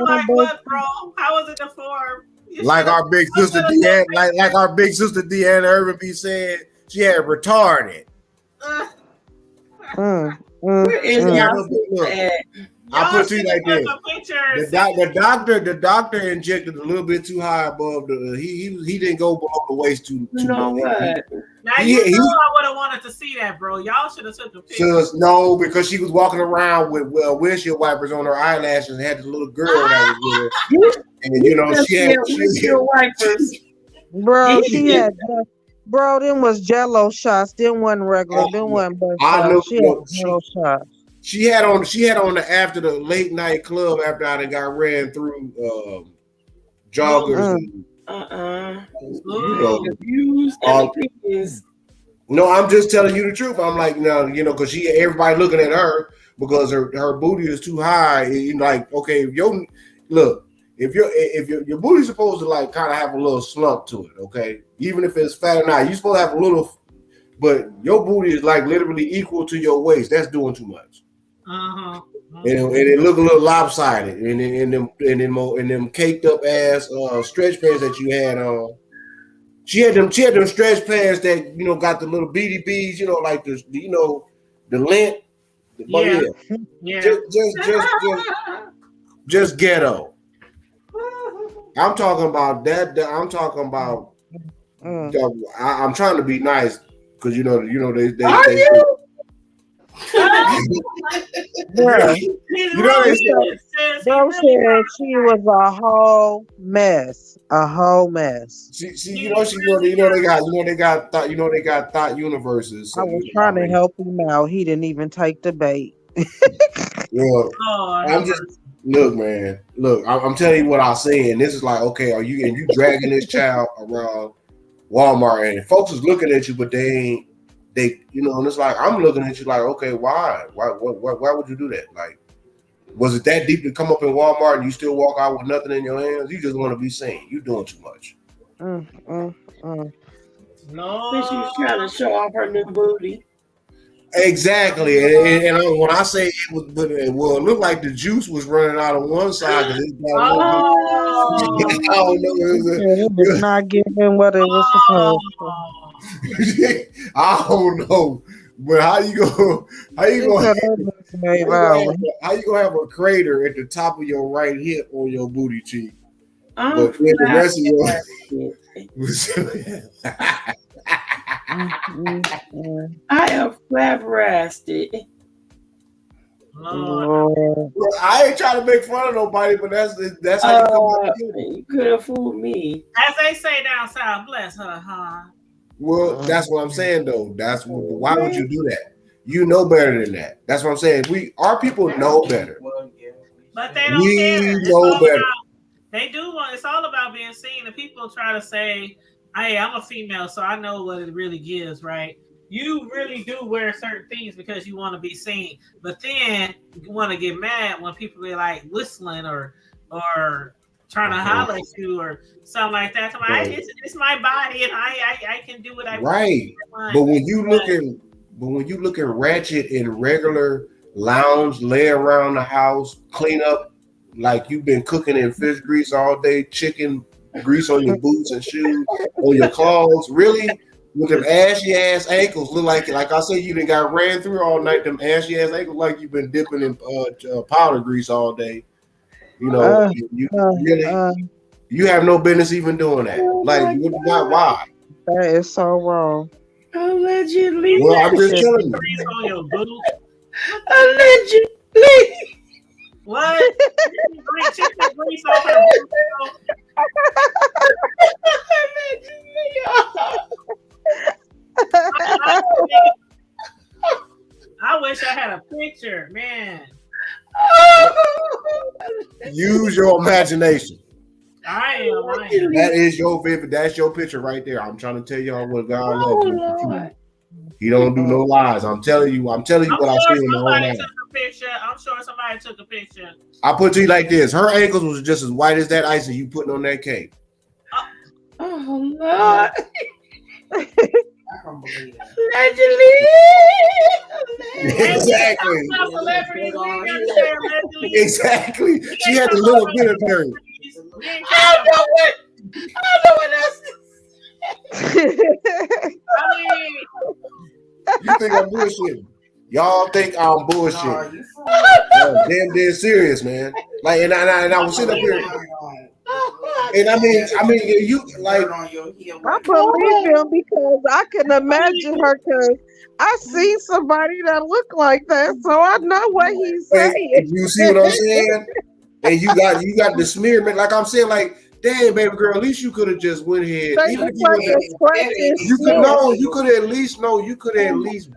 like what, bro? How was it deformed? Like our big sister Deanna, like our big sister Deanna Irvin be saying, she had retarded. Where is She had my a big sister at? I put it like this. The doctor injected a little bit too high above the. He didn't go below the waist too You know much. what? Now you know I would have wanted to see that, bro. Y'all should have took a picture. No, because she was walking around with windshield wipers on her eyelashes and had this little girl that was with her. And she had windshield wipers. Bro, she had bro, them was Jello shots. Them wasn't regular. Them wasn't blood shots. She had Jello shots. She had on the after the late night club after I got ran through joggers. Views and opinions. No, I'm just telling you the truth. I'm like, because everybody looking at her because her booty is too high. You like, okay, if your booty's supposed to like kind of have a little slump to it, okay? Even if it's fat or not, you're supposed to have a little, but your booty is like literally equal to your waist. That's doing too much. And it look a little lopsided, and them caked up ass stretch pants that you had on. She had them stretch pants that got the little beady beads, like the lint. Just ghetto. I'm talking about that. I'm talking about. I'm trying to be nice because they. Are you? Bro, Bro said she was a whole mess. A whole mess. They got thought universes. So I was trying to help him out. He didn't even take the bait. I'm just look, man. Look, I'm telling you what I say, and this is like, okay, are you dragging this child around Walmart, and folks is looking at you, but they ain't. And it's like I'm looking at you like, okay, why would you do that? Like, Was it that deep to come up in Walmart and you still walk out with nothing in your hands? You just want to be seen. You doing too much. Mm, mm, mm. No. think she was trying to show off her new booty. Exactly, and when I say it was, but it looked like the juice was running out of one side because it got a little bit. I don't know. It was not giving what it was supposed to. I don't know, but how you gonna how you gonna have a crater at the top of your right hip on your booty cheek, but in the rest of your I am flabbergasted. Lord. Well, I ain't trying to make fun of nobody, but that's how you come out. You could have fooled me. As they say down south, bless her, huh? Well, that's what I'm saying though. That's why would you do that? You know better than that. That's what I'm saying. Our people know better. But they don't care. They do want. It's all about being seen. And people try to say, "Hey, I'm a female, so I know what it really gives." Right? You really do wear certain things because you want to be seen. But then you want to get mad when people are like whistling or trying to holler at you or something like that. I'm like, it's my body and I can do what I want. But when you looking ratchet in regular lounge, lay around the house, clean up like you've been cooking in fish grease all day, chicken grease on your boots and shoes, on your clothes, really? With them ashy ass ankles, look like I said, you done got ran through all night. Them ashy ass ankles, like you've been dipping in powder grease all day. You know, you have no business even doing that. Like, why? That is so wrong. Allegedly. Well, I'm just telling you. Grease on your boots. Allegedly. What? Chicken grease on her boots. I wish I had a picture, man. Use your imagination. I am. That is your vivid. That's your picture right there. I'm trying to tell y'all what God loves you. He don't do no lies. I'm telling you what I see in my own eyes. I'm sure somebody took a picture. I put to you like this: her ankles was just as white as that icing you putting on that cake. Oh Lord. I can't believe that. Exactly. Exactly. She had a little bit of dirt. I know what else. You think I'm bullshitting? Y'all think I'm bullshitting? Damn dead serious, man. Like, and I was sitting up here. And I mean, you like. I believe him because I can imagine her. Because I see somebody that look like that, so I know what he's saying. You see what I'm saying? And you got the smear, man. Like I'm saying, like, damn, baby girl, at least you could have just went ahead. You could at least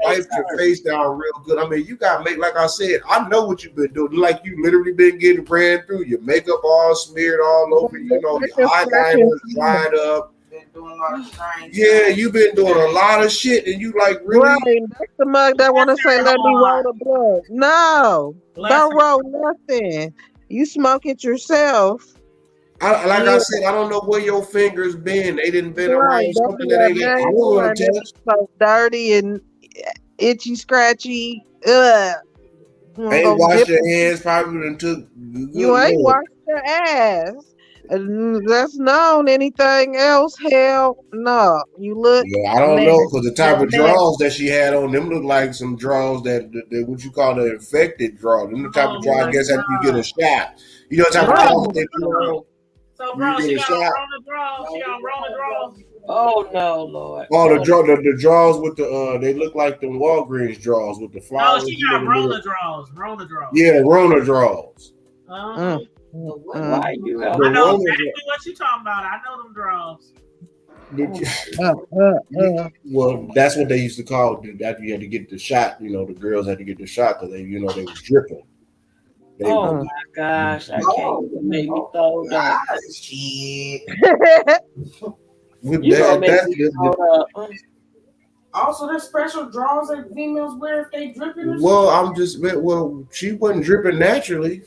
wipe your face down real good. I mean, you got make, like I said, I know what you've been doing. Like you literally been getting ran through, your makeup all smeared all over, you know, your eyeliner dried up. Doing a lot of strange. Yeah, you've been doing a lot of shit, and you like really. Right, that's the mug that want to say, "Let me roll the blood." No, don't roll nothing. You smoke it yourself. I said, I don't know where your fingers been. They didn't been around something that they so dirty and itchy, scratchy. Ugh. Ain't washed your hands. Probably done took. You ain't washed your ass. That's known. Anything else? Hell no. You look. Yeah, I don't know because the type of drawers that she had on them look like some drawers that what you call the infected draw. Them the type of draw I guess after you get a shot. You know the type of drawers they put on. So, bro, she got on the draws. She got on the draws. Oh no, Lord. Oh, the drawers with the they look like the Walgreens drawers with the flowers. No, she got roller draws. Roller draws. Yeah, Rona draws. Why you? I know exactly what you're talking about. I know them draws. Well, that's what they used to call that. You had to get the shot. You know, the girls had to get the shot because they was dripping. Oh my gosh, I can't even make me throw that shit. Also, there's special drawers that females wear if they dripping. Or Well, she wasn't dripping naturally.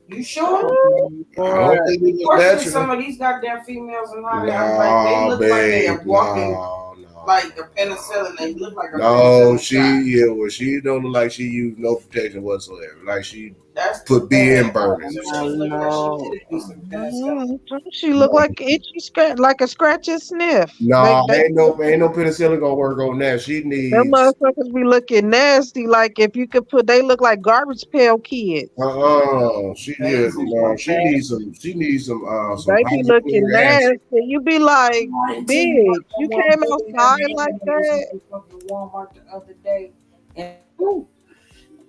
You sure? I don't think it was Question some natural. of these goddamn females and how they look like they are walking like a penicillin. They look like a penicillin. She don't look like she used no protection whatsoever. Like she That's put BM burners. She look like itchy scratch, like a scratch and sniff. No, ain't no penicillin gonna work on that. She needs them motherfuckers be looking nasty. Like if you could they look like garbage pail kids. She needs some They be looking nasty. You be like, bitch, you came outside like that. Walmart the other day and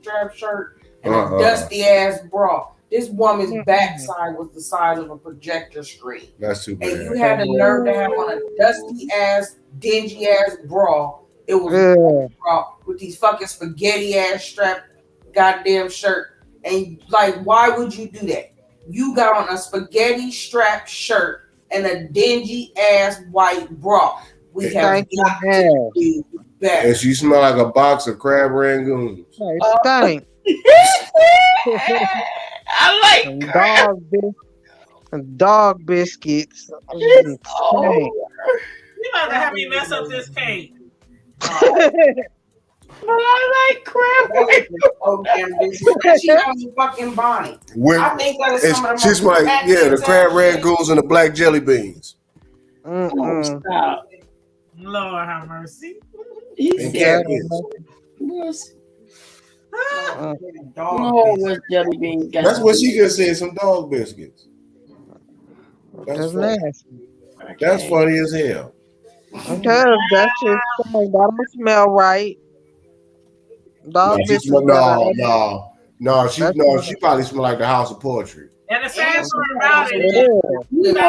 strap shirt and a dusty ass bra. This woman's backside was the size of a projector screen. That's too bad. And you had the nerve to have on a dusty ass, dingy ass bra. It was a bra with these fucking spaghetti ass strap goddamn shirt. And like, why would you do that? You got on a spaghetti strap shirt and a dingy ass white bra. We have got to do better. And she smell like a box of crab rangoons. Stink. I like dog biscuits. You about to have me mess up this cake. But I like crab. Oh damn, bitch! She has a fucking Bonnie. I think that is some of the she's like, the crab rangoons and the black jelly beans. Stop. Lord have mercy. Jelly beans. That's what she just said. Some dog biscuits. That's nasty. That's funny as hell. Because that shit don't smell right. Dog biscuits. She probably smell like the House of Poetry. And the sad part about it is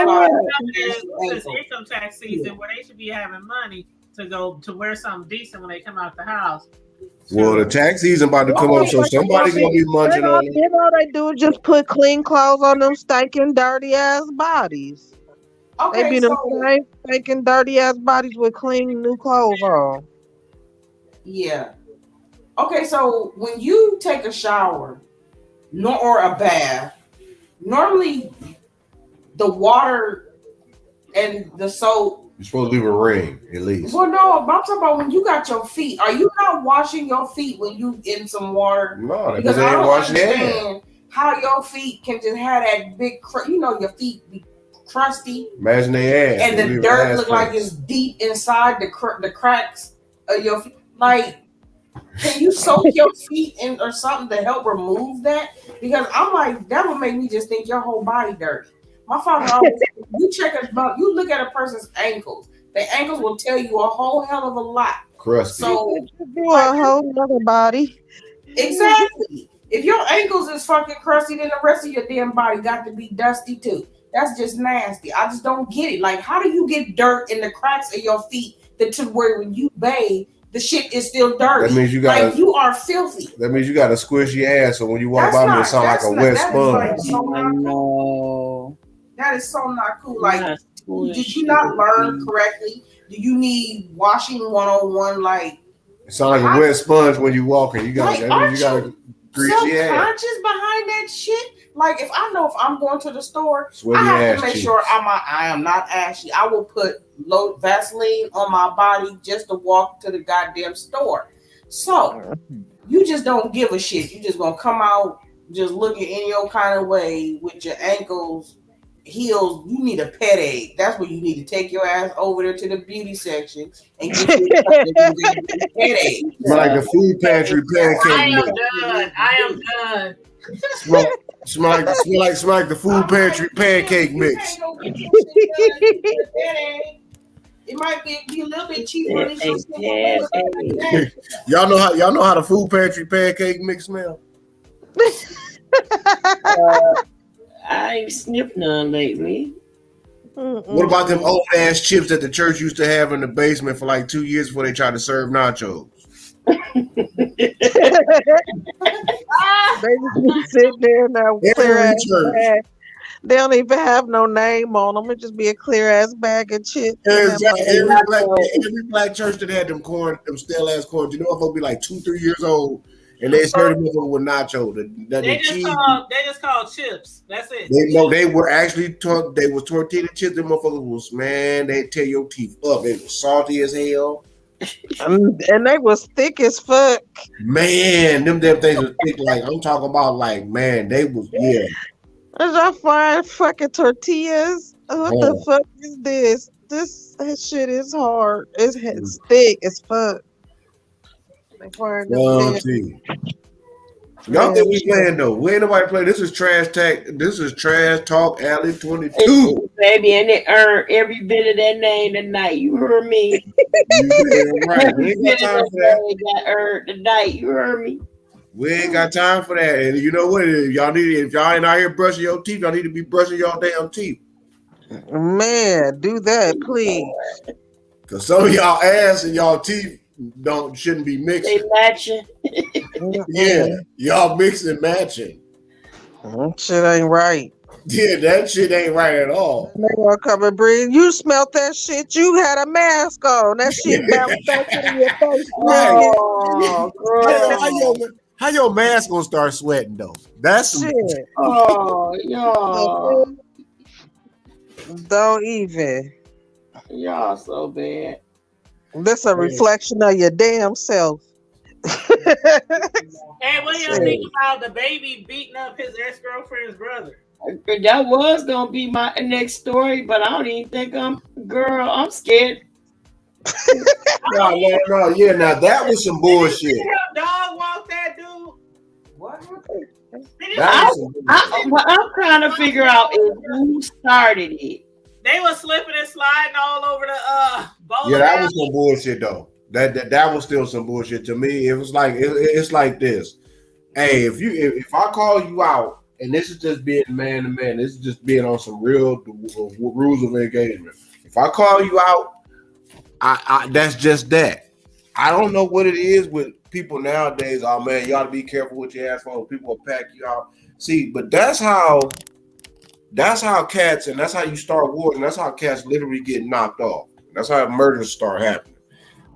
it's income tax season where they should be having money to go to wear something decent when they come out the house. Well, the tax season about to come up, so somebody's gonna be munching on it. All they do is just put clean clothes on them stinking, dirty ass bodies. Okay, they be them same stinking, dirty ass bodies with clean new clothes on. Yeah. Okay, so when you take a shower, or a bath, normally the water and the soap. You're supposed to leave a ring, at least. Well, no, I'm talking about when you got your feet. Are you not washing your feet when you in some water? No, because they I ain't don't washing understand how your feet can just have that big, your feet be crusty. Imagine they ass. And the dirt look like it's deep inside the cracks of your feet. Like, can you soak your feet in or something to help remove that? Because I'm like, that would make me just think your whole body dirty. My father always you look at a person's ankles. The ankles will tell you a whole hell of a lot. Crusty. So a whole other body. Exactly. If your ankles is fucking crusty, then the rest of your damn body got to be dusty too. That's just nasty. I just don't get it. Like, how do you get dirt in the cracks of your feet to where when you bathe, the shit is still dirty? That means you you are filthy. That means you got to squish your ass, so when you walk by me, it sound like a wet sponge. That is so not cool. Like, did you not learn correctly? Do you need washing 101? Like, it sounds like a wet sponge when you walking. You got to grease your ass. Conscious behind that shit. Like, if I know if I'm going to the store, Sweaty I have to make cheeks. sure I am not ashy. I will put low Vaseline on my body just to walk to the goddamn store. So you just don't give a shit. You just gonna come out just looking in your kind of way with your ankles, heels. You need a pet aid. That's where you need to take your ass over there to the beauty section and get a pet aid. Like the food pantry pancake. I am done. Smell like the food pantry pancake mix. It might be a little bit cheaper than Y'all know how the food pantry pancake mix smell? I ain't sniffed none lately. What about them old ass chips that the church used to have in the basement for like 2 years before they tried to serve nachos? They just sit there now, clear ass. They don't even have no name on them. It just be a clear ass bag of chips. Exactly. And Every black church that had them stale ass corn, you know, if they'll be like 2-3 years old, and they serve them with nacho. They just called chips. That's it. They were actually they was tortilla chips. Them motherfuckers was, man, they tear your teeth up. They was salty as hell. And they was thick as fuck. Man, them damn things was thick. Like I'm talking about, like, man, they was, yeah. Is y'all frying fucking tortillas? What the fuck is this? This shit is hard. It's thick as fuck. They frying them. Y'all think we playing though? We ain't nobody playing. This is trash talk alley 22. Baby, and they earned every bit of that name tonight. You heard me. Right. We ain't got time for that. Got earned tonight. You heard me. We ain't got time for that. And you know what? If y'all ain't out here brushing your teeth, y'all need to be brushing y'all damn teeth. Man, do that, please. Cause some of y'all ass and y'all teeth shouldn't be mixing. They matching. Yeah, y'all mix and matching. That shit ain't right. Yeah, that shit ain't right at all. They gonna come and breathe. You smelt that shit. You had a mask on. That shit bounced back in your face. Oh, how your mask gonna start sweating though? That's shit. Oh, y'all. Don't even. Y'all so bad. This a reflection of your damn self. Hey, what do y'all think about the baby beating up his ex-girlfriend's brother? That was gonna be my next story, but I don't even think I'm scared. No, yeah. Now that was some bullshit. Dog walk that dude. What? I'm trying to figure out who started it. They were slipping and sliding all over the bowl. Yeah, that was some bullshit though. That was still some bullshit to me. It was like it's like this. Hey, if I call you out, and this is just being man to man, this is just being on some real rules of engagement. If I call you out, I that's just that. I don't know what it is with people nowadays. Oh man, you ought to be careful what you ask for. People will pack you out. See, but that's how cats, and that's how you start wars, and that's how cats literally get knocked off. That's how murders start happening.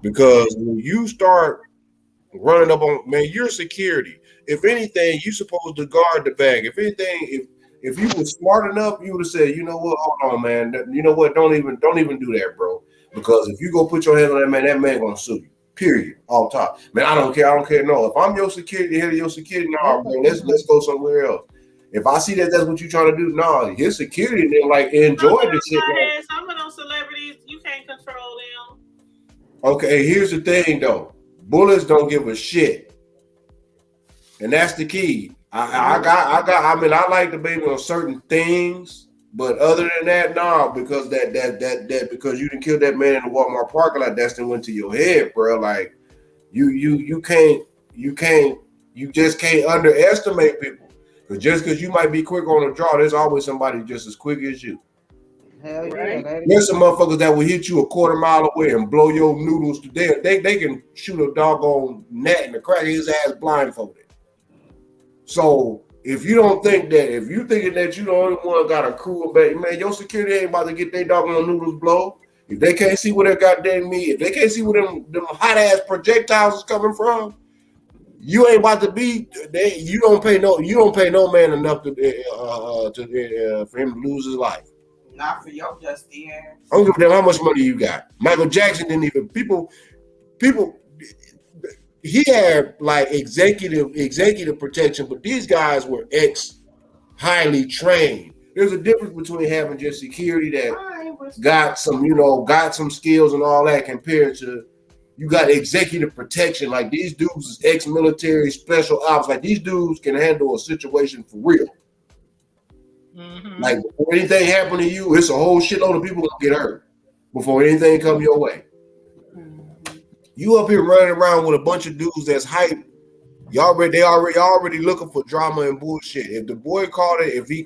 Because when you start running up on, man, you're security. If anything, you're supposed to guard the bag. If anything, if you were smart enough, you would have said, you know what, hold on, man. You know what, don't even do that, bro. Because if you go put your hands on that man gonna sue you. Period. All top. Man, I don't care. No, if I'm your security, head of your security, no, bro, let's go somewhere else. If I see that's what you're trying to do, no, his security, they like enjoy the shit. Some of those celebrities, you can't control them. Okay, here's the thing though. Bullets don't give a shit. And that's the key. I like the baby on certain things, but other than that, no, because that because you didn't kill that man in the Walmart parking lot, that's then went to your head, bro. Like you just can't underestimate people. Because just because you might be quick on the draw, there's always somebody just as quick as you. Hell yeah. There's some motherfuckers that will hit you a quarter mile away and blow your noodles to death. They can shoot a doggone net and crack his ass blindfolded. So if you don't think that, if you thinking that you the only one got a crew of baby, man, your security ain't about to get their doggone noodles blown. If they can't see where that goddamn me, if they can't see where them hot ass projectiles is coming from, you ain't about to be. You don't pay no man enough to for him to lose his life. Not for your dusty ass. I don't give a damn how much money you got. Michael Jackson didn't even people. He had like executive protection, but these guys were highly trained. There's a difference between having just security that got some skills and all that compared to you got executive protection. Like these dudes is ex-military special ops. Like these dudes can handle a situation for real. Mm-hmm. Like before anything happen to you, it's a whole shitload of people gonna get hurt before anything come your way. Mm-hmm. You up here running around with a bunch of dudes that's hype. They already looking for drama and bullshit. If the boy called it, if he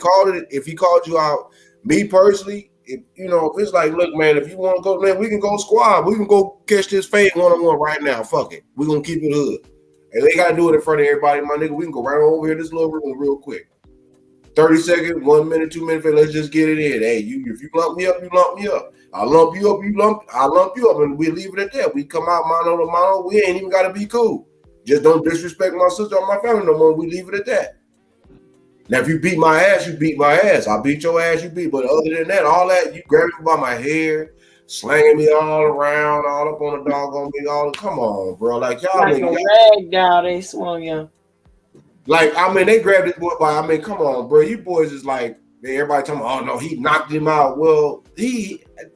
called you out, me personally, if it's like, look, man, if you want to go, man, we can go squad. We can go catch this fade one-on-one right now. Fuck it. We're gonna keep it hood. And they gotta do it in front of everybody, my nigga. We can go right over here this little room real quick. 30 seconds, 1 minute, 2 minutes, let's just get it in. Hey, if you lump me up, you lump me up. I lump you up, I lump you up, and we leave it at that. We come out mano to mano, we ain't even gotta be cool. Just don't disrespect my sister or my family no more. We leave it at that. Now, if you beat my ass, you beat my ass. I beat your ass, you beat. But other than that, all that, you grab me by my hair, slanging me all around, all up on the doggone me, come on, bro. Like y'all, like a rag doll, they swung you. Like, I mean, they grabbed this boy by, I mean, come on, bro. You boys is like, everybody talking about, oh no, he knocked him out. Well,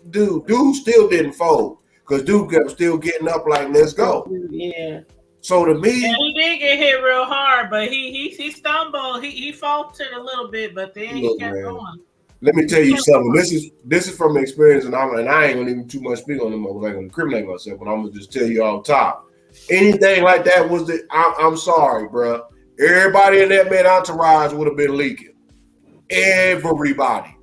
dude still didn't fold. Because dude kept still getting up like, let's go. Yeah. So to me, he did get hit real hard, but he stumbled. He faltered a little bit, but then he kept going. Let me tell you something. This is from experience, and I ain't gonna even too much speak on them. I ain't gonna incriminate myself, but I'm gonna just tell you off top. Anything like that was I'm sorry, bro. Everybody in that man entourage would have been leaking. Everybody.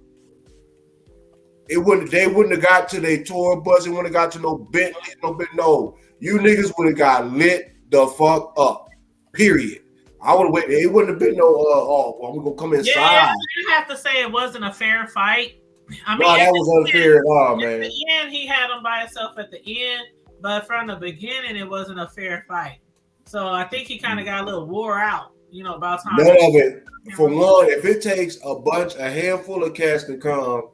They wouldn't have got to their tour bus. It wouldn't have got to no Bentley, no. You niggas would have got lit the fuck up. Period. I would have waited. It wouldn't have been no we're gonna come inside. Yeah, you have to say it wasn't a fair fight. I mean, that was unfair at all, man. At the end, he had him by himself at the end, but from the beginning, it wasn't a fair fight. So I think he kind of got a little wore out, about time. None of it. For one, if it takes a handful of cats to come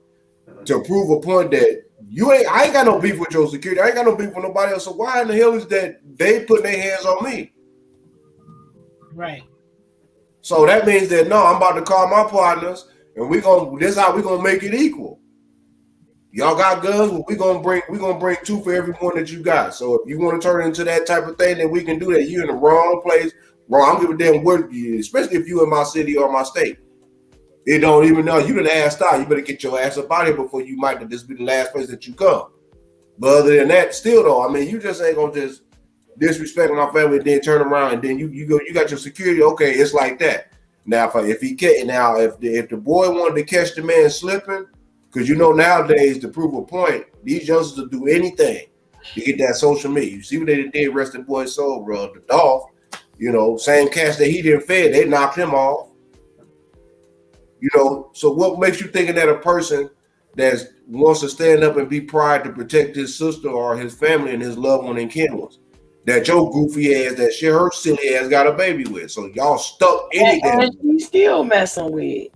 to prove a point that I ain't got no beef with your security. I ain't got no beef with nobody else. So why in the hell is that they putting their hands on me? Right. So that means that no, I'm about to call my partners, and this is how we gonna make it equal. Y'all got guns, well, we gonna bring two for every one that you got. So if you want to turn it into that type of thing, then we can do that. You in the wrong place, wrong. I don't give a damn where you, especially if you in my city or my state. It don't even know you done asked out. You better get your ass up out here before you might just be the last place that you come. But other than that, still though, I mean, you just ain't gonna just disrespect my family, then turn around and then you got your security. Okay, it's like that. Now if the boy wanted to catch the man slipping, because nowadays to prove a point, these youngsters will do anything to get that social media. You see what they did, rest the boy's soul, bro. The Dolph, same cast that he didn't fed, they knocked him off. So what makes you thinking that a person that wants to stand up and be proud to protect his sister or his family and his loved one in Kenwas, that your goofy ass, her silly ass got a baby with? So y'all stuck anything. And she's still messing with.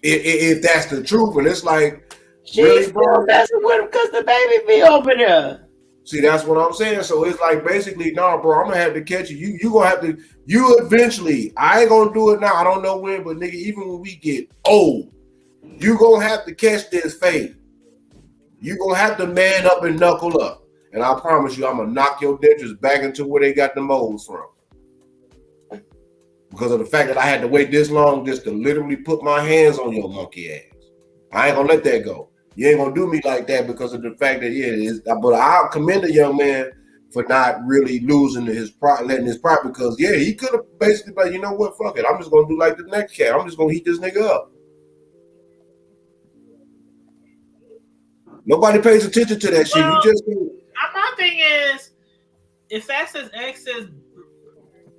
If that's the truth, and it's like she's really, still messing with him because the baby be over there. See, that's what I'm saying. So it's like basically, no, bro, I'm gonna have to catch you. You gonna have to. You eventually. I ain't gonna do it now. I don't know when, but nigga, even when we get old, you gonna have to catch this fade. You gonna have to man up and knuckle up. And I promise you, I'm gonna knock your dentures back into where they got the molds from. Because of the fact that I had to wait this long just to literally put my hands on your monkey ass. I ain't gonna let that go. You ain't gonna do me like that because of the fact that but I'll commend the young man for not really losing his pride, letting his pride, because he could have basically been, you know what, fuck it, I'm just gonna do like the next cat. I'm just gonna heat this nigga up. Nobody pays attention to that shit. You just my thing is, if that's his ex's,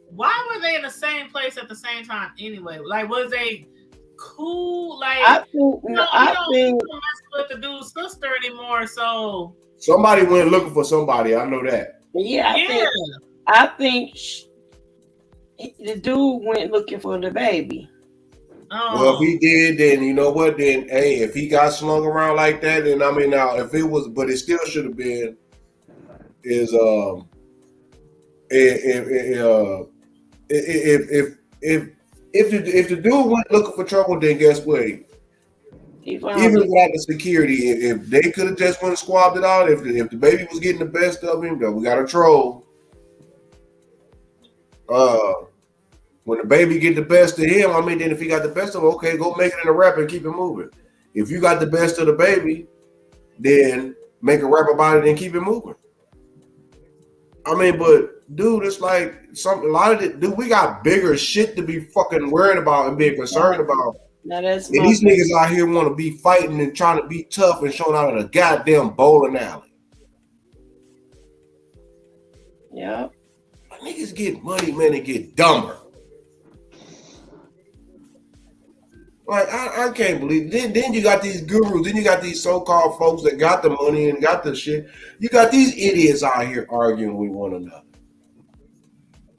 why were they in the same place at the same time anyway? Like, was they cool? Like, I think mess with the dude's sister anymore. So somebody went looking for somebody. I know that. Yeah, I think the dude went looking for the baby. Oh. Well, if he did, then you know what? Then hey, if he got slung around like that, then I mean, now if it was, but it still should have been if the dude went looking for trouble, then guess what? Even without the security, if they could have just went and squabbed it out, if the baby was getting the best of him, though, we got a troll. When the baby get the best of him, I mean, then if he got the best of him, okay, go make it in a rap and keep it moving. If you got the best of the baby, then make a rap about it and keep it moving. I mean, but dude, it's like a lot of it, dude, we got bigger shit to be fucking worried about and being concerned about. Now that's and these niggas out here want to be fighting and trying to be tough and showing out in a goddamn bowling alley. Yeah. Niggas get money, man, and get dumber. Like I can't believe it. Then you got these gurus, then you got these so-called folks that got the money and got the shit. You got these idiots out here arguing with one another.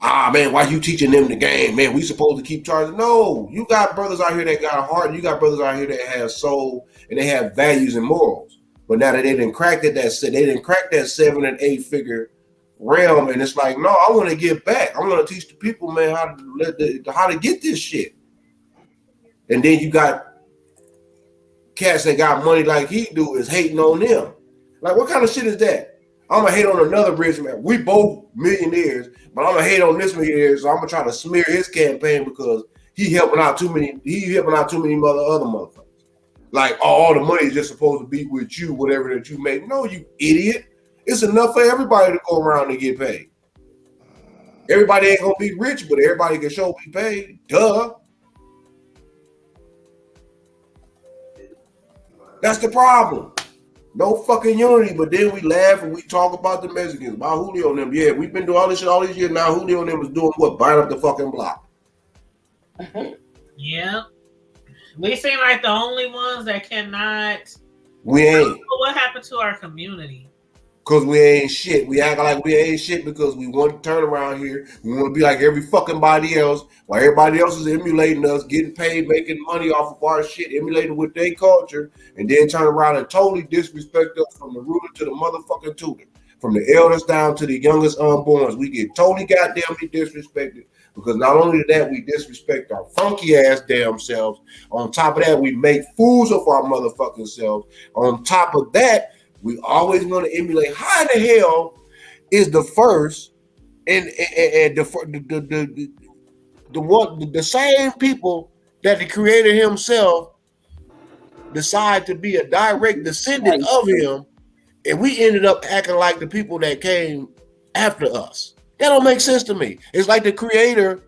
Ah man, why you teaching them the game? Man, we supposed to keep charging. No, you got brothers out here that got a heart, and you got brothers out here that have soul and they have values and morals. But now that they didn't crack that, they didn't crack that 7 and 8 figure realm, and it's like, no, I want to get back. I want to teach the people, man, how to get this shit. And then you got cats that got money like he do is hating on them. Like, what kind of shit is that? I'm gonna hate on another rich man. We both millionaires, but I'm gonna hate on this millionaire, so I'm gonna try to smear his campaign because he helping out too many. He helping out too many other motherfuckers. Like, oh, all the money is just supposed to be with you, whatever that you make. No, you idiot. It's enough for everybody to go around and get paid. Everybody ain't gonna be rich, but everybody can show be paid. Duh. That's the problem. No fucking unity, but then we laugh and we talk about the Mexicans, about Julio and them. Yeah, we've been doing all this shit all these years. Now Julio and them is doing what? Buying up the fucking block. Yeah. We seem like the only ones that cannot. We ain't. What happened to our community? Because we ain't shit. We act like we ain't shit because we want to turn around here. We want to be like every fucking body else, while everybody else is emulating us, getting paid, making money off of our shit, emulating with their culture, and then turn around and totally disrespect us from the ruler to the motherfucking tutor. From the eldest down to the youngest unborns. We get totally goddamnly disrespected because not only that, we disrespect our funky ass damn selves. On top of that, we make fools of our motherfucking selves. On top of that, we always want to emulate. How the hell is the first and the same people that the creator himself decide to be a direct descendant of him, and we ended up acting like the people that came after us? That don't make sense to me. It's like the creator.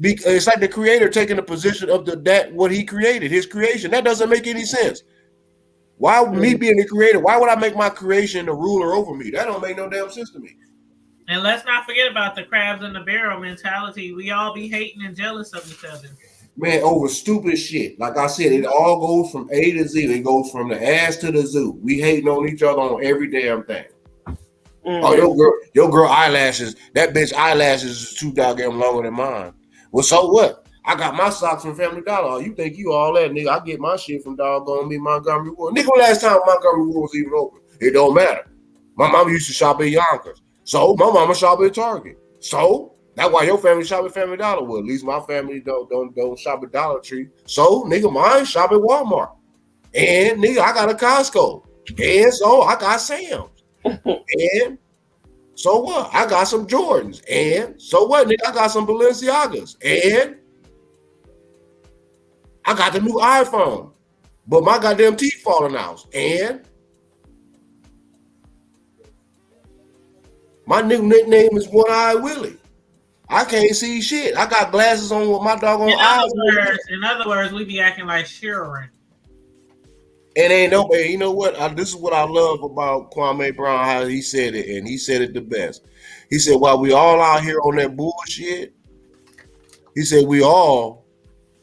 It's like the creator taking the position of what he created, his creation. That doesn't make any sense. Why me being the creator? Why would I make my creation the ruler over me? That don't make no damn sense to me. And let's not forget about the crabs in the barrel mentality. We all be hating and jealous of each other. Man, over stupid shit. Like I said, it all goes from A to Z. It goes from the ass to the zoo. We hating on each other on every damn thing. Oh, your girl eyelashes. That bitch eyelashes is too goddamn longer than mine. Well, so what? I got my socks from Family Dollar. You think you all that, nigga? I get my shit from doggone me Montgomery Ward. Nigga, last time Montgomery Ward was even open? It don't matter. My mama used to shop at Yonkers. So my mama shop at Target. So that's why your family shop at Family Dollar. Well, at least my family don't shop at Dollar Tree. So nigga, mine shop at Walmart. And nigga, I got a Costco. And so I got Sam's. And so what? I got some Jordans. And so what, nigga? I got some Balenciagas. And I got the new iPhone, but my goddamn teeth falling out. And my new nickname is One Eye Willie. I can't see shit. I got glasses on with my doggone eyes. In other words, we be acting like Sheeran. And ain't nobody, you know what? This is what I love about Kwame Brown, how he said it, and he said it the best. He said, while we all out here on that bullshit, he said, we all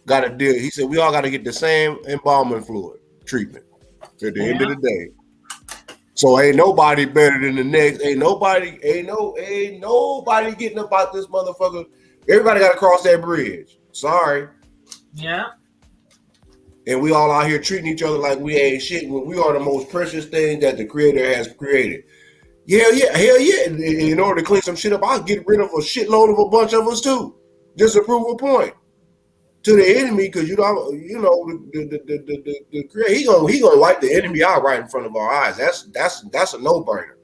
got to deal. He said, we all got to get the same embalming fluid treatment at the end of the day. So ain't nobody better than the next. Ain't nobody getting about this motherfucker. Everybody got to cross that bridge. Sorry. Yeah. And we all out here treating each other like we ain't shit when we are the most precious thing that the creator has created. Hell yeah. In order to clean some shit up, I'll get rid of a shitload of a bunch of us too. Just to prove a point to the enemy, because the creator, he gonna wipe the enemy out right in front of our eyes. That's a no-brainer.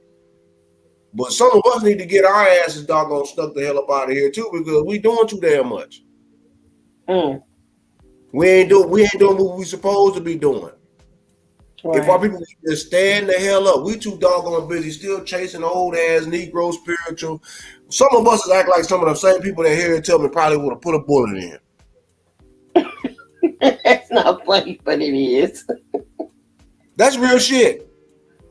But some of us need to get our asses doggone stuck the hell up out of here too, because we doing too damn much. We ain't doing what we supposed to be doing. Right. If our people just stand the hell up, we too doggone busy still chasing old ass Negro spiritual. Some of us act like some of the same people that hear and tell me probably would have put a bullet in. That's not funny, but it is. That's real shit.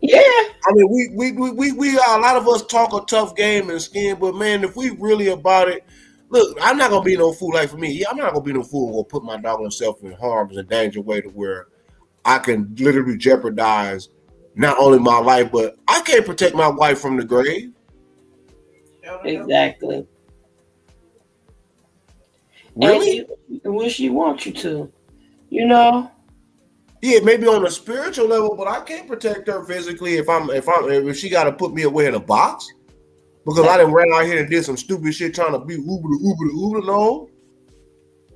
Yeah. I mean, we a lot of us talk a tough game and skin, but man, if we really about it, look, I'm not gonna be no fool. Like for me, yeah, I'm not gonna be no fool. Or put my dog self in harm's and danger way to where I can literally jeopardize not only my life, but I can't protect my wife from the grave. Exactly. Really? And when she wants you to, you know. Yeah, maybe on a spiritual level, but I can't protect her physically if she got to put me away in a box because I done ran out here and did some stupid shit trying to be uber. No,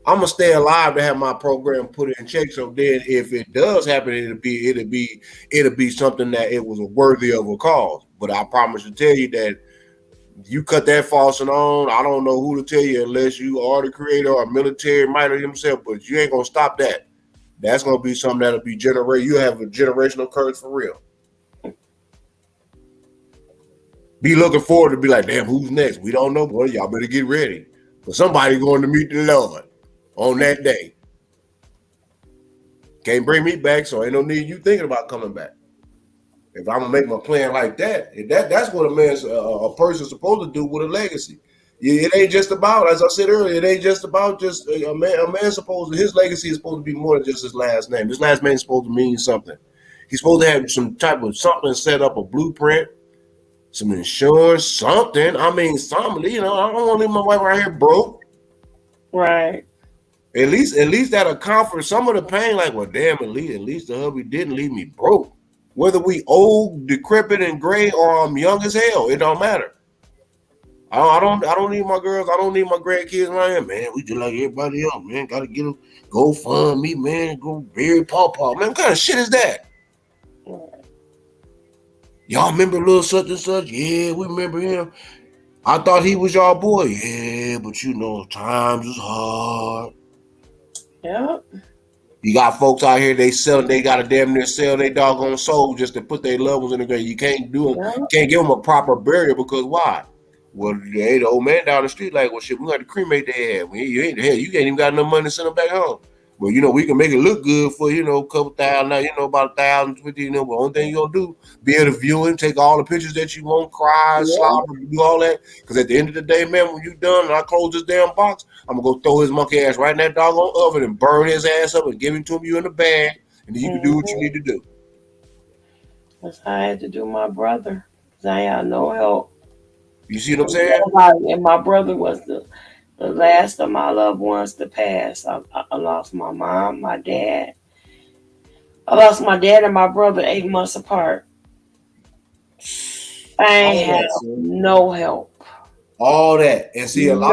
I'm gonna stay alive to have my program put in check. So then, if it does happen, it'll be something that it was worthy of a cause. But I promise to tell you that you cut that faucet on, I don't know who to tell you unless you are the creator or military might of himself. But you ain't gonna stop that. That's gonna be something that'll be generated. You have a generational curse for real. Be looking forward to be like, damn, who's next? We don't know, boy. Y'all better get ready. Because somebody going to meet the Lord on that day. Can't bring me back, so ain't no need you thinking about coming back. If I'm gonna make my plan like that, that's what a person's supposed to do with a legacy. It ain't just about, as I said earlier, it ain't just about just a man supposed to, his legacy is supposed to be more than just his last name. His last name is supposed to mean something. He's supposed to have some type of something set up, a blueprint, some insurance, something. I mean, something, you know, I don't want to leave my wife right here broke. Right. At least that'll comfort some of the pain, like, well, damn, at least the hubby didn't leave me broke. Whether we old, decrepit, and gray, or I'm young as hell, it don't matter. I don't need my girls. I don't need my grandkids around here, man. We just like everybody else, man. Gotta get them, go fund me, man. Go bury Pawpaw, man. What kind of shit is that? Y'all remember little such and such? Yeah, we remember him. I thought he was y'all boy. Yeah, but you know, times is hard. Yep. You got folks out here, they gotta damn near sell their doggone soul just to put their loved ones in the grave. You can't do them, can't give them a proper burial because why? Well, the old man down the street like, well, shit, we got to cremate their ass. You ain't even got enough money to send them back home. Well, you know, we can make it look good for, you know, a couple thousand, you know, about 1,050, you know, but the only thing you're going to do, be able to view him, take all the pictures that you want, cry, slobber, do all that. Because at the end of the day, man, when you done and I close this damn box, I'm going to go throw his monkey ass right in that doggone oven and burn his ass up and give him to you in the bag, and then you can do what you need to do. That's how I had to do my brother. Because I had no help. You see what I'm saying? And my brother was the last of my loved ones to pass. I lost my mom, my dad. I lost my dad and my brother 8 months apart. I ain't had no help. All that. And see, a lot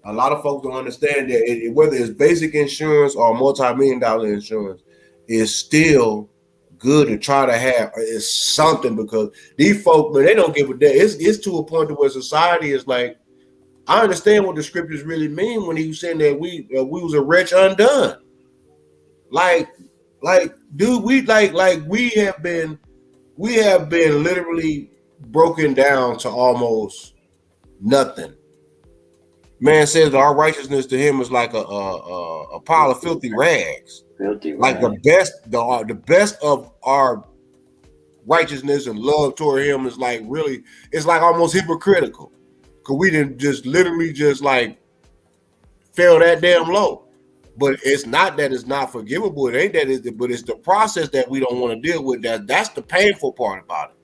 of folks don't understand that whether it's basic insurance or multi-million-dollar insurance, is still good to try to have is something, because these folk, man, they don't give a damn. It's to a point where society is like, I understand what the scriptures really mean when he was saying that we was a wretch undone. Like, dude, we have been literally broken down to almost nothing. Man says our righteousness to him is like a pile of filthy rags. Like the best of our righteousness and love toward him is like really, it's like almost hypocritical. Cause we didn't just literally just like fell that damn low. But it's not that it's not forgivable. It ain't that, but it's the process that we don't want to deal with. That's the painful part about it.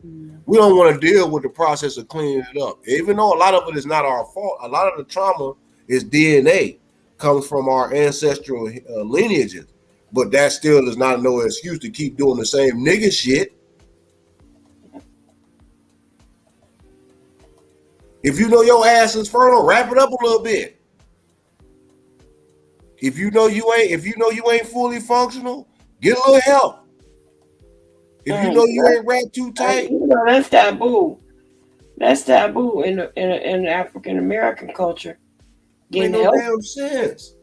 We don't want to deal with the process of cleaning it up. Even though a lot of it is not our fault, a lot of the trauma is DNA, comes from our ancestral lineages. But that still is not no excuse to keep doing the same nigga shit. If you know your ass is fertile, wrap it up a little bit. If you know you ain't fully functional, get a little help. If you know you ain't wrapped too tight, you know that's taboo. That's taboo in the African American culture. Getting no help. Damn sense.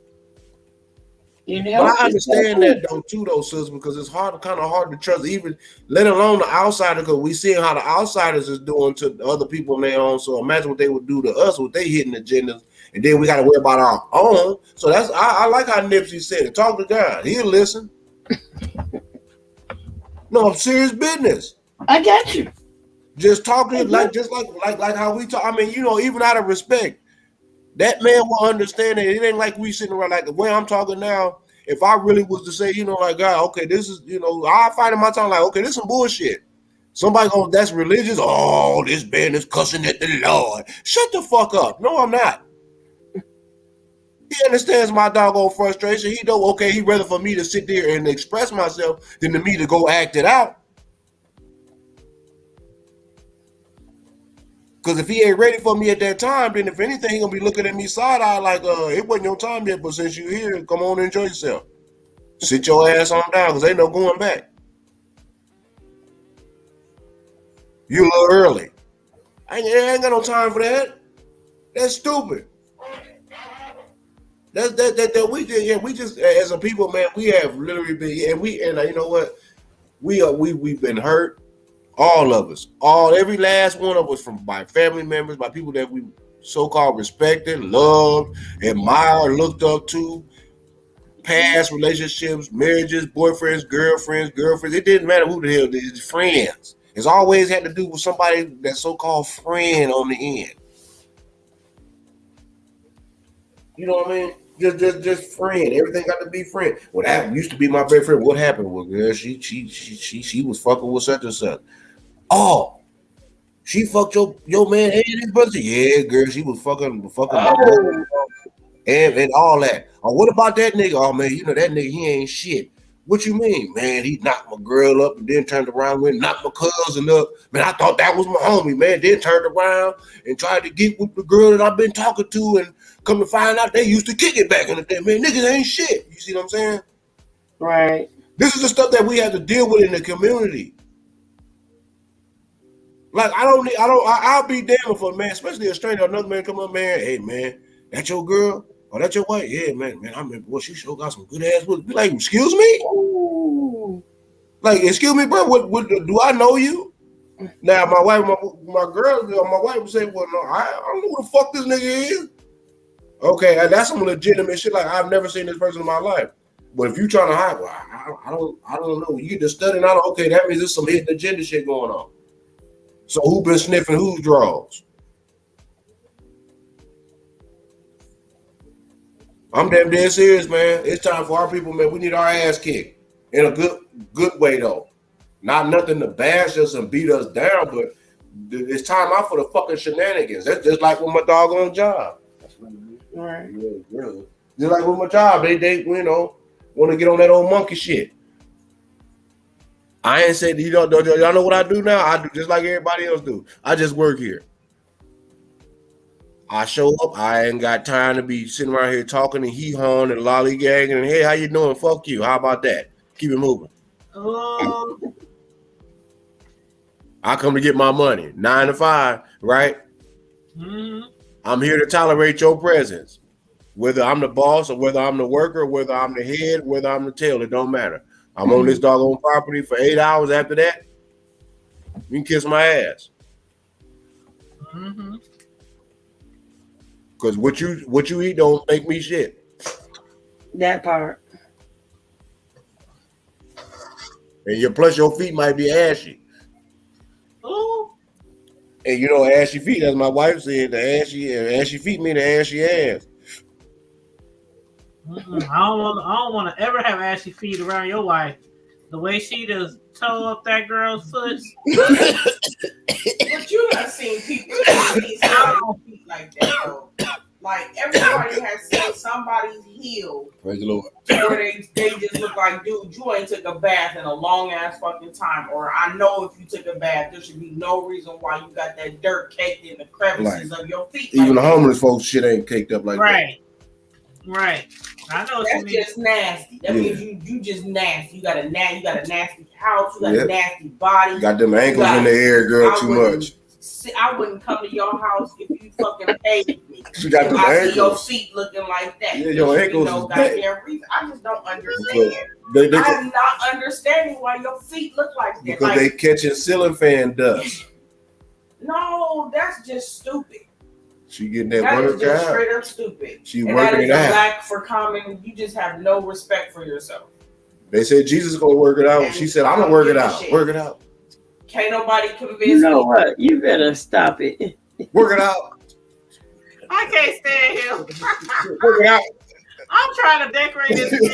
But I understand that though too, though, sis, because it's kind of hard to trust, even let alone the outsider, because we see how the outsiders is doing to other people on their own. So imagine what they would do to us with they hidden agendas, and then we got to worry about our own. So that's I like how Nipsey said it. Talk to God, he'll listen. No, I'm serious business. I got you. Just talking like how we talk. I mean, you know, even out of respect. That man will understand it. It ain't like we sitting around like the way I'm talking now. If I really was to say, like, God, okay, this is, I find in my time like, okay, this is some bullshit. Somebody that's religious. Oh, this man is cussing at the Lord. Shut the fuck up. No, I'm not. He understands my doggone frustration. He know, okay, he'd rather for me to sit there and express myself than to me to go act it out. Because if he ain't ready for me at that time, then if anything, he gonna be looking at me side-eye like, it wasn't your time yet, but since you're here, come on and enjoy yourself. Sit your ass on down, because ain't no going back. You a little early. I ain't got no time for that. That's stupid. We just as a people, man, we have literally been, and you know what? We've been hurt. All of us, every last one of us, by family members, by people that we so-called respected, loved, admired, looked up to, past relationships, marriages, boyfriends, girlfriends. It didn't matter who the hell it is, friends. It's always had to do with somebody that's so-called friend on the end. You know what I mean? Just friend. Everything got to be friend. Well, that used to be my best friend. What happened? Well, girl, she was fucking with such and such. Oh, she fucked your man and his brother. Yeah, girl, she was fucking and all that. Oh, what about that nigga? Oh man, that nigga, he ain't shit. What you mean, man? He knocked my girl up and then turned around and went and knocked my cousin up. Man, I thought that was my homie, man. Then turned around and tried to get with the girl that I've been talking to, and come to find out they used to kick it back in the day. Man, niggas ain't shit. You see what I'm saying? Right. This is the stuff that we have to deal with in the community. Like I'll be damned if a man, especially a stranger, another man come up, man, hey man, that your girl? Oh, that your wife? Yeah, man, I remember, boy, she sure got some good ass. Be like, excuse me? Ooh. Like, excuse me, bro, what do I know you? Now, my wife, my girl, my wife would say, well, no, I don't know who the fuck this nigga is. Okay, that's some legitimate shit. Like, I've never seen this person in my life. But if you trying to hide, well, I don't know. You get to studying out, okay, that means there's some hidden agenda shit going on. So who been sniffing whose drawers? I'm damn dead serious, man. It's time for our people, man. We need our ass kicked in a good way, though. Not nothing to bash us and beat us down, but it's time out for the fucking shenanigans. That's just like with my doggone job. Right. Yeah, really. Just like with my job, they want to get on that old monkey shit. I ain't said, y'all know what I do now? I do just like everybody else do. I just work here. I show up. I ain't got time to be sitting around here talking and hee-hawing and lollygagging and, hey, how you doing? Fuck you. How about that? Keep it moving. Oh. I come to get my money. 9 to 5, right? Mm-hmm. I'm here to tolerate your presence. Whether I'm the boss or whether I'm the worker, whether I'm the head, whether I'm the tail, it don't matter. I'm on this doggone property for 8 hours. After that, you can kiss my ass. Mm-hmm. Because what you eat don't make me shit. That part. And plus your feet might be ashy. Ooh. And ashy feet, as my wife said, the ashy feet mean the ashy ass. I don't want to ever have ashy feet around your wife. The way she does toe up that girl's foot. But you have seen people with these feet like that, though. Like, everybody has seen somebody's heel. Praise the Lord. Where they just look like, dude, you ain't took a bath in a long ass fucking time. Or I know if you took a bath, there should be no reason why you got that dirt caked in the crevices of your feet. Even the homeless folks shit ain't caked up like that. Right. I know that's just nasty. That means you just nasty. You got a nasty house. You got a nasty body. Got them ankles in the air, girl, too much. I wouldn't come to your house if you fucking paid me. You got them I ankles. see your feet looking like that. Yeah, your ankles no is goddamn reason. I just don't understand. I'm not understanding why your feet look like that. Because they catching ceiling fan dust. No, that's just stupid. She getting that work is just out. straight up stupid. She working it out. Black for common. You just have no respect for yourself. They said Jesus is gonna work it out. And she said, "I'm gonna work it out. Work it out." Can't nobody convince me. You know what? You better stop it. Work it out. I can't stand him. Work it out. I'm trying to decorate this. Work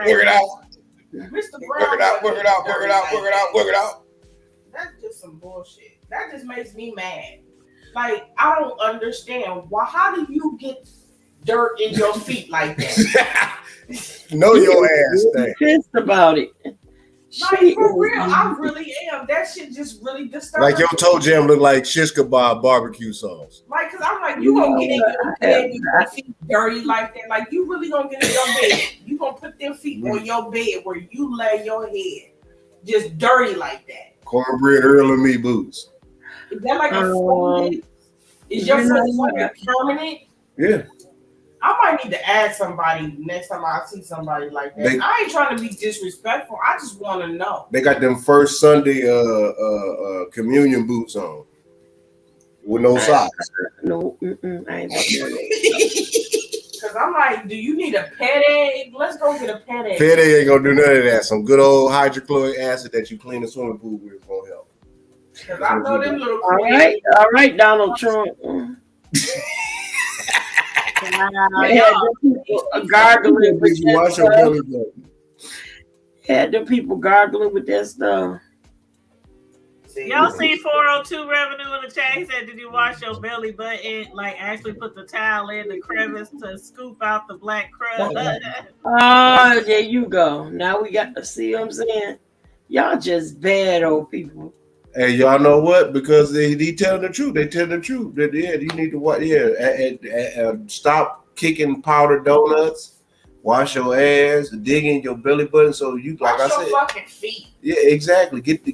it out. Mr. Brown. Work it out. Work it out. Work it out. Work it out. Work it out. That's just some bullshit. That just makes me mad. Like, I don't understand why. How do you get dirt in your feet like that? Know your ass thing. Pissed about it. Like, for real, I really am. That shit just really disturbs Like your toe jam look like shish kebab barbecue sauce. Like, cause I'm like, you gonna get in your bed with your feet dirty like that? Like, you really gonna get in your bed? You gonna put them feet on your bed where you lay your head, just dirty like that? Cornbread Earl and me boots. Is that like a foot? Is your foot permanent? Yeah. I might need to ask somebody next time I see somebody like that. I ain't trying to be disrespectful. I just want to know. They got them first Sunday communion boots on with no socks. No, I ain't Because I'm like, do you need a pet egg? Let's go get a pet egg. Pet egg ain't gonna do none of that. Some good old hydrochloric acid that you clean the swimming pool with is gonna help. Because I know them little. All right, Donald Trump. Gargling with that stuff. Had the people gargling with that stuff. Y'all see 402 revenue in the chat? He said, "Did you wash your belly button? Like actually put the towel in the crevice to scoop out the black crust." Oh, there you go. Now we got to see what I'm saying. Y'all just bad old people. Hey, y'all know what? Because they telling the truth. They telling the truth. That you need to what? Stop kicking powdered donuts. Wash your ass. Dig in your belly button. So you, like wash I said, your fucking feet. Yeah, exactly. Get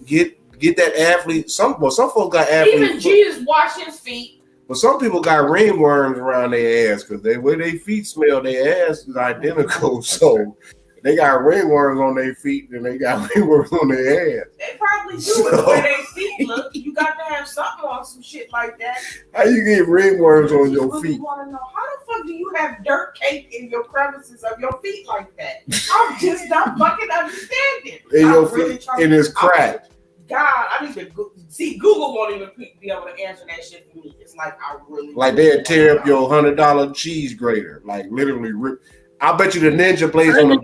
that athlete. Some folks got athletes. Even Jesus washed his feet. But some people got ringworms around their ass because way their feet smell, their ass is identical. So they got ringworms on their feet and they got ringworms on their ass. They probably do it the way their feet look. You got to have something on some shit like that. How you get ringworms on your really feet? Want to know how the fuck do you have dirt caked in your crevices of your feet like that? I'm just not fucking understanding. In your feet, and it's cracked. God, I need to see. Google won't even be able to answer that shit for me. It's like I really like they'd tear up your $100 cheese grater, like literally rip. I bet you the ninja blades on the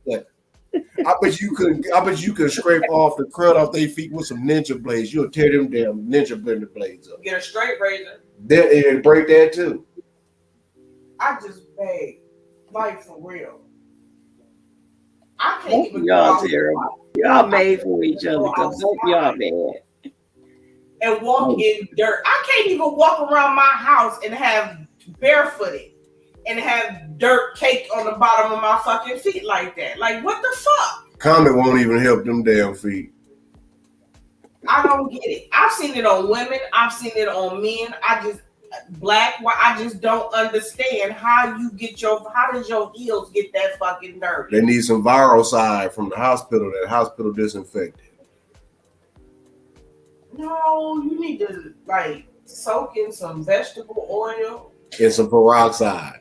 blade. I bet you could scrape off the crud off their feet with some ninja blades. You'll tear them damn ninja blender blades up. Get a straight razor. Then break that too. I just beg, like for real. I can't even. Y'all terrible. Y'all made for each other because both y'all bad. And walk in dirt. I can't even walk around my house and have barefooted and have dirt caked on the bottom of my fucking feet like that. Like, what the fuck? Comet won't even help them damn feet. I don't get it. I've seen it on women. I've seen it on men. I just don't understand how does your heels get that fucking dirty? They need some viral side from the hospital. That hospital disinfected. No, you need to like soak in some vegetable oil and some peroxide.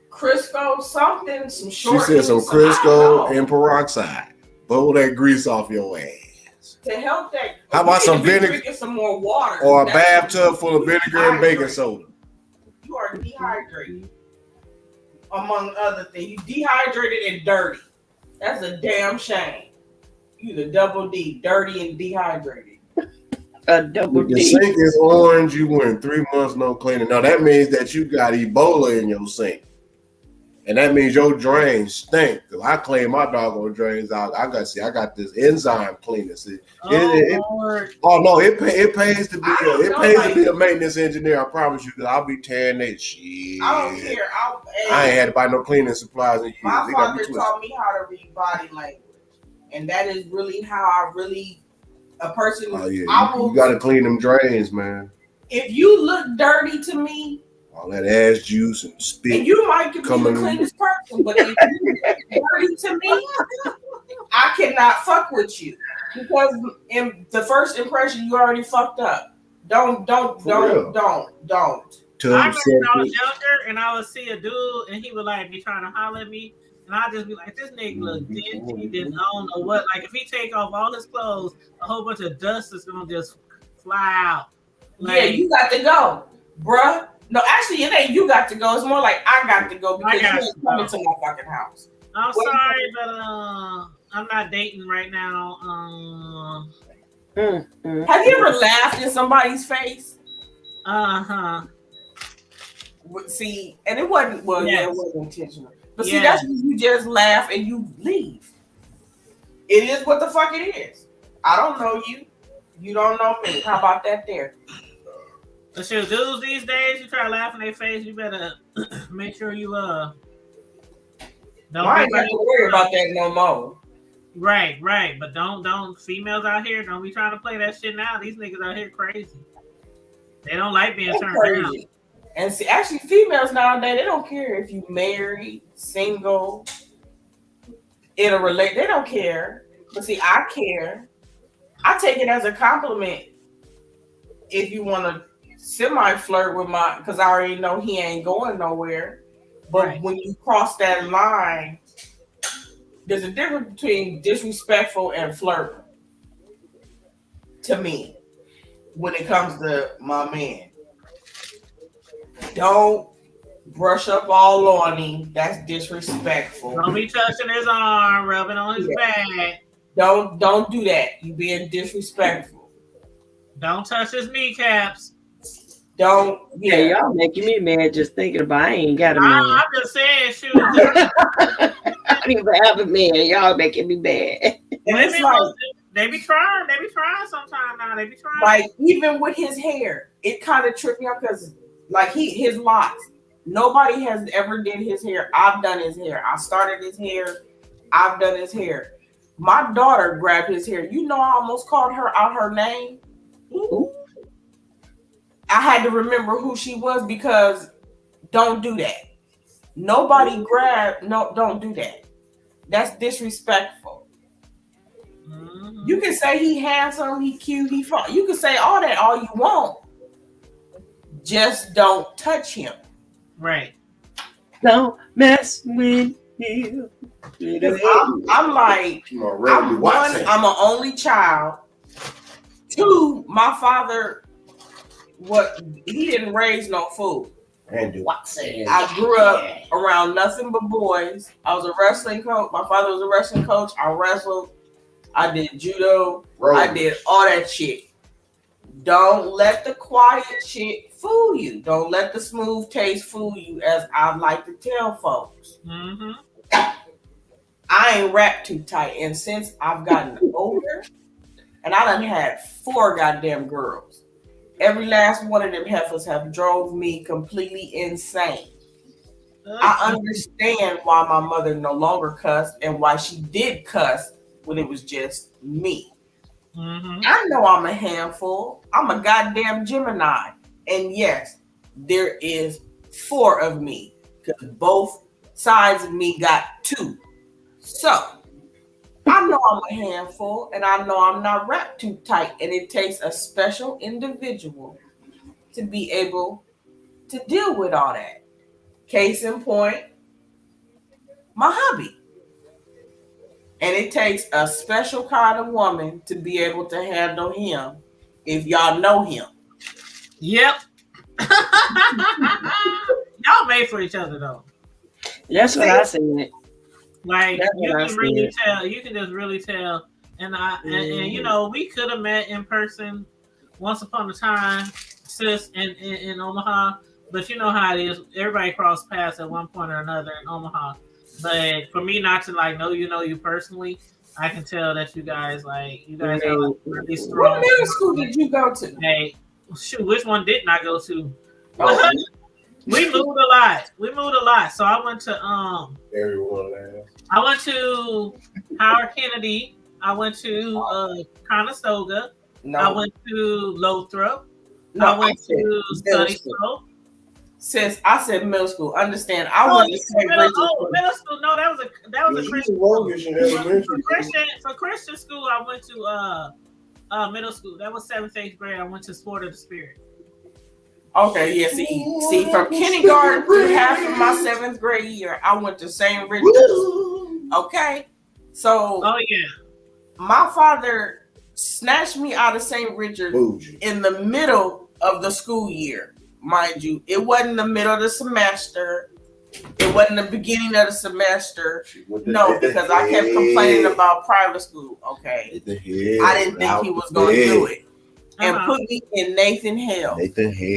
Crisco, something, some short. She said some Crisco and peroxide. Blow that grease off your ass. To help that. How about some vinegar? Drinking some more water. Or a bathtub full of vinegar and baking soda. You are dehydrated. Among other things. You dehydrated and dirty. That's a damn shame. You the double D, dirty and dehydrated. A double D. The sink is orange. You went 3 months no cleaning. Now that means that you got Ebola in your sink. And that means your drains stink. Cause I clean my doggone drains out. I got this enzyme cleaner. It pays to be a maintenance engineer. I promise you, because I'll be tearing that shit. I don't care. I ain't had to buy no cleaning supplies in years. My father taught me how to read body language, and that is really how a person. Oh yeah, you got to clean them drains, man. If you look dirty to me. All that ass juice and spit. And you might be the cleanest person, but if you dirty to me, I cannot fuck with you because in the first impression you already fucked up. Don't. I remember when I was younger and I would see a dude and he would like be trying to holler at me, and I'd just be like, "This nigga look dingy." Then I don't know what. Like if he take off all his clothes, a whole bunch of dust is gonna just fly out. Yeah, you got to go, bruh. No, actually, it ain't you got to go. It's more like I got to go because you ain't coming to my fucking house. I'm sorry, but I'm not dating right now. Have you ever laughed in somebody's face? See, and it wasn't. Well, yeah, it wasn't intentional. But see, that's when you just laugh and you leave. It is what the fuck it is. I don't know you. You don't know me. How about that there? But shoot, dudes these days, you try to laugh in their face, you better make sure you don't I ain't got to worry about that no more. Right. But don't females out here, don't be trying to play that shit now. These niggas out here crazy. They don't like being turned down. And see, actually, females nowadays, they don't care if you married, single, in a relate. They don't care. But see, I care. I take it as a compliment if you want to semi-flirt with because I already know he ain't going nowhere. But when you cross that line, there's a difference between disrespectful and flirting. To me, when it comes to my man. Don't brush up all on him. That's disrespectful. Don't be touching his arm, rubbing on his back. Don't do that. You being disrespectful. Don't touch his kneecaps. Don't. Yeah, y'all making me mad just thinking about. I ain't got a man. I'm just saying, shoot. I don't even have a man. Y'all making me mad. And it's like they be trying. They be trying sometimes now. They be trying. Like even with his hair, it kind of tripped me up because like his locks. Nobody has ever did his hair. I've done his hair. I started his hair. I've done his hair. My daughter grabbed his hair. You know, I almost called her out her name. Ooh. I had to remember who she was because don't do that. Nobody grab. No, don't do that. That's disrespectful. Mm-hmm. You can say he handsome, he cute, he fun. You can say all that all you want. Just don't touch him. Right. Don't mess with him. I'm like, I'm an only child. Two, my father, he didn't raise no fool. I grew up around nothing but boys. I was a wrestling coach. My father was a wrestling coach. I wrestled. I did judo. I did all that shit. Don't let the quiet shit fool you. Don't let the smooth taste fool you, as I like to tell folks. Mm-hmm. I ain't wrapped too tight. And since I've gotten older, and I done had 4 goddamn girls, every last one of them heifers have drove me completely insane. I understand why my mother no longer cussed and why she did cuss when it was just me. Mm-hmm. I know I'm a handful. I'm a goddamn Gemini. And yes, there is 4 of me because both sides of me got 2. So I know I'm a handful and I know I'm not wrapped too tight. And it takes a special individual to be able to deal with all that. Case in point, my hubby. And it takes a special kind of woman to be able to handle him if y'all know him. Yep. Y'all made for each other though. That's what I said. Like you can really tell. You can just really tell. And and you know, we could have met in person once upon a time, sis, in Omaha. But you know how it is. Everybody crossed paths at one point or another in Omaha. But for me not to like know you personally, I can tell that you guys have like, really strong. What middle school did you go to? Hey, shoot, which one didn't I go to? Oh. We moved a lot. So I went to everyone. I went to Howard Kennedy. I went to Conestoga. No. I went to Lothrop. No, I went to Study School. Sis, I said middle school. Understand? I went to St. Middle school. No, that was a Christian school. For Christian school, I went to middle school. That was 7th, 8th grade. I went to Sport of the Spirit. Okay, yeah. See, from kindergarten to half of my 7th grade year, I went to St. Richard's. Okay, so my father snatched me out of St. Richard's in the middle of the school year, mind you. It wasn't the middle of the semester. It wasn't the beginning of the semester. No, because I kept complaining about private school. Okay. I didn't think he was going to do it. And put me in Nathan Hale.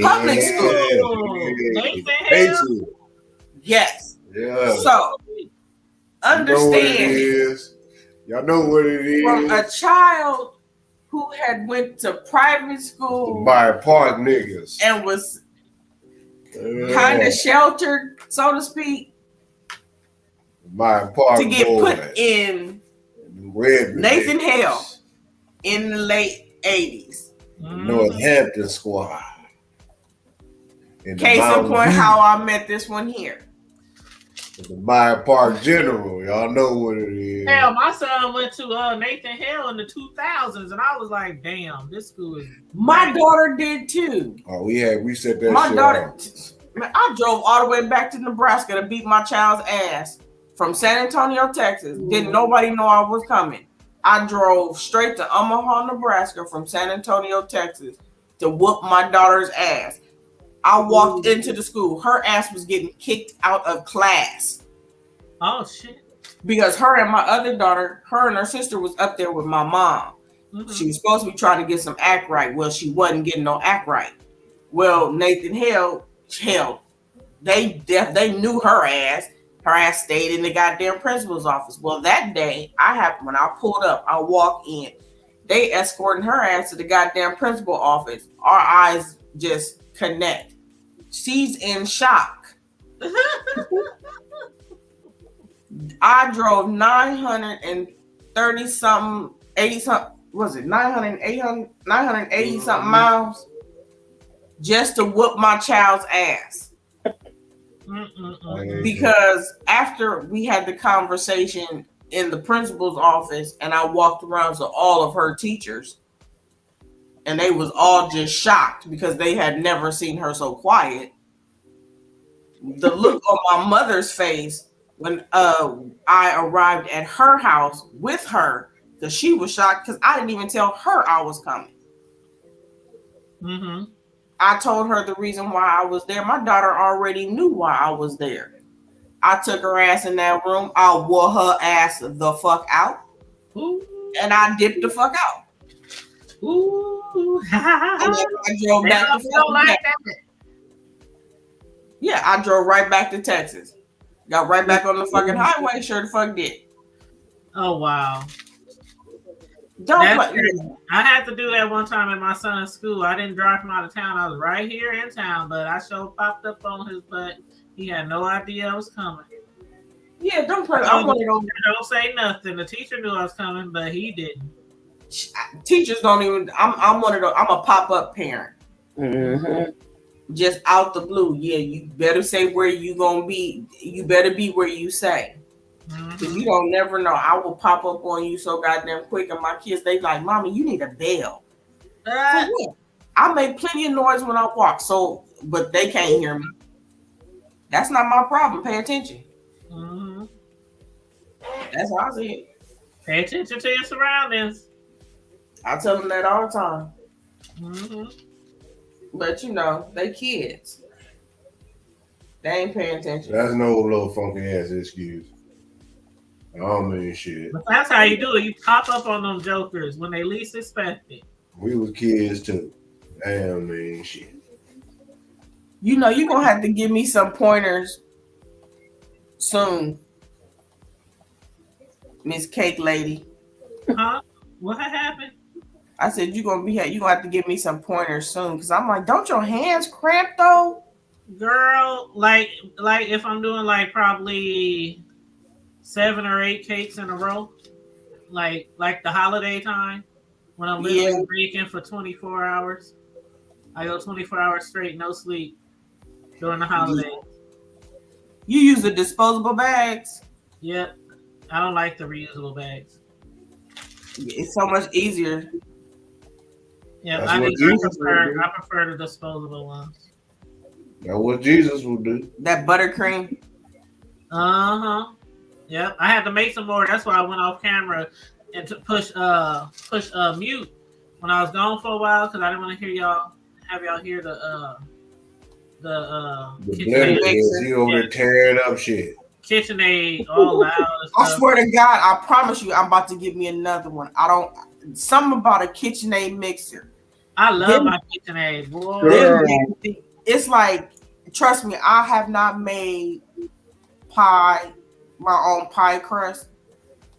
Public school. Nathan Hale? Yes. Yeah. So, understand. Y'all know what it is. From a child who had went to private school. By park niggas. And was kind of sheltered, so to speak. By park to get boys. Put in Nathan Hale in the late 80s. Northampton squad. Case in point, how I met this one here. The Meyer Park General. Y'all know what it is. Hell, my son went to Nathan Hale in the 2000s, and I was like, damn, this school is... My daughter did too. Oh, we set that my shit daughter, out. Man, I drove all the way back to Nebraska to beat my child's ass from San Antonio, Texas. Didn't nobody know I was coming. I drove straight to Omaha, Nebraska from San Antonio, Texas to whoop my daughter's ass. I walked into the school. Her ass was getting kicked out of class. Oh, shit. Because her and my other daughter, her and her sister was up there with my mom. Mm-hmm. She was supposed to be trying to get some act right. Well, she wasn't getting no act right. Well, Nathan Hale, they knew her ass. Her ass stayed in the goddamn principal's office. Well, that day, when I pulled up, I walked in. They escorting her ass to the goddamn principal office. Our eyes just connect. She's in shock. I drove 930 something, 80 something, was it 980 something miles just to whoop my child's ass. Because after we had the conversation in the principal's office and I walked around to all of her teachers and they was all just shocked because they had never seen her so quiet. The look on my mother's face when I arrived at her house with her, because she was shocked because I didn't even tell her I was coming. Mm-hmm. I told her the reason why I was there. My daughter already knew why I was there. I took her ass in that room. I wore her ass the fuck out. Ooh. And I dipped the fuck out. Ooh. And then I drove back to Texas. Yeah, I drove right back to Texas. Got right back on the fucking highway. Sure the fuck did. Oh, wow. I had to do that one time in my son's school. I didn't drive him out of town. I was right here in town, but I sure popped up on his butt. He had no idea I was coming. Yeah, don't play. Don't say nothing. The teacher knew I was coming, but he didn't. Teachers don't even. I'm one of those. I'm a pop-up parent. Mm-hmm. Just out the blue. Yeah, you better say where you gonna be. You better be where you say. Because you don't never know. I will pop up on you so goddamn quick. And my kids, they like, Mommy, you need a bell. I make plenty of noise when I walk, but they can't hear me. That's not my problem. Pay attention. Mm-hmm. That's how I see it. Pay attention to your surroundings. I tell them that all the time. Mm-hmm. But they kids. They ain't paying attention. That's no little funky ass excuse. I don't mean shit. But that's how you do it. You pop up on them jokers when they least expect it. We were kids too. I don't mean shit. You're gonna have to give me some pointers soon, Miss Cake Lady. Huh? What happened? I said you're gonna have to give me some pointers soon, because I'm like, don't your hands cramp though? Girl, like if I'm doing like probably 7 or 8 cakes in a row, like the holiday time when I'm literally baking for 24 hours. I go 24 hours straight, no sleep during the holidays. You use the disposable bags? Yep. I don't like the reusable bags. It's so much easier. Yeah, I prefer the disposable ones. That's what Jesus would do. That buttercream. Uh-huh. Yep. I had to make some more. That's why I went off camera and to push mute when I was gone for a while, because I didn't want to hear y'all have y'all hear the The KitchenAid, blender is he over there tearing up shit. KitchenAid all loud and I stuff. swear to God, I promise you, I'm about to get me another one. Something about a KitchenAid mixer. I love my KitchenAid, boy. Girl. It's like, trust me, I have not made my own pie crust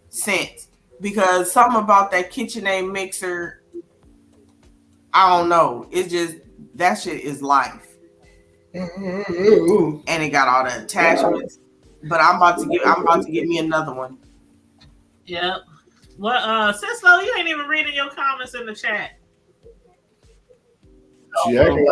since, because something about that KitchenAid mixer, I don't know. It's just, that shit is life. And it got all the attachments. But I'm about to get me another one. Yep. Well, Cislo, you ain't even reading your comments in the chat. She acting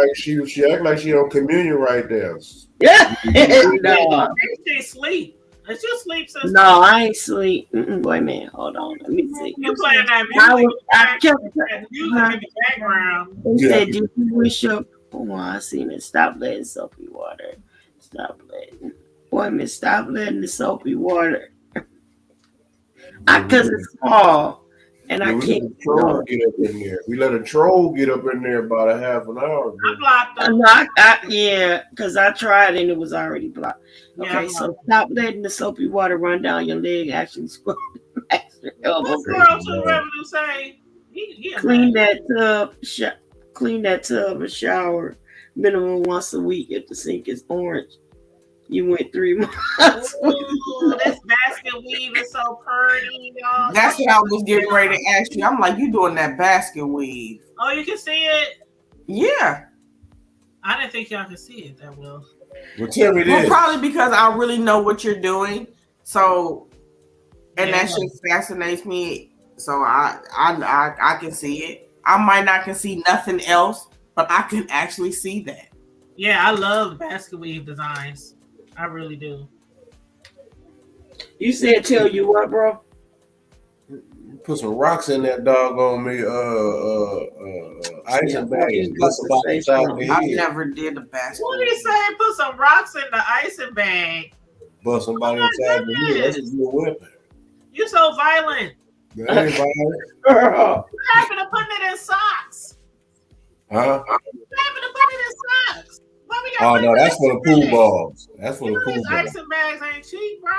like she on communion right there. Yeah. No. She sleep. Is you sleep, sister? No, I ain't sleep. Wait a minute. Hold on. Let me see. You playing that music? I kept music in the background. They said, "Did you wish up?" Oh, I seen it. Stop letting soapy water. Stop letting. Wait a minute. Stop letting the soapy water. Because it's small, and I can't. Get up in there. We let a troll get up in there about a half an hour. I blocked them. Yeah, because I tried and it was already blocked. Okay, so stop letting the soapy water run down your leg. Actually, scroll past your elbow. What's Girl to Revenue say? Clean that tub or shower minimum once a week if the sink is orange. You went 3 months. Ooh, this basket weave is so pretty, y'all. That's what I was getting ready to ask you. I'm like, you doing that basket weave? Oh, you can see it? Yeah. I didn't think y'all could see it that well. Well, tell me this. Well, probably because I really know what you're doing. So, and that shit fascinates me. So I can see it. I might not can see nothing else, but I can actually see that. Yeah, I love basket weave designs. I really do. You said tell you what, bro? Put some rocks in that dog on me. Ice and bag. I never did a basket. What did he say? Put some rocks in the icing bag. Bust somebody inside the head. That's a good weapon. You so violent. That ain't violent. What happened to putting it in socks? Huh? What happened to putting it in socks? Oh no, that's for the pool balls. That's for the pool These balls. icing bags ain't cheap, bro.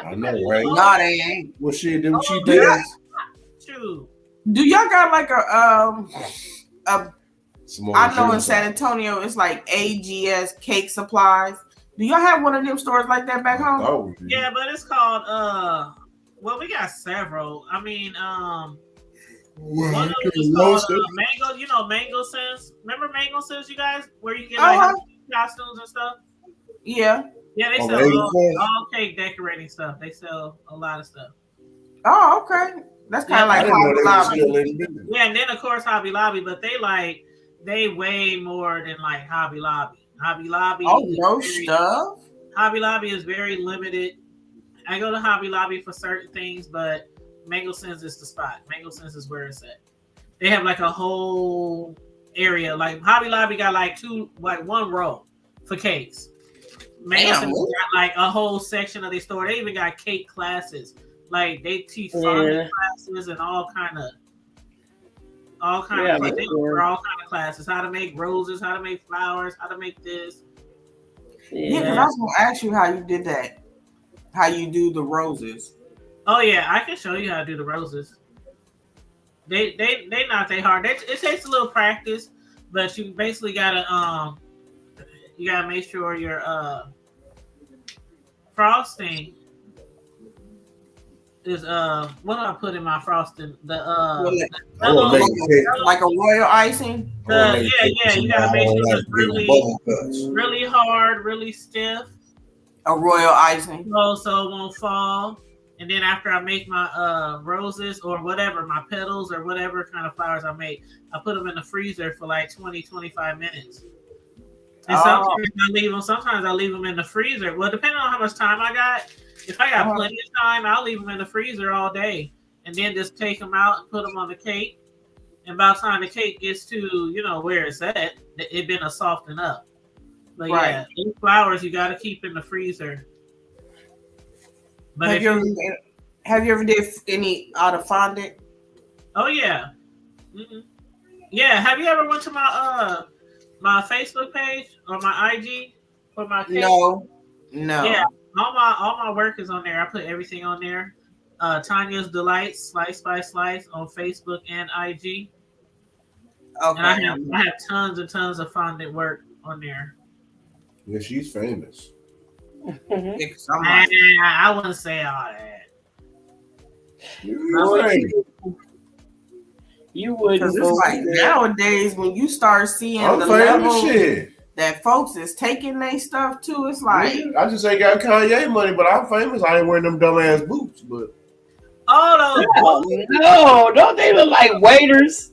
I know, right? No, they ain't. Well, shit, them cheap days. True. Do y'all got like a I know in San Antonio it's like AGS cake supplies. Do y'all have one of them stores like that back home? Oh, yeah, but it's called well, we got several. I mean, one of them is called Mango. You know Mango Sense. Remember Mango Sense, you guys, where you get like costumes and stuff. Yeah. Yeah, they sell all cake decorating stuff. They sell a lot of stuff. Oh, okay. That's kind of like Hobby Lobby. Yeah, and then of course Hobby Lobby, but they way more than like Hobby Lobby. Hobby Lobby. Oh, no stuff. Hobby Lobby is very limited. I go to Hobby Lobby for certain things, but Mango Sense is the spot. Mango Sense is where it's at. They have like a whole area. Like Hobby Lobby got like one row for cakes. Mango Sense got like a whole section of their store. They even got cake classes. Like they teach farming classes and all kind of classes. How to make roses, how to make flowers, how to make this. Yeah, because I was gonna ask you how you did that. How you do the roses. Oh yeah, I can show you how to do the roses. They not that hard. It takes a little practice, but you basically gotta make sure your frosting is what do I put in my frosting? Like a royal icing. You gotta make sure it's really hard, really stiff. A royal icing. So it won't fall. And then after I make my roses or whatever, my petals or whatever kind of flowers I make, I put them in the freezer for like 20, 25 minutes. And sometimes I leave them in the freezer. Well, depending on how much time I got, if I got plenty of time, I'll leave them in the freezer all day. And then just take them out and put them on the cake. And by the time the cake gets to, where it's at, it been a soften up. But yeah, these flowers you got to keep in the freezer. But have you ever did any out of fondant? Oh yeah, yeah. Have you ever went to my my Facebook page or my IG for my cake. No. Yeah, all my work is on there. I put everything on there. Tanya's Delights, Slice by Slice on Facebook and IG. And Okay. I have tons and tons of fondant work on there. Yeah, she's famous. Because I'm like, I wouldn't say all that. You wouldn't. because it's like nowadays when you start seeing I'm the famous level shit. that folks is taking their stuff to, it's like, I just ain't got Kanye money, but I'm famous. I ain't wearing them dumbass boots, but No, don't they look like waiters?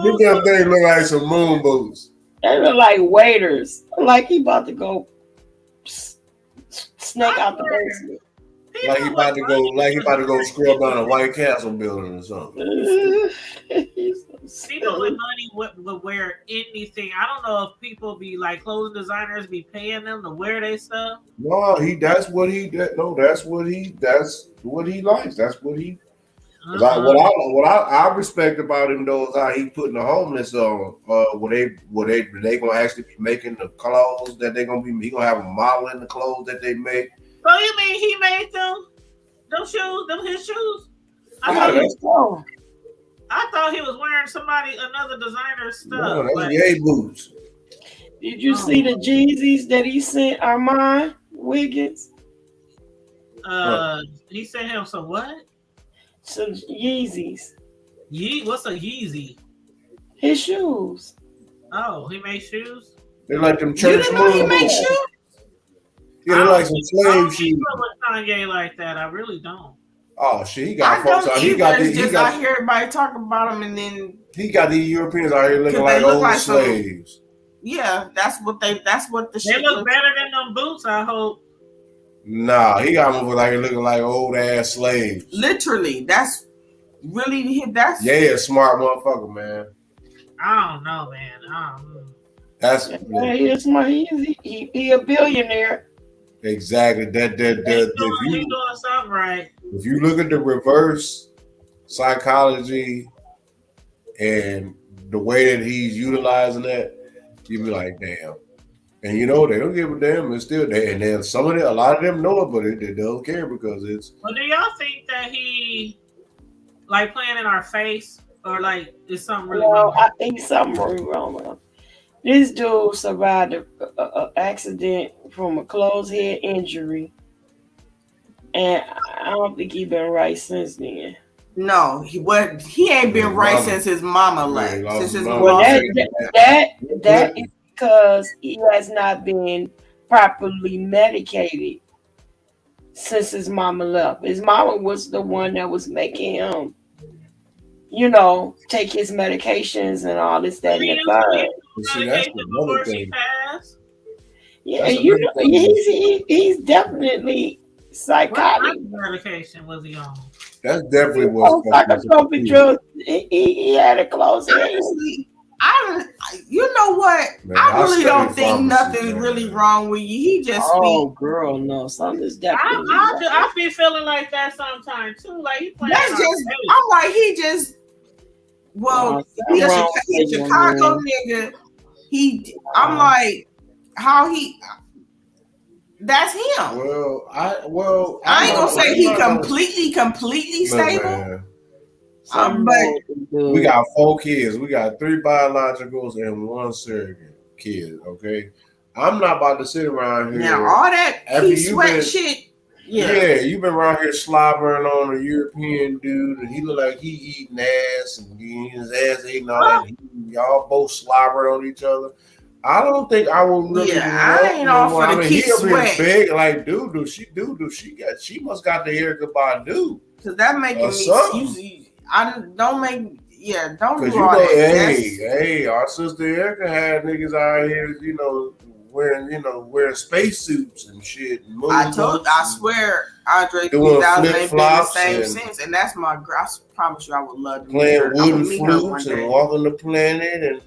them damn things look like some moon boots. They look like waiters. Like he about to go snake out the basement. Like he about to go scrub down a White Castle building or something. People with money would wear anything. I don't know if people be like clothing designers be paying them to wear their stuff. No, that's what he likes. That's what he. What I respect about him though is how he putting the homeless on. They gonna actually be making the clothes that he gonna have a model in the clothes that they make. So you mean he made them shoes, his shoes? I thought he was wearing another designer's stuff. No, that's yay boots. Did you see the Jeezys that he sent Armand Wiggins? He sent him some what? Some Yeezys. What's a Yeezy? His shoes. Oh, he made shoes? They're like them church he make shoes? Yeah, they're like some slave shoes. I don't with Kanye like that. I really don't. Oh shit, he got I folks don't out. either. I hear everybody talking about him, and then he got these Europeans out here looking like old slaves. Yeah, that's what the They shit look better than them boots, I hope. Nah, he got them looking like old ass slaves. Literally, that's really smart motherfucker, man. I don't know, man. I don't know. That's He's smart. He a billionaire. Exactly. He's doing something right. If you look at the reverse psychology and the way that he's utilizing that, you be like, damn. And they don't give a damn. It's still there. And then a lot of them know it, but they don't care because it's. Well, do y'all think that he like playing in our face, or like is something really wrong? I think something really wrong with him. This dude survived an accident from a closed head injury, and I don't think he been right since then. No, he ain't been right since his mama left. Since his mama. That is because he has not been properly medicated since his mama left. His mama was the one that was making him, take his medications and all this, that, and the third. See, that's another thing. Yeah, he's definitely psychotic. What medication was he on? That's definitely what's psychotropic drugs. He had a close head. You know what? Man, I really don't think nothing's really wrong with you. He just girl, no, something's definitely. I be feeling like that sometimes too. Like he playing. I'm like he just. Well, he's a Chicago nigga. I'm like, how he? That's him. Well, I ain't gonna say he completely stable. But we got 4 kids. We got 3 biologicals and 1 surrogate kid. Okay, I'm not about to sit around here. Now all that sweat shit. Yeah, you've been around here slobbering on a European dude, and he look like he eating ass and his ass eating all that. Y'all both slobbered on each other. I don't think I will really. Yeah, I ain't all for the keep sweat. Big, like, she must got the Erykah Badu. Cause that making me. I don't make. Yeah, don't do all that. Hey, our sister Erykah had niggas out here, wearing spacesuits and shit. And I swear, Andre 3000 ain't been the same since, and that's my girl. I promise you, I would love to playing wooden flutes and walking the planet and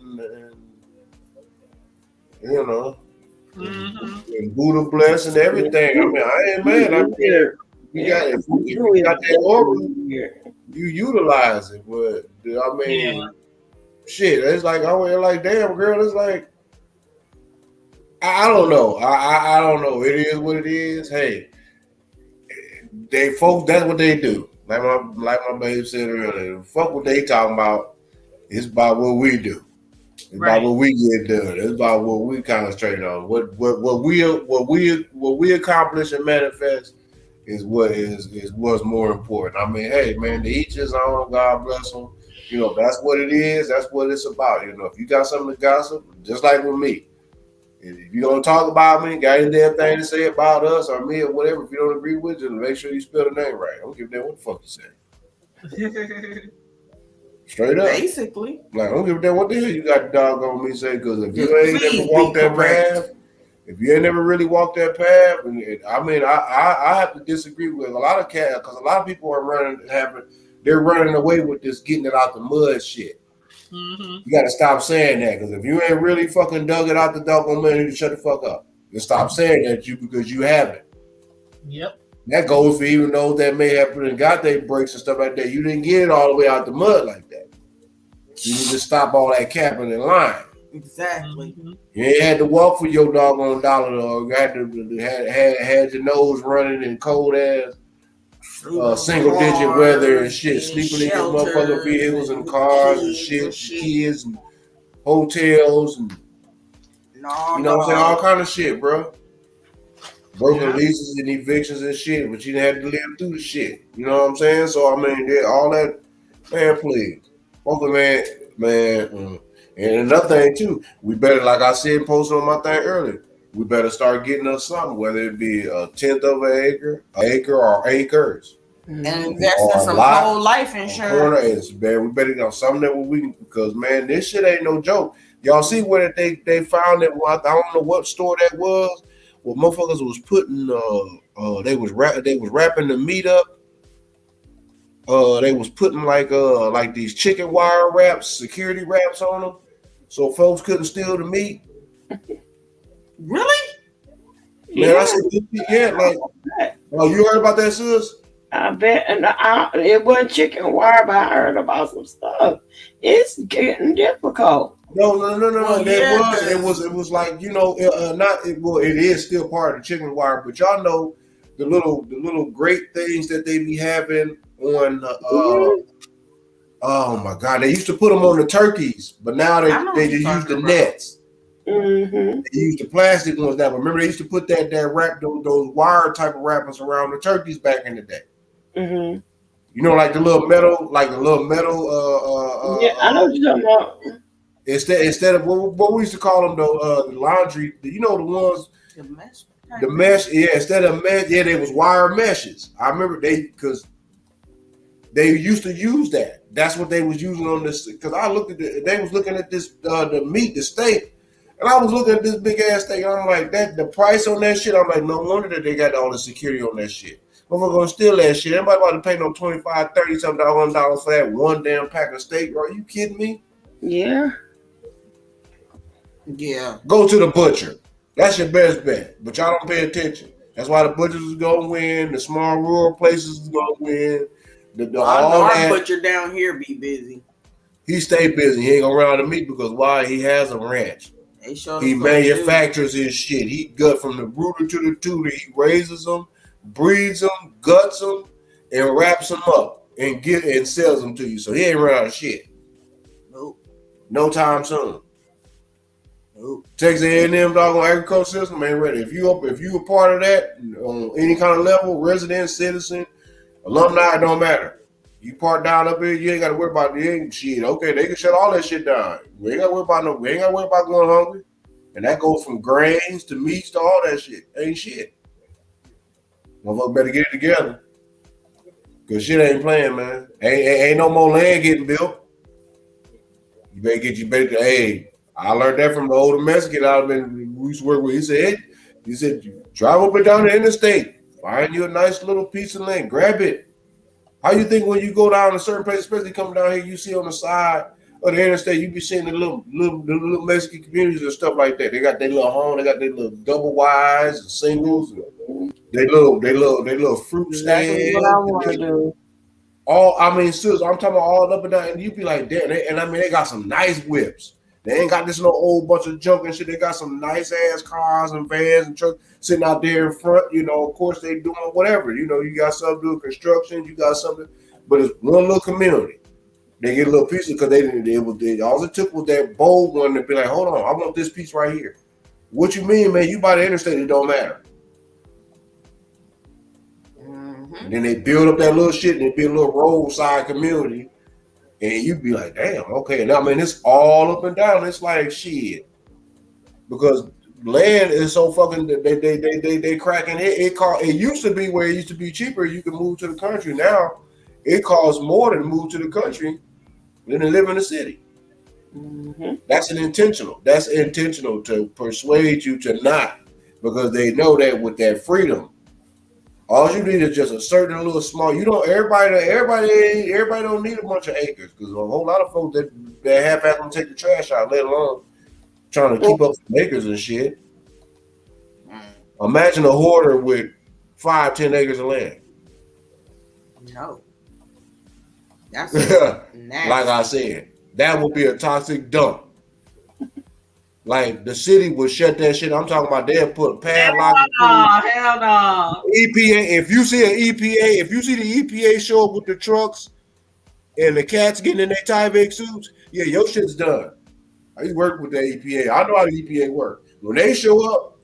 and Buddha bless and everything. I mean, I ain't mad. I'm here. You got that organ, you utilize it. But I mean, shit. It's like like damn girl. It's like I don't know. I don't know. It is what it is. Hey, they folks. That's what they do. Like my babe said earlier. Fuck what they talking about. It's about what we do. It's about what we get done. It's about what we concentrate on. What we accomplish and manifest is what's more important. I mean, hey man, to each his own. God bless them. You know, that's what it is. That's what it's about. You know, if you got something to gossip, just like with me. If you don't talk about me, got any damn thing to say about us or me or whatever, if you don't agree with it, make sure you spell the name right. I don't give a damn what the fuck you say. Straight up. Basically. Like, I don't give a damn what the hell you got the dog on me say, because if you ain't never walked that path, if you ain't never really walked that path, and I mean, I have to disagree with a lot of cats, because a lot of people are they're running away with this getting it out the mud shit. Mm-hmm. You got to stop saying that, because if you ain't really fucking dug it out the doggone mud, you need to shut the fuck up. Just stop saying that because you haven't. Yep. That goes for even those that may have got their breaks and stuff like that. You didn't get it all the way out the mud like that. You need to stop all that capping and lying. Exactly. You ain't had to walk for your doggone dollar, or you had your nose running in cold ass single digit weather and shit, sleeping in your motherfucking vehicles and cars and shit, kids and hotels and you know what I'm saying, all kind of shit, bro. Broken leases and evictions and shit, but you didn't have to live through the shit. You know what I'm saying? So I mean, all that, man, please. Okay, man. And another thing too, we better, like I said, posted on my thing earlier, we better start getting us something, whether it be 1/10 of an acre or acres. And invest in some whole life insurance. Man, we better get something that we can, because man, this shit ain't no joke. Y'all see where they found it? I don't know what store that was. Well, motherfuckers was putting they was wrapping the meat up. They was putting like these chicken wire wraps, security wraps on them, so folks couldn't steal the meat. Really? Man, I said, yeah, like, oh, you heard about that, sis? I bet, and it wasn't chicken wire, but I heard about some stuff. It's getting difficult. No. Well, it was like, you know, it is still part of the chicken wire, but y'all know the little great things that they be having on. Oh my God, they used to put them on the turkeys, but now they just use the nets. Mm-hmm. They use the plastic ones now. Remember, they used to put that wrap those wire type of wrappers around the turkeys back in the day. Mm-hmm. You know, like the little metal. Yeah, I know what you're talking about. Instead of what we used to call them, though, the laundry. You know, the ones. The mesh. Yeah, instead of mesh, they was wire meshes. I remember because they used to use that. That's what they was using on this. Because I looked at they was looking at this the meat, the steak. And I was looking at this big ass thing, and I'm like, the price on that shit. I'm like, no wonder that they got all the security on that shit. Motherfucker gonna steal that shit. Everybody about to pay no $25, $30 something $100 for that one damn pack of steak, bro. Are you kidding me? Yeah. Go to the butcher. That's your best bet. But y'all don't pay attention. That's why the butchers is gonna win. The small rural places is gonna win. Our butcher down here be busy. He stay busy. He ain't gonna run out of meat because why? He has a ranch. He manufactures his shit. He gut from the rooter to the tutor. He raises them, breeds them, guts them, and wraps them up and sells them to you. So he ain't run out of shit. Nope. No time soon. Nope. Texas A&M doggone agriculture system ain't ready. If you a part of that on any kind of level, resident, citizen, alumni, it don't matter. You part down up here, you ain't got to worry about the shit. Okay, they can shut all that shit down. We ain't got to worry about going hungry. And that goes from grains to meats to all that shit. Ain't shit. Motherfucker better get it together. Cause shit ain't playing, man. Ain't no more land getting built. You better hey, I learned that from the older Mexican we used to work with. He said, drive up and down the interstate, find you a nice little piece of land, grab it. How you think when you go down a certain place, especially coming down here, you see on the side of the interstate, you be seeing the little Mexican communities and stuff like that. They got their little home, they got their little double wides and singles, and they little fruit stands. What I want to do. sis, I'm talking about all up and down, and you be like, damn, they got some nice whips. They ain't got this little old bunch of junk and shit. They got some nice ass cars and vans and trucks sitting out there in front. You know, of course they doing whatever. You know, you got some doing construction, you got something, but it's one little community. They get a little piece of because all it took was that bold one to be like, hold on, I want this piece right here. What you mean, man? You by the interstate, it don't matter. And then they build up that little shit and they build a little roadside community. And you be like, damn, okay. Now, man, it's all up and down. It's like shit. Because land is so fucking, they cracking it. It used to be where it used to be cheaper. You could move to the country. Now, it costs more to move to the country than to live in the city. That's intentional. That's intentional to persuade you to not. Because they know that with that freedom, all you need is just a certain little small. You don't. Everybody don't need a bunch of acres because a whole lot of folks that half-ass them take the trash out, let alone trying to keep up some acres and shit. Imagine a hoarder with 5-10 acres of land. No, that's like I said, that would be a toxic dump. Like the city would shut that shit. I'm talking about they'll put padlock. Hell no. EPA. If you see the EPA show up with the trucks and the cats getting in their Tyvek suits, yeah, your shit's done. I used to work with the EPA. I know how the EPA work. When they show up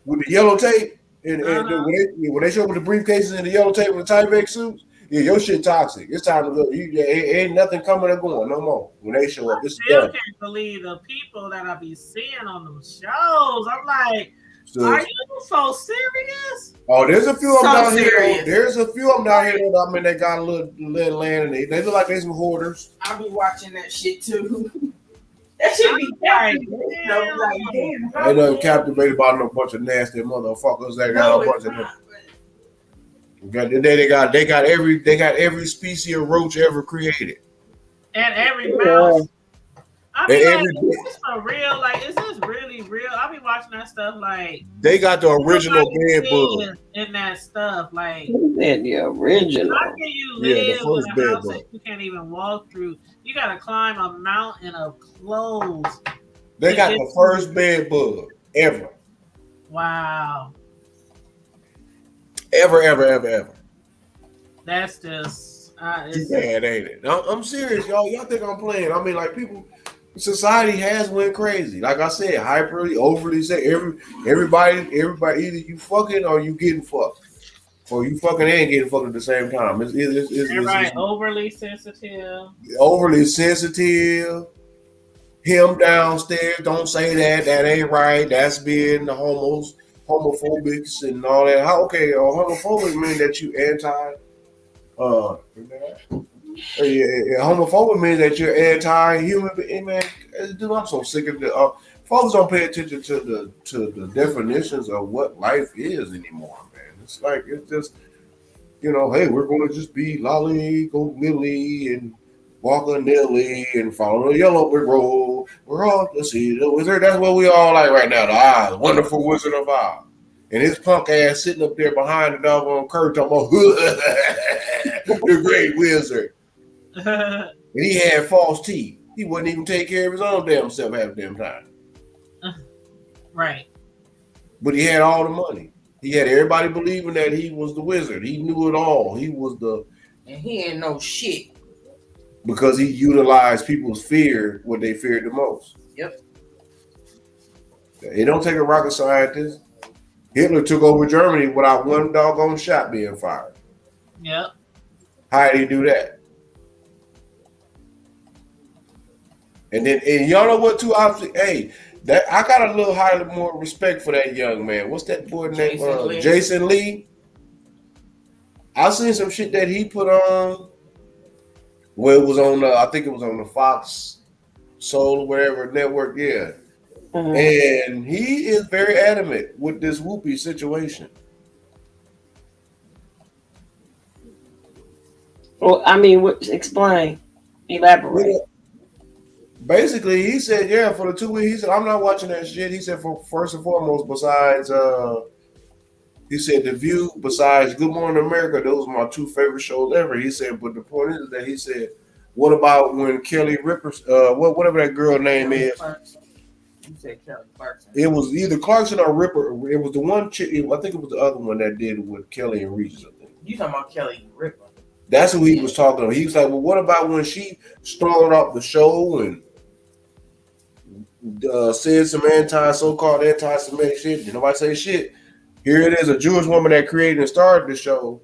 with the yellow tape and when they show up with the briefcases and the yellow tape with the Tyvek suits, yeah, your shit toxic. It's time to go. Ain't nothing coming or going no more. When they show up, it's done. I can't believe the people that I be seeing on them shows. I'm like, are you so serious? Oh, there's a few of them down here. There's a few of them down here. I mean, they got a little land, and they look like they some hoarders. I'll be watching that shit too. That should be captivated. I ain't nothing captivated by no bunch of nasty motherfuckers. They got a bunch of them. They got every species of roach ever created. And every mouse. I mean, like, is this for real? Like, is this really real? I be watching that stuff like they got the original bed bug in that stuff. Like the original. How can you live in a house that you can't even walk through? You gotta climb a mountain of clothes. They got the first bed bug ever. Wow. Ever. That's just too bad, ain't it? I'm serious, y'all. Y'all think I'm playing? I mean, like society has went crazy. Like I said, overly say everybody. Either you fucking or you getting fucked, or you fucking and getting fucked at the same time. Everybody overly sensitive. Overly sensitive. Him downstairs. Don't say that. That ain't right. That's being the homophobics and all that. Okay, homophobic mean that you anti. Homophobic means that you're anti-human. Man, dude, I'm so sick of the. Folks don't pay attention to the definitions of what life is anymore, man. It's like it's just, hey, we're going to just be lolly, go lily, and walk a nilly, and follow the yellow brick road. We're all the wizard. That's what we all like right now. The Oz, wonderful Wizard of Oz. And his punk ass sitting up there behind the doggone curtain talking about the great wizard. And he had false teeth. He wouldn't even take care of his own damn self half the damn time. Right. But he had all the money. He had everybody believing that he was the wizard. He knew it all. He was and he ain't no shit. Because he utilized people's fear, what they feared the most. Yep. It don't take a rocket scientist. Hitler took over Germany without one doggone shot being fired. Yep. How did he do that? And y'all know what too? Hey, that I got a little higher, more respect for that young man. What's that boy name? Jason Lee. I seen some shit that he put on. Well, it was on. I think it was on the Fox Soul or whatever network. Yeah. And he is very adamant with this Whoopi situation. Well, I mean, explain, elaborate. Basically, he said, yeah, for the 2 weeks, he said, I'm not watching that shit. He said, for first and foremost, besides He said The View, besides Good Morning America, those are my two favorite shows ever. He said, but the point is that he said, what about when Kelly Rippers, whatever that girl name Kelly is? Clarkson. You said Kelly Clarkson. It was either Clarkson or Ripper. It was the one chick. I think it was the other one that did it with Kelly and Regis. I think. You talking about Kelly Ripper? That's who he was talking about. He was like, well, what about when she started off the show and said some so-called anti-Semitic shit? Did nobody say shit? Here it is, a Jewish woman that created and started the show.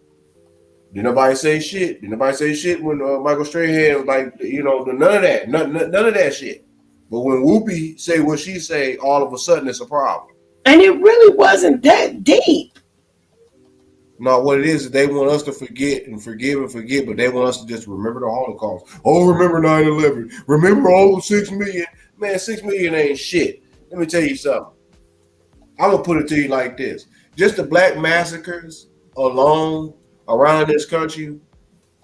Did nobody say shit? Did nobody say shit when Michael Strahan was like, none of that, none of that shit. But when Whoopi say what she say, all of a sudden it's a problem. And it really wasn't that deep. No, what it is they want us to forget and forgive and forget, but they want us to just remember the Holocaust. Oh, remember 9/11. Remember all 6 million. Man, 6 million ain't shit. Let me tell you something. I'm going to put it to you like this. Just the black massacres alone around this country,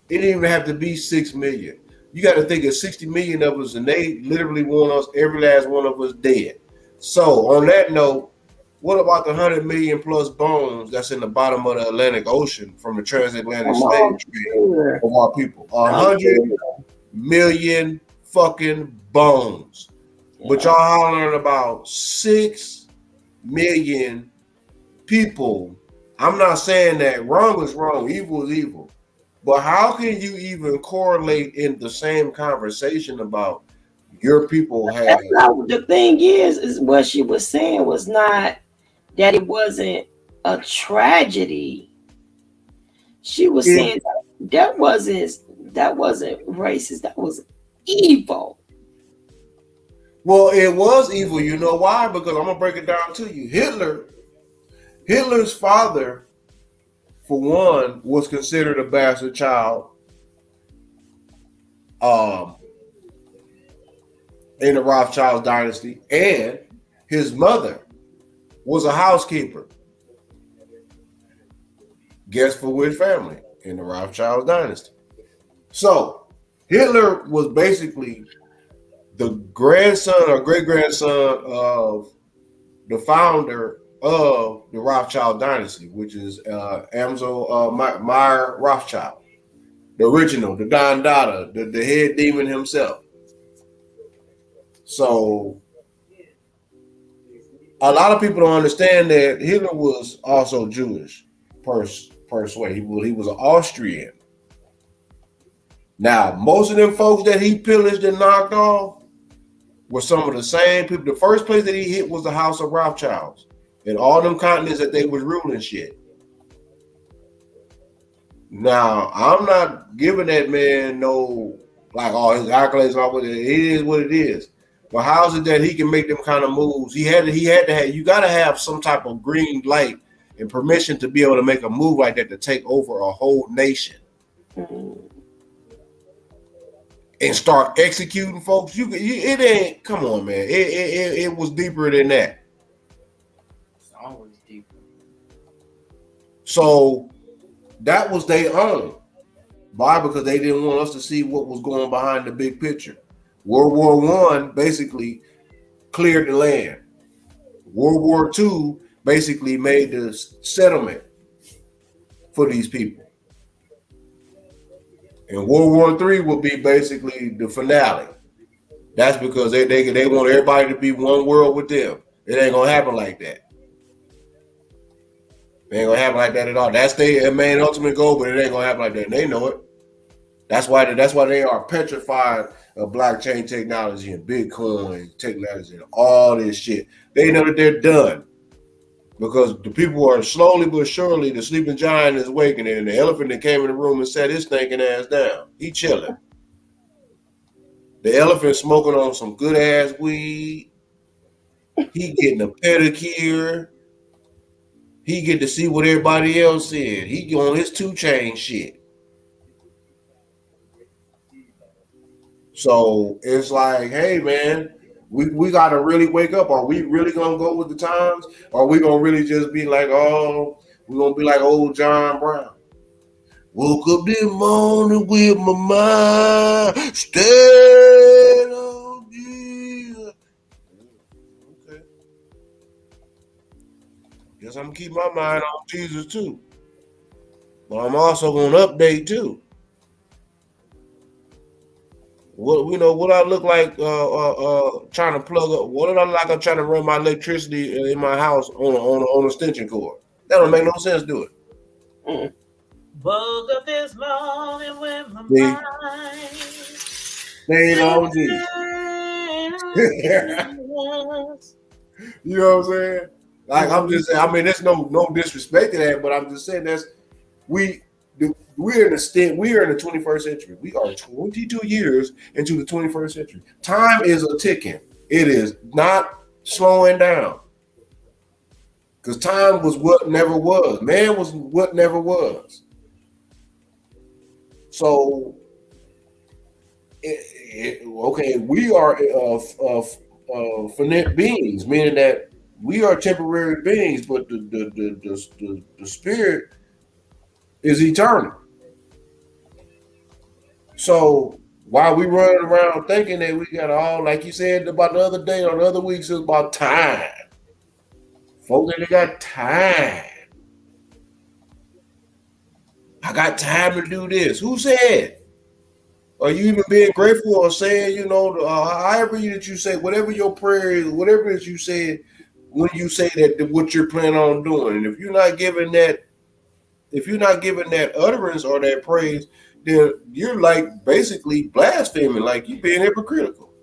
it didn't even have to be 6 million. You got to think of 60 million of us, and they literally want us, every last one of us, dead. So, on that note, what about the 100 million plus bones that's in the bottom of the Atlantic Ocean from the transatlantic slave trade of our people? 100 million fucking bones. But y'all hollering about 6 million people. I'm not saying that wrong is wrong, evil is evil. But how can you even correlate in the same conversation about your people have? That's not, the thing is what she was saying was not that it wasn't a tragedy. She was saying that wasn't racist. That was evil. Well, it was evil. You know why? Because I'm gonna break it down to you. Hitler's father, for one, was considered a bastard child in the Rothschild dynasty, and his mother was a housekeeper. Guess for which family? In the Rothschild dynasty. So Hitler was basically the grandson or great-grandson of the founder of the Rothschild dynasty, which is Amsel Meyer Rothschild, the original, the Don Dada, the head demon himself. So a lot of people don't understand that Hitler was also Jewish per se. He was an Austrian. Now, most of them folks that he pillaged and knocked off were some of the same people. The first place that he hit was the House of Rothschilds and all them continents that they was ruling shit. Now, I'm not giving that man no, like, all his accolades and all what it is what it is. But how is it that he can make them kind of moves? He had to have, you got to have some type of green light and permission to be able to make a move like that to take over a whole nation. And start executing folks. It ain't, come on, man. It was deeper than that. It's always deeper. So that was their own. Why? Because they didn't want us to see what was going behind the big picture. World War I basically cleared the land. World War II basically made the settlement for these people. And World War III will be basically the finale. That's because they want everybody to be one world with them. It ain't gonna happen like that. It ain't gonna happen like that at all. That's their main ultimate goal, but it ain't gonna happen like that. And they know it. That's why they are petrified of blockchain technology and Bitcoin technology and all this shit. They know that they're done. Because the people are slowly but surely, the sleeping giant is awakening, and the elephant that came in the room and sat his stinking ass down. He chilling. The elephant smoking on some good ass weed. He getting a pedicure. He get to see what everybody else is. He on his 2 Chainz shit. So it's like, hey man, we got to really wake up. Are we really going to go with the times? Or are we going to really just be like, oh, we're going to be like old John Brown? Woke up this morning with my mind stayed on Jesus. Okay. guess I'm gonna keep my mind on Jesus too. But I'm also gonna update too. What I look like trying to plug up? What do I look like? I'm trying to run my electricity in my house on an extension cord. That don't make no sense, do it? Mm. Woke up this morning with my See? mind. They ain't on Jesus. You know what I'm saying? Like I'm just saying. I mean, there's no disrespect to that, but I'm just saying we're in the 21st century. We are 22 years into the 21st century. Time is a ticking. It is not slowing down. Because time was what never was. Man was what never was. So, okay, we are finite beings, meaning that we are temporary beings, but the spirit is eternal. So while we running around thinking that we got all, like you said about the other day or the other weeks, it's about time. Folks, they got time. I got time to do this. Who said? Are you even being grateful or saying, however that you say, whatever your prayer is, whatever it is you said when you say that what you're planning on doing, and if you're not giving that utterance or that praise, then you're like basically blaspheming, like you being hypocritical.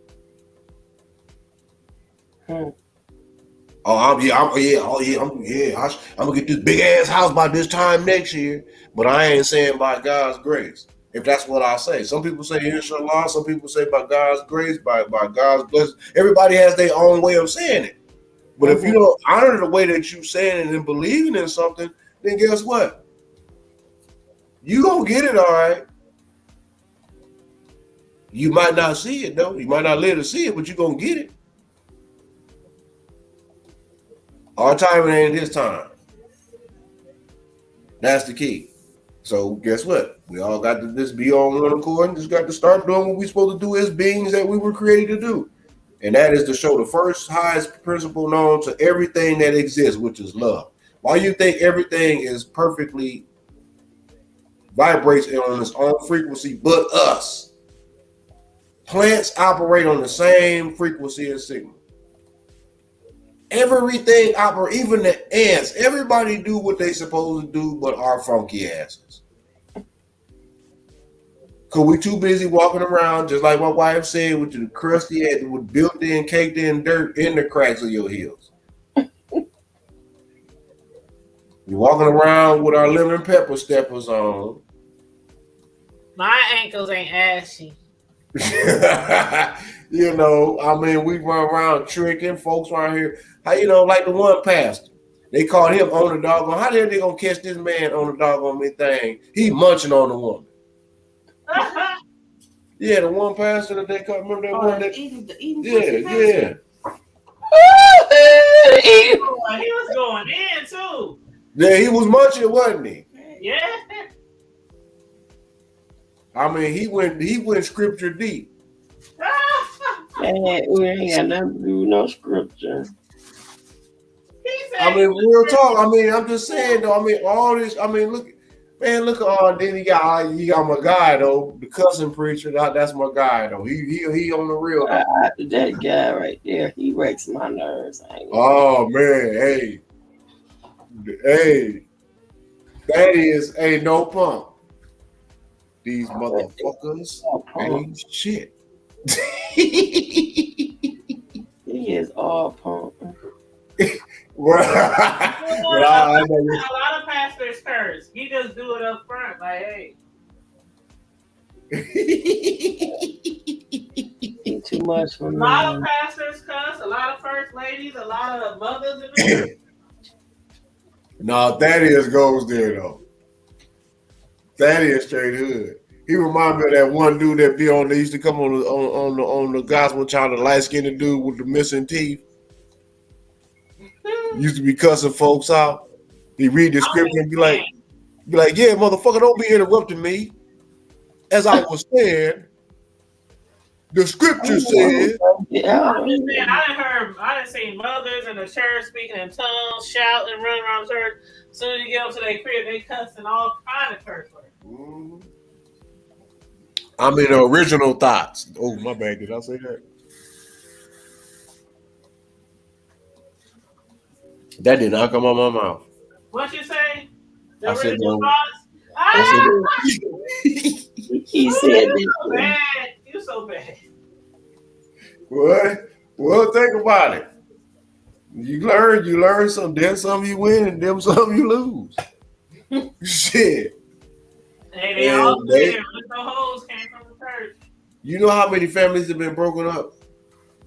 I'm gonna get this big ass house by this time next year, but I ain't saying by God's grace. If that's what I say, some people say inshallah, some people say by God's grace, by God's blessing. Everybody has their own way of saying it. But if you don't honor the way that you saying it and believing in something, then guess what? You gonna get it, all right. You might not see it though. You might not live to see it, but you gonna get it. Our time ain't his time. That's the key. So guess what? We all got to just be on one accord and just got to start doing what we're supposed to do as beings that we were created to do. And that is to show the first highest principle known to everything that exists, which is love. Why you think everything is perfectly vibrates on its own frequency but us? Plants operate on the same frequency and signal. Everything operates, even the ants. Everybody do what they supposed to do, but our funky asses. Cause we too busy walking around, just like my wife said, with the crusty head, with built-in, caked-in dirt in the cracks of your heels. We're walking around with our lemon pepper steppers on. My ankles ain't ashy. I mean, we run around tricking folks around here. Like the one pastor, they called him on the doggone. How the hell they gonna catch this man on the doggone me thing? He munching on the woman. Yeah, the one pastor that they called. Remember that one that eating yeah. He was going in too. Yeah, he was munching, wasn't he? Yeah. I mean, he went scripture deep. Man, we ain't got nothing to do with no scripture. I mean, real talk. I mean, I'm just saying though. I mean, all this. I mean, look at all. Then he got my guy though, the cussing preacher. That's my guy though. He on the real. That guy right there, he breaks my nerves. Oh man, hey, that is no pump. These motherfuckers ain't shit. He is all pump. A lot of pastors curse. He just do it up front, like, hey. Too much for me. A lot of pastors cuss. A lot of first ladies. A lot of mothers in the No, Thaddeus goes there though. Thaddeus straight hood. He remind me of that one dude that be on. They used to come on the gospel channel, the light skinned dude with the missing teeth. Used to be cussing folks out. He read the scripture and be like, yeah, motherfucker, don't be interrupting me. As I was saying, The scripture says. I'm just saying, I done seen mothers in the church speaking in tongues, shouting, running around the church. As soon as you get up to their crib, they cussing all kind of curse words. I mean, original thoughts. Oh, my bad. Did I say that? That did not come out my mouth. What you say? The I said original no. thoughts? He said You so bad. You so bad. What? Well, think about it. You learn some. Then some you win, and then some you lose. Shit. Hey, they all there. The hoes came from the church. You know how many families have been broken up?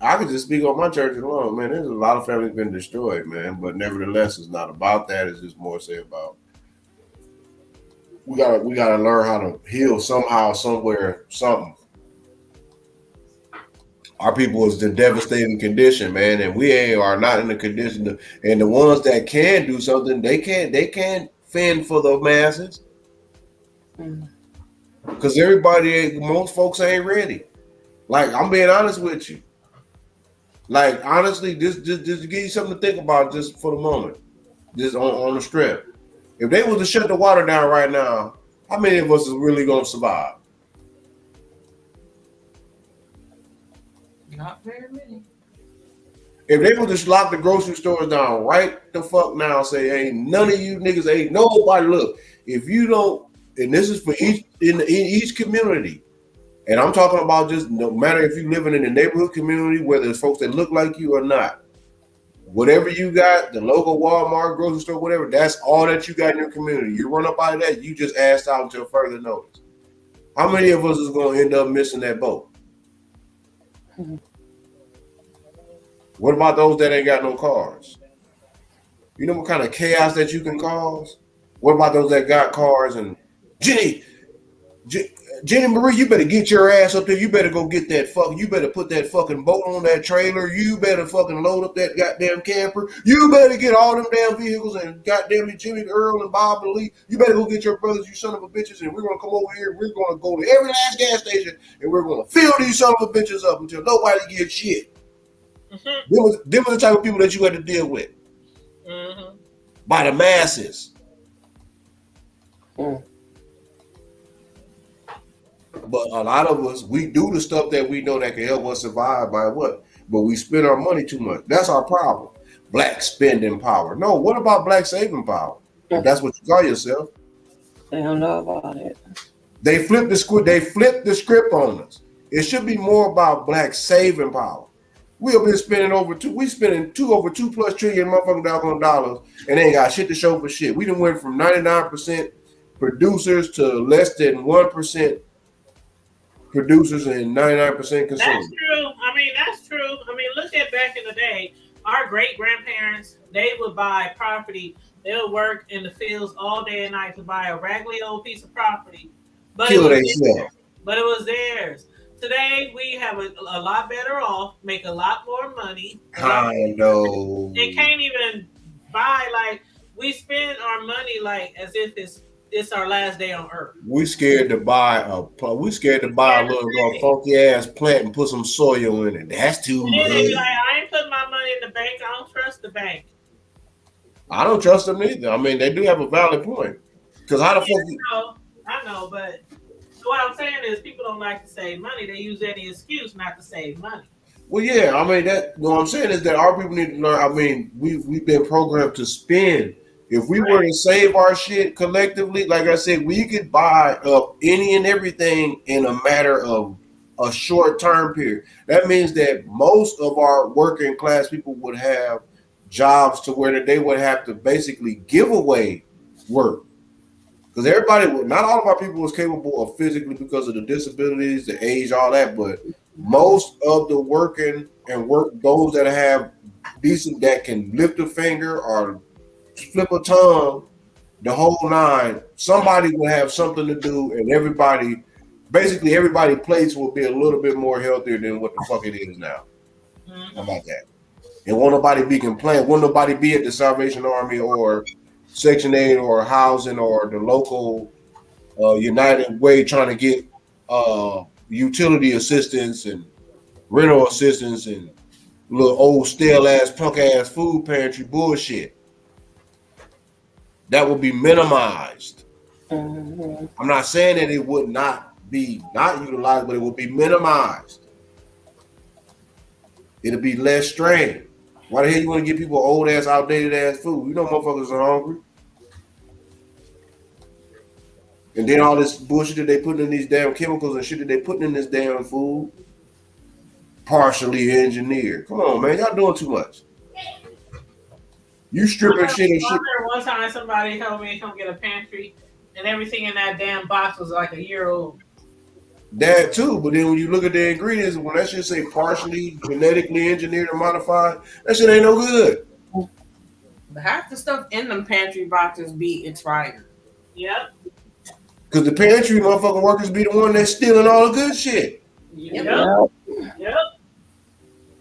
I could just speak on my church alone, man. There's a lot of families been destroyed, man. But nevertheless, it's not about that. It's just more say about we gotta learn how to heal somehow, somewhere, something. Our people is in devastating condition, man, and we are not in the condition to, and the ones that can do something, they can't fend for the masses. Because most folks ain't ready. Like, I'm being honest with you. Like, honestly, just to give you something to think about just for the moment. Just on the strip. If they was to shut the water down right now, how many of us is really gonna survive? Not very many. If they would just lock the grocery stores down right the fuck now, say, ain't none of you niggas, ain't nobody, look, if you don't, and this is for each in each community, and I'm talking about just no matter if you're living in the neighborhood community, whether it's folks that look like you or not, whatever you got, the local Walmart, grocery store, whatever, that's all that you got in your community. You run up out of that, you just asked out until further notice. How many of us is going to end up missing that boat? What about those that ain't got no cars? You know what kind of chaos that you can cause? What about those that got cars? And Jenny Marie, you better get your ass up there. You better go get that you better put that fucking boat on that trailer. You better fucking load up that goddamn camper. You better get all them damn vehicles and goddamn Jimmy, Earl, and Bob and Lee. You better go get your brothers, you son of a bitches, and we're gonna come over here. We're gonna go to every last gas station and we're gonna fill these son of a bitches up until nobody gets shit. Mm-hmm. Them were the type of people that you had to deal with. Mm-hmm. By the masses. But a lot of us, we do the stuff that we know that can help us survive by what? But we spend our money too much. That's our problem. Black spending power. No, what about black saving power? If that's what you call yourself. They don't know about it. They flipped the script on us. It should be more about black saving power. We have been spending over $2+ trillion motherfucking dollars and ain't got shit to show for shit. We done went from 99% producers to less than 1% producers and 99% consumers. That's true. That's true. Look at back in the day, our great grandparents, they would buy property. They would work in the fields all day and night to buy a raggedy old piece of property. But it was theirs. Today, we have a lot better off, make a lot more money. I know. They can't even buy, we spend our money as if it's our last day on earth. We scared to buy a little funky ass plant and put some soil in it. That's too much. They be like, I ain't putting my money in the bank. I don't trust the bank. I don't trust them either. They do have a valid point. Because how the fuck? I know, but what I'm saying is people don't like to save money. They use any excuse not to save money. Well, yeah. What I'm saying is that our people need to learn. We've been programmed to spend. If we were to save our shit collectively, like I said, we could buy up any and everything in a matter of a short term period. That means that most of our working class people would have jobs to where they would have to basically give away work. Because not all of our people was capable of physically because of the disabilities, the age, all that, but most of the those that have decent, that can lift a finger or flip a tongue, the whole nine, somebody will have something to do, and everybody's plates will be a little bit more healthier than what the fuck it is now. Mm-hmm. How about that? And won't nobody be complaining, won't nobody be at the Salvation Army or Section 8 or housing or the local United Way trying to get utility assistance and rental assistance and little old stale ass punk ass food pantry bullshit. That would be minimized. Mm-hmm. I'm not saying that it would not be not utilized, but it would be minimized. It'll be less strain. Why the hell you want to give people old ass, outdated ass food? You know motherfuckers are hungry. And then all this bullshit that they put in these damn chemicals and shit that they putting in this damn food, partially engineered. Come on, man, y'all doing too much. You stripping shit and shit. One time somebody helped me come get a pantry, and everything in that damn box was like a year old. That too, but then when you look at the ingredients, when that shit say partially genetically engineered or modified, that shit ain't no good. Half the stuff in them pantry boxes be expired. Yep. Because the pantry motherfucking workers be the one that's stealing all the good shit. Yep.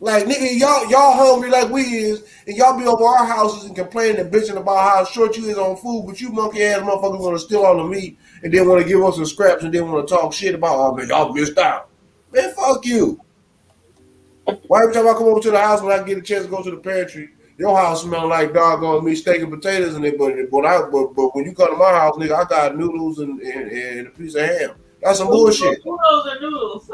Like, nigga, y'all hungry like we is, and y'all be over our houses and complaining and bitching about how short you is on food, but you monkey ass motherfuckers want to steal all the meat and then want to give us some scraps and then want to talk shit about, oh man, y'all missed out. Man, fuck you. Why every time I come over to the house when I get a chance to go to the pantry, your house smell like doggone meat, steak, and potatoes in it, but when you come to my house, nigga, I got noodles and a piece of ham. That's some bullshit. Noodles and noodles.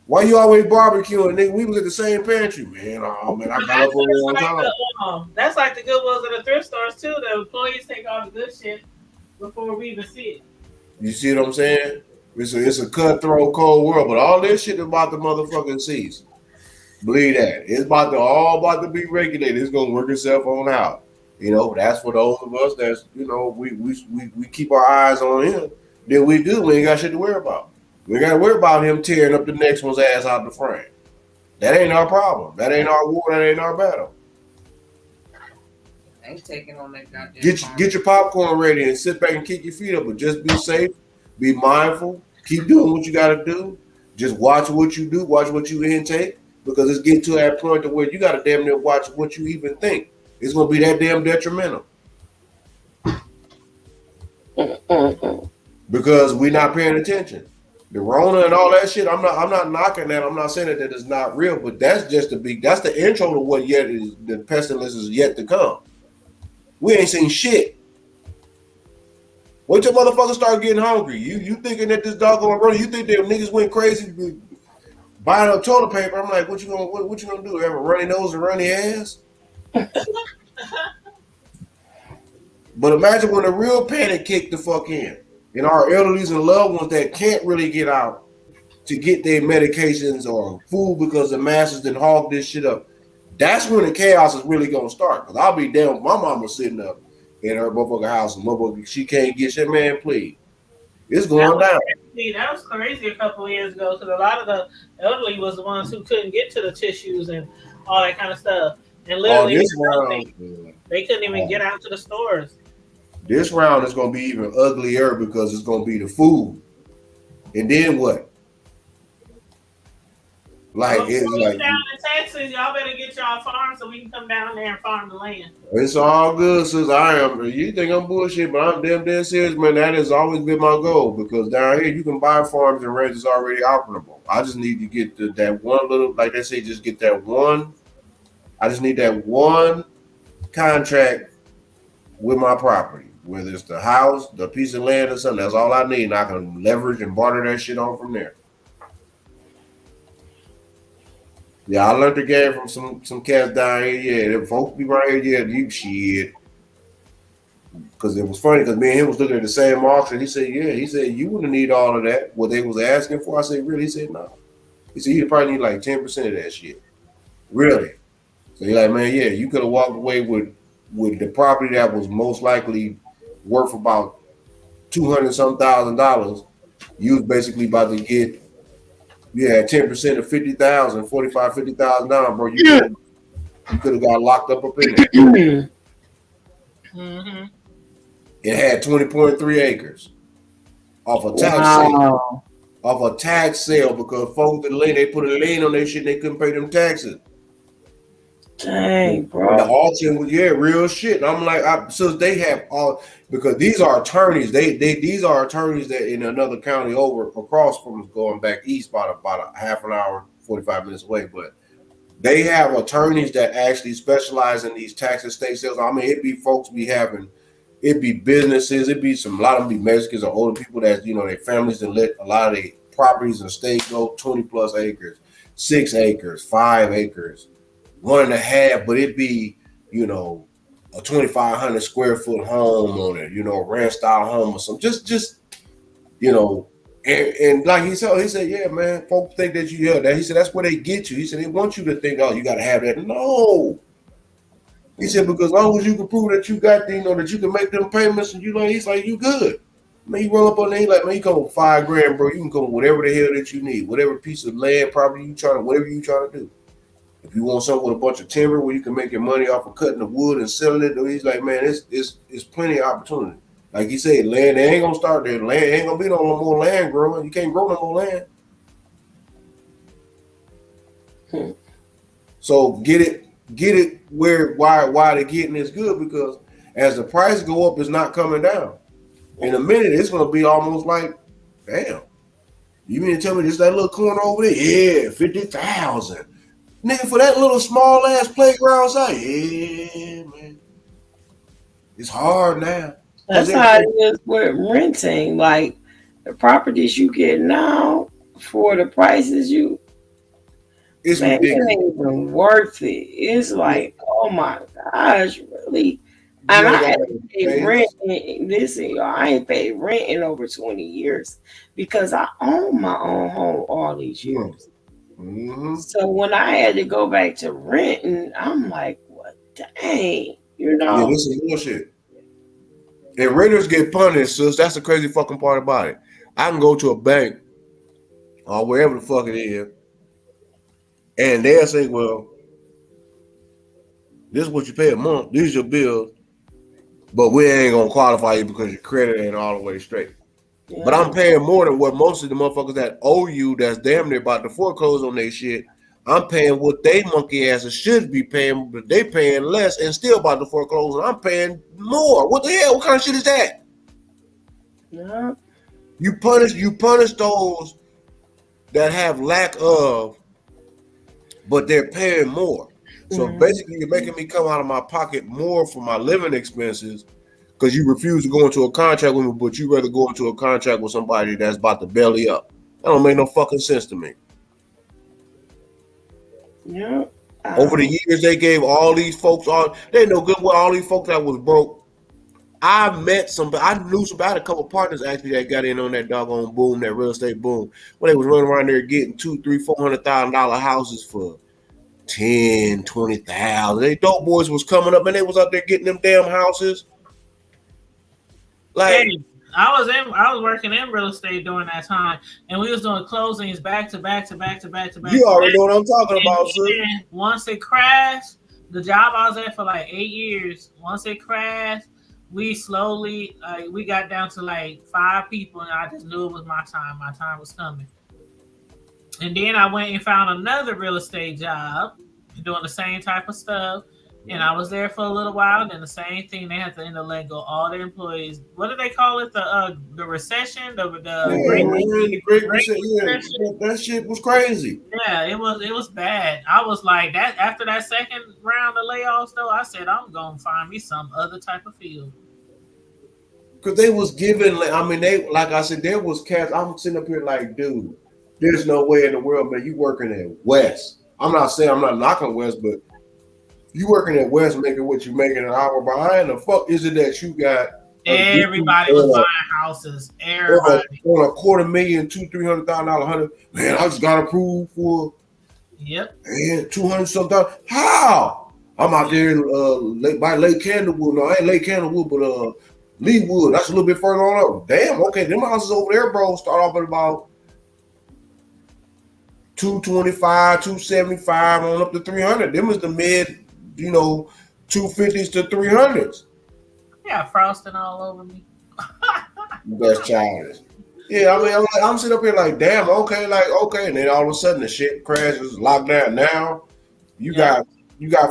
Why you always barbecuing, nigga? We was at the same pantry, man. Oh man, I got up over there on time. That's like the good ones in the thrift stores too. The employees take all the good shit before we even see it. You see what I'm saying? It's a cutthroat, cold world, but all this shit about the motherfucking seas. Believe that. It's all about to be regulated. It's gonna work itself on out. You know, that's for those of us that's, you know, we keep our eyes on him. Then we do. We ain't got shit to worry about. We got to worry about him tearing up the next one's ass out the frame. That ain't our problem. That ain't our war. That ain't our battle. Ain't taking on that goddamn. Get your popcorn ready and sit back and kick your feet up, but just be safe, be mindful, keep doing what you got to do. Just watch what you do, watch what you intake, because it's getting to that point to where you got to damn near watch what you even think. It's gonna be that damn detrimental. Because we're not paying attention. The Rona and all that shit, I'm not knocking that. I'm not saying that it's not real, but that's just that's the intro to what yet is the pestilence is yet to come. We ain't seen shit. Wait till motherfuckers start getting hungry. You thinking that this doggone Rona, you think them niggas went crazy buying up toilet paper? I'm like, what you gonna do? Have a runny nose and runny ass? But imagine when the real panic kicked the fuck in. And our elderlies and loved ones that can't really get out to get their medications or food because the masses done hog this shit up. That's when the chaos is really gonna start. Cause I'll be damn, my mama sitting up in her motherfucking house and motherfucker, she can't get shit, man, please. It's going down. That was crazy a couple of years ago because a lot of the elderly was the ones who couldn't get to the tissues and all that kind of stuff. And literally, they couldn't even get out to the stores. This round is going to be even uglier because it's going to be the food. And then what? Like, well, it's like down in Texas, y'all better get y'all farm so we can come down there and farm the land. It's all good, sis. You think I'm bullshit, but I'm damn serious, man. That has always been my goal because down here you can buy farms and ranches already operable. I just need to get that one little, like they say, just get that one. I just need that one contract with my property, whether it's the house, the piece of land, or something. That's all I need, and I can leverage and barter that shit on from there. Yeah, I learned the game from some cats down here. Yeah, them folks be right here. Yeah, you shit. Because it was funny because me and him was looking at the same auction. He said, yeah. He said, you wouldn't need all of that. What they was asking for. I said, really? He said, no. He said, you'd probably need like 10% of that shit. Really? So he's like, man, yeah, you could have walked away with the property that was most likely worth about $200,000. You was basically about to get, you had 10% of $50,000, $50,000, bro. You could have got locked up in there. Mm-hmm. It had 20.3 acres off a tax sale. Off a tax sale because folks they put a lien on their shit and they couldn't pay them taxes. Dang, bro. The auction was real shit. And I'm like, so they have all because these are attorneys. These are attorneys that in another county over across from us going back east about a half an hour, 45 minutes away, but they have attorneys that actually specialize in these tax estate sales. I mean, it be folks be having, it be businesses, it be a lot of them be Mexicans or older people that, their families that let a lot of their properties and estates go 20 plus acres, 6 acres, 5 acres, 1.5, but it be, a 2,500 square foot home on it, a ranch style home or something. Just, and like he said, yeah, man, folks think that you have that. He said, that's where they get you. He said, they want you to think, oh, you got to have that. No. He said, because as long as you can prove that you got, that you can make them payments and he's like, you good. Man, you roll up on there, he's like, man, you come with $5,000, bro. You can come with whatever the hell that you need, whatever piece of land, property whatever you trying to do. If you want something with a bunch of timber where you can make your money off of cutting the wood and selling it, he's like, man, it's plenty of opportunity. Like he said, land, they ain't gonna start there. Land ain't gonna be no more land growing. You can't grow no more land. So get it why they're getting is good, because as the price go up, it's not coming down. In a minute, it's gonna be almost like, damn. You mean to tell me this that little corner over there? Yeah, 50,000. Nigga, for that little small ass playground site, yeah, man. It's hard now. That's how it is with renting. Like the properties you get now for the prices it's man, it ain't even worth it. It's like, oh my gosh, really? And I ain't paid rent. Listen, I ain't paid rent in over 20 years because I own my own home all these years. Mm-hmm. So when I had to go back to renting, I'm like, what? Dang, Yeah, this is bullshit. And renters get punished, sis. That's the crazy fucking part about it. I can go to a bank or wherever the fuck it is, and they'll say, well, this is what you pay a month. These are your bills, but we ain't going to qualify you because your credit ain't all the way straight. Yeah. But I'm paying more than what most of the motherfuckers that owe you that's damn near about to foreclose on their shit. I'm paying what they monkey asses should be paying, but they paying less and still about to foreclose, and I'm paying more. What the hell? What kind of shit is that? Yeah. You punish those that have lack of, but they're paying more. So basically, you're making me come out of my pocket more for my living expenses because you refuse to go into a contract with me, but you rather go into a contract with somebody that's about to belly up. That don't make no fucking sense to me. Yeah. Over the years, they gave all these folks they know good well all these folks that was broke. I knew somebody, I had a couple partners actually that got in on that doggone boom, that real estate boom, when they was running around there getting $200,000-$400,000 houses for 10, 20,000. They dope boys was coming up and they was out there getting them damn houses. Like, hey, I was working in real estate during that time, and we was doing closings back to back. You already know what I'm talking about, sir. Once it crashed, the job I was at for like 8 years, once it crashed, we slowly we got down to like 5 people, and I just knew it was my time. My time was coming. And then I went and found another real estate job doing the same type of stuff. And I was there for a little while. And then the same thing, they had to end up letting go all their employees. What do they call it? The recession? The Great Recession. Yeah, that shit was crazy. Yeah, it was bad. I was like, that after that second round of layoffs, though, I said, I'm going to find me some other type of field. Because they was giving, like I said, there was Catz. I'm sitting up here like, dude, there's no way in the world, man, you working at West. I'm not saying I'm not knocking West, but you working at West making what you making an hour behind. The fuck is it that you got? Everybody was buying houses. Everybody. On $250,000, $300,000, man, I just got approved for man, 200 something. How? I'm out there in by Lake Candlewood. No, I ain't Lake Candlewood, but Leewood. That's a little bit further on up. Damn, okay, them houses over there, bro, start off at about 225, 275 on up to 300. Them is the mid, 250s to 300s. Yeah, frosting all over me. That's childish. Yeah, I'm sitting up here like, damn, okay, and then all of a sudden the shit crashes, lockdown. Now you got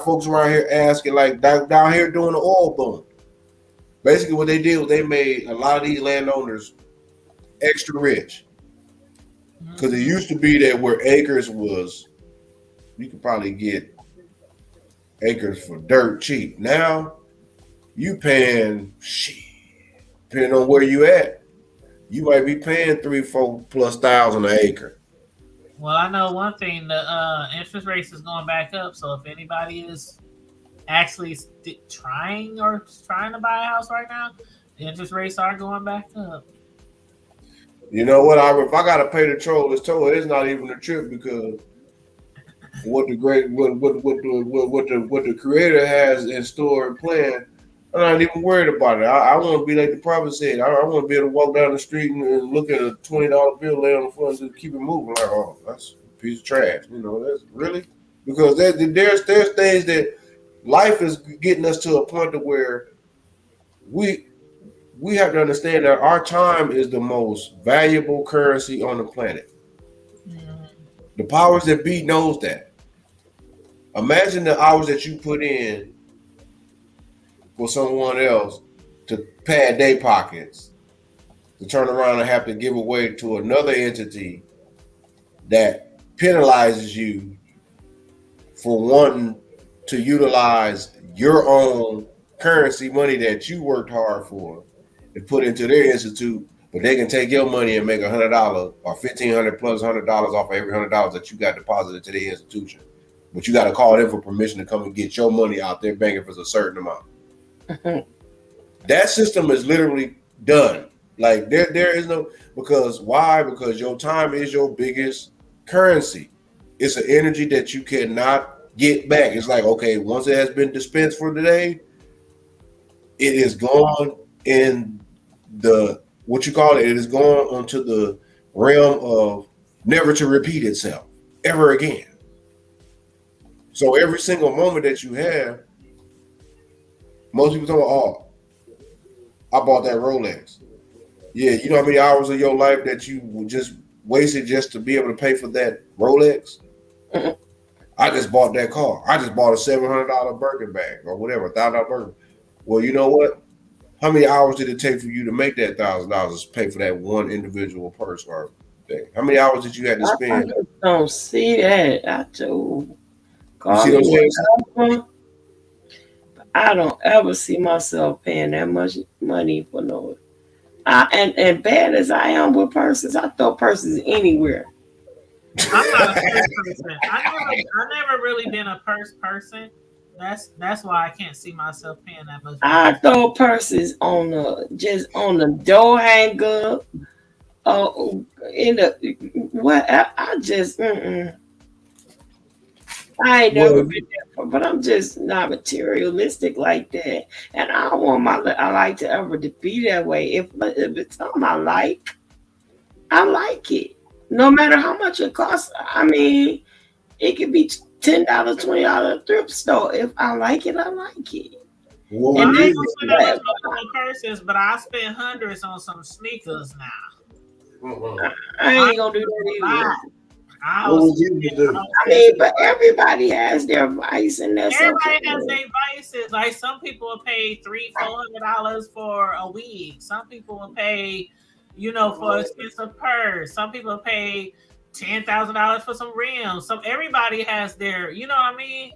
folks around here asking, like down here doing the oil boom. Basically, what they did was they made a lot of these landowners extra rich. Because it used to be that where acres was, you could probably get acres for dirt cheap. Now you paying shit, depending on where you at. You might be paying 3-4+ thousand an acre. Well, I know one thing: the interest rates is going back up. So if anybody is actually trying to buy a house right now, the interest rates are going back up. You know what? If I gotta pay the toll, it's not even a trip because what the creator has in store and plan, I'm not even worried about it. I want to be like the prophet said. I want to be able to walk down the street and look at a $20 bill lay on the floor and just keep it moving. Like, oh, that's a piece of trash. You know, that's really because there's things that life is getting us to a point to where we have to understand that our time is the most valuable currency on the planet. The powers that be knows that. Imagine the hours that you put in for someone else to pad their pockets, to turn around and have to give away to another entity that penalizes you for wanting to utilize your own currency money that you worked hard for and put into their institute, but they can take your money and make $100 or $1,500 plus $100 off of every $100 that you got deposited to the institution. But you got to call them for permission to come and get your money out their bank if it's a certain amount. That system is literally done. Like there is no, because why? Because your time is your biggest currency. It's an energy that you cannot get back. It's like, okay, once it has been dispensed for today, it is gone in the, what you call it, it is gone onto the realm of never to repeat itself ever again. So every single moment that you have, most people talk about, oh, I bought that Rolex. Yeah, you know how many hours of your life that you just wasted just to be able to pay for that Rolex? I just bought that car. I just bought a $700 Birkin bag or whatever, $1,000 Birkin. Well, you know what? How many hours did it take for you to make that $1,000 to pay for that one individual purse or thing? How many hours did you have to spend? I just don't see that. I do. You see what I'm saying? I don't ever see myself paying that much money for no. And bad as I am with purses, I throw purses anywhere. I'm not a purse person. I never really been a purse person. That's why I can't see myself paying that much. I throw purses on the door hanger. In the what? I just. I ain't never been there, but I'm just not materialistic like that, and I don't want I like to ever to be that way. If it's something I like it, no matter how much it costs. I mean, it could be $10, $20 thrift store. If I like it, I like it. Well, and I don't spend that much on purses, but I spend hundreds on some sneakers now. I ain't gonna do that either. I mean, but everybody has their vice, and that's everybody has their vices. Like some people will pay $300-$400 for a wig. Some people will pay, for expensive purse. Some people will pay $10,000 for some rims. Everybody has their, you know what I mean?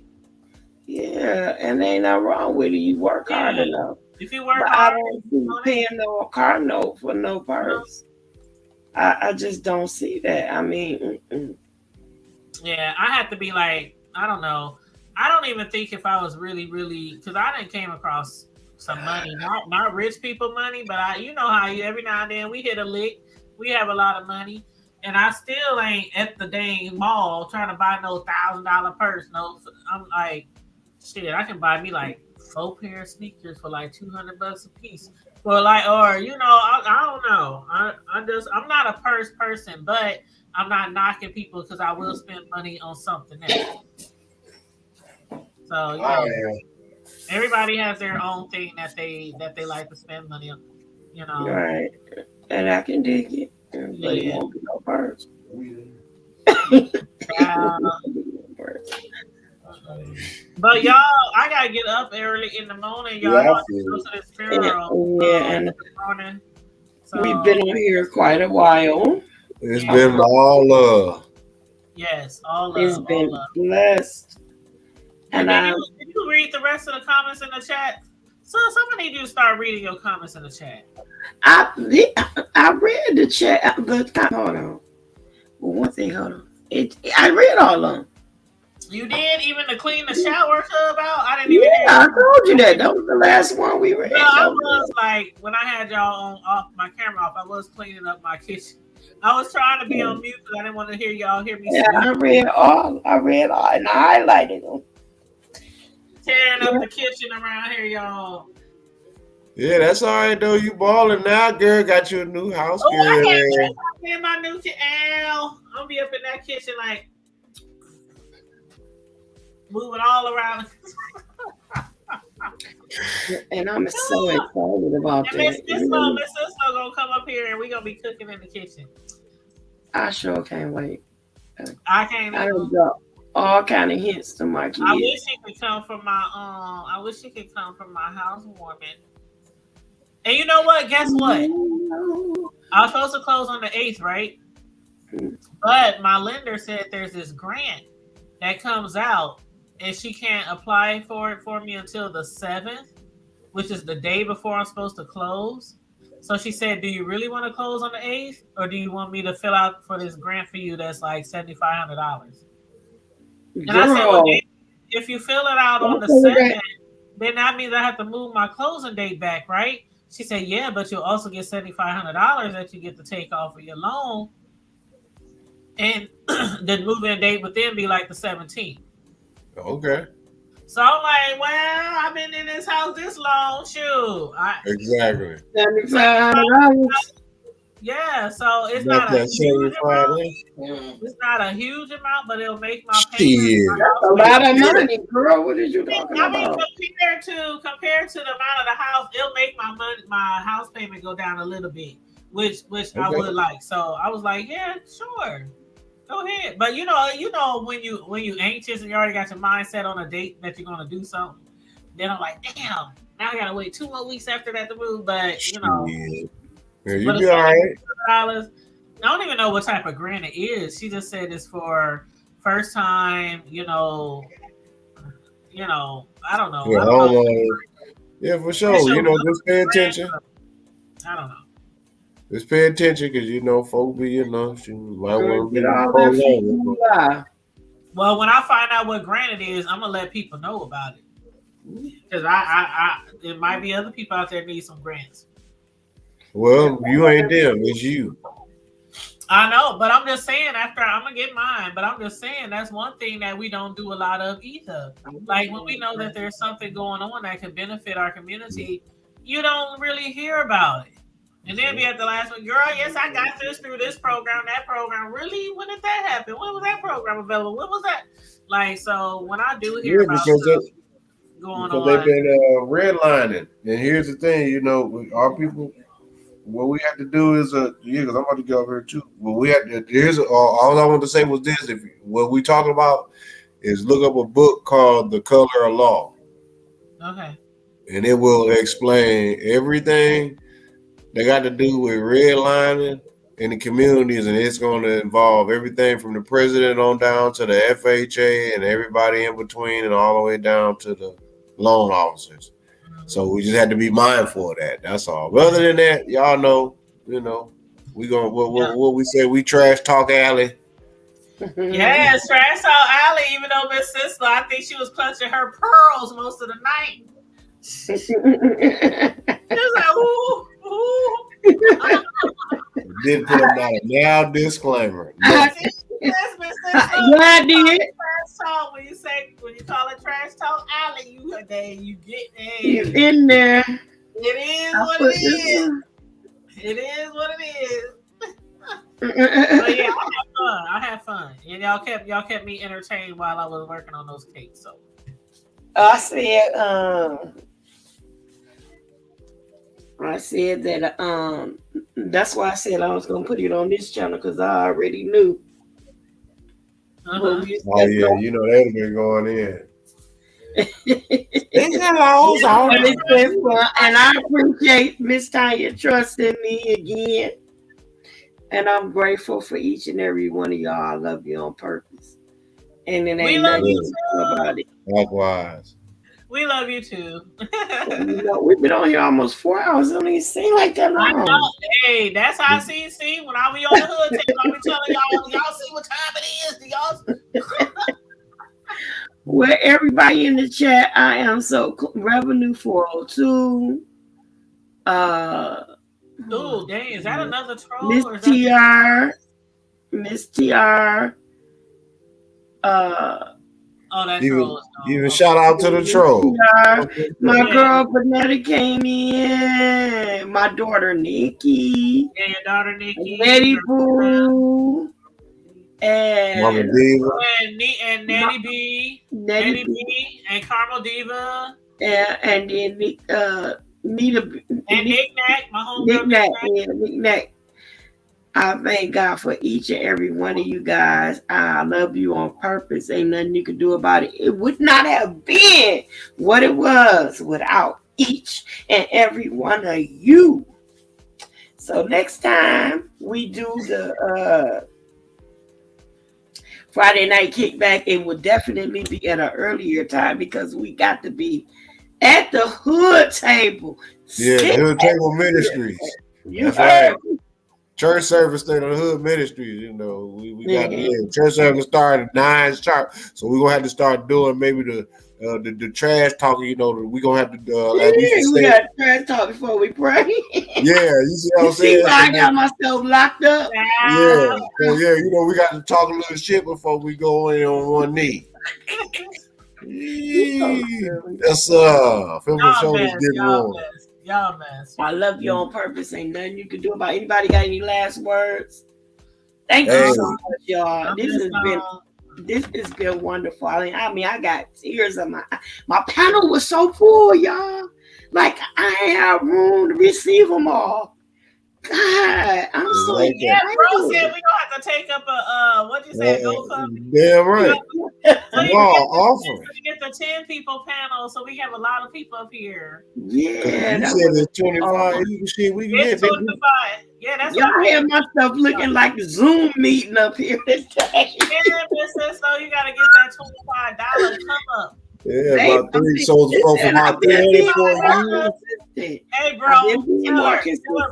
Yeah, and there ain't nothing wrong with it. You work hard enough. If you work hard, I don't see paying no car note for no purse. I just don't see that. I mean, yeah, I have to be like, I don't know. I don't even think if I was really, because I didn't came across some money, not rich people money, but how every now and then we hit a lick. We have a lot of money, and I still ain't at the dang mall trying to buy no $1,000 purse. No, I'm like, shit, I can buy me like 4 pair of sneakers for like $200 a piece. Well, like, or I don't know. I'm not a purse person, but I'm not knocking people because I will spend money on something else. So everybody has their own thing that they like to spend money on. Right, and I can dig it. But it won't be no purse. But y'all, I gotta get up early in the morning. Y'all want to go to this funeral. And we've been on here quite a while. It's Yeah. been all love. Yes, all It's love, all been love. blessed. And And did you read the rest of the comments in the chat? So somebody need you to start reading your comments in the chat. I read the chat. Hold on. One thing, hold on. I read all of them. You did even to clean the shower tub out. I didn't even hear. Yeah, I told you that. That was the last one we read. No, I was like when I had y'all on off my camera off. I was cleaning up my kitchen. I was trying to be on mute because I didn't want to hear y'all hear me. Yeah, I read all, and I highlighted them. Tearing up the kitchen around here, y'all. Yeah, that's all right though. You balling now, girl. Got you a new house, Oh, girl. I can't wait to get my new kitchen. I'm gonna be up in that kitchen like moving all around. And I'm so excited about and that. Miss Cisco gonna come up here and we gonna be cooking in the kitchen. I sure can't wait. I can't. I don't drop all kind of hints to my kids. I wish he could come from my I wish he could come from my housewarming. And you know what? Guess what? I was supposed to close on the 8th, right? But my lender said there's this grant that comes out and she can't apply for it for me until the 7th, which is the day before I'm supposed to close. So she said, do you really want to close on the 8th? Or do you want me to fill out for this grant for you that's like $7,500? And I said, well, if you fill it out on the 7th, then that means I have to move my closing date back, right? She said, yeah, but you'll also get $7,500 that you get to take off of your loan. And the move-in date would then be like the 17th. Okay. So I'm like, well, I've been in this house this long. Shoot. Exactly. $7,500. Yeah, so it's not a huge amount. It's not a huge amount, but it'll make my payment. That's a lot of money, girl. What are you talking about? Compared to the amount of the house, it'll make my house payment go down a little bit, which I would like. So I was like, yeah, sure. Go ahead. But you know when you anxious and you already got your mindset on a date that you're gonna do something, then I'm like, damn, now I gotta wait 2 more weeks after that to move. But you know, yeah, you be all right. I don't even know what type of grant it is. She just said it's for first time. I don't know. Yeah, I don't know. Yeah, for sure. Just pay attention. I don't know. Just pay attention because folk be, she might want to be prolonged. Well, when I find out what grant it is, I'm gonna let people know about it. Because there might be other people out there need some grants. Well, you ain't them, it's you. I know, but I'm just saying after I'm gonna get mine, but I'm just saying that's one thing that we don't do a lot of either. Like when we know that there's something going on that can benefit our community, you don't really hear about it. And then be at the last one, girl, yes, I got this through this program, that program. Really? When did that happen? When was that program available? When was that? Like, so when I do hear about stuff going on. They've been redlining. And here's the thing, our people, what we have to do is, because I'm about to go over here too. What we have to, all I want to say was this: what we talking about is look up a book called The Color of Law. Okay. And it will explain everything they got to do with redlining in the communities, and it's going to involve everything from the president on down to the FHA and everybody in between, and all the way down to the loan officers. So we just had to be mindful of that. That's all. But other than that, y'all know, we gonna what we say. We trash talk alley. Yes, trash talk alley. Even though Miss Cisco, I think she was clutching her pearls most of the night. She was like, ooh. Didn't put them out a now disclaimer. Yes, Miss Cisco. Yeah, I did. Trash talk, when you call it trash talk alley, you get there. You're in there. It is what it is. It is what it is. But yeah, I had fun. And y'all kept me entertained while I was working on those cakes. So I said that that's why I said I was gonna put it on this channel because I already knew. Oh yeah, they've been going in. And I appreciate Miss Tanya trusting me again. And I'm grateful for each and every one of y'all. I love you on purpose. And it We ain't love nothing you you can do about too. it. Likewise. We love you too. You know, we've been on here almost 4 hours. It don't even seem like that I know. long. Hey, that's how I see. See, when I be on the hood table, I be telling y'all, do y'all see what time it is? Do y'all? Well, everybody in the chat, I am so revenue 402. Ooh, dang, is that another troll Miss or is that TR, Miss TR. Oh, that Even, troll is gone. even Okay. shout out to the troll. TR. My Yeah. girl Vanetta came in. My daughter Nikki. Yeah, your daughter Nikki. Betty Boo. Mama And Diva. And Nanny B. Nanny B. And Carmel Diva. And then Nita And Nick Nack, my homegirl Nick Nick Nack. Yeah, Nick Nack. I thank God for each and every one of you guys. I love you on purpose. Ain't nothing you can do about it. It would not have been what it was without each and every one of you. So next time we do the Friday night kickback, it will definitely be at an earlier time because we got to be at the hood table. Yeah, Hood Table Ministries. You That's heard right. Church service stayed on the Hood Ministries. You know, we got Mhm. church service started at 9 sharp, so we're gonna have to start doing maybe the trash talking. You know, we're gonna have to like we used to we say. got trash talk before we pray. Yeah, you see what I'm You see saying? why I got myself locked up? Yeah, so yeah, you know, we got to talk a little shit before we go in on one knee. That's feel my shoulders getting warm. Y'all mess. I love you on purpose. Ain't nothing you can do about it. Anybody got any last words? Thank you Hey. so much, y'all. This has been wonderful. I mean, I got tears on my panel was so full, y'all. Like I ain't have room to receive them all. God, I'm so Like Yeah, that. bro said we gonna have to take up a what'd you say, GoFundMe? Damn right. So you can offering. get the 10 people panel, so we have a lot of people up here. Yeah, You that said was it's 25. Shit, we can It's get 25. Yeah, that's y'all what had myself looking like a Zoom meeting up here today. Yeah, Mrs. So you gotta get that $25 come up. Yeah, about 3 souls for about 300 for a year. Hey, bro, tell her,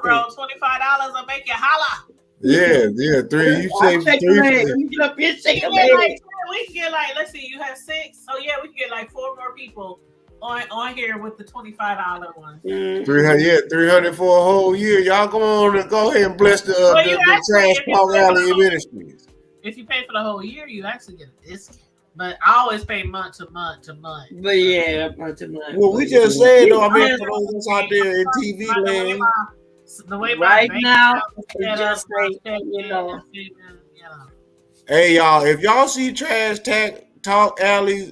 bro, $25 will make you holla. Yeah, 3. You say 3. You get up here, shake a We leg. can get like, let's see, you have 6. So yeah, we can get like 4 more people on here with the $25 one. 300 for a whole year. Y'all come on and go ahead and bless the Trash Talk Alley Ministries. If you pay for the whole year, you actually get a discount. But I always pay month to month to month. But yeah, month to month. Well, we just saying though, I mean, for those out there in TV land. The way right now, it's just like, you know. Hey y'all, if y'all see Trash Talk Alley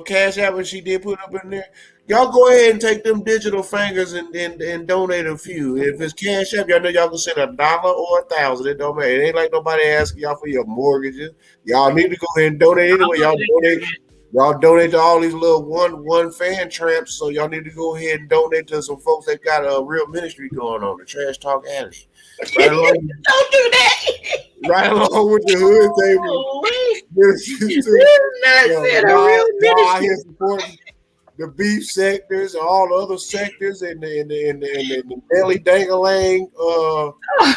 Cash App, and she did put up in there, y'all go ahead and take them digital fingers and donate a few. If it's Cash App, y'all know y'all can send $1 or $1,000. It don't matter. It ain't like nobody asking y'all for your mortgages. Y'all need to go ahead and donate anyway. Y'all donate to all these little one fan tramps. So y'all need to go ahead and donate to some folks that got a real ministry going on, the Trash Talk Alley. Right along, don't do that. Right along with the Hood Table. Y'all out here supporting the beef sectors and all the other sectors and the belly dangling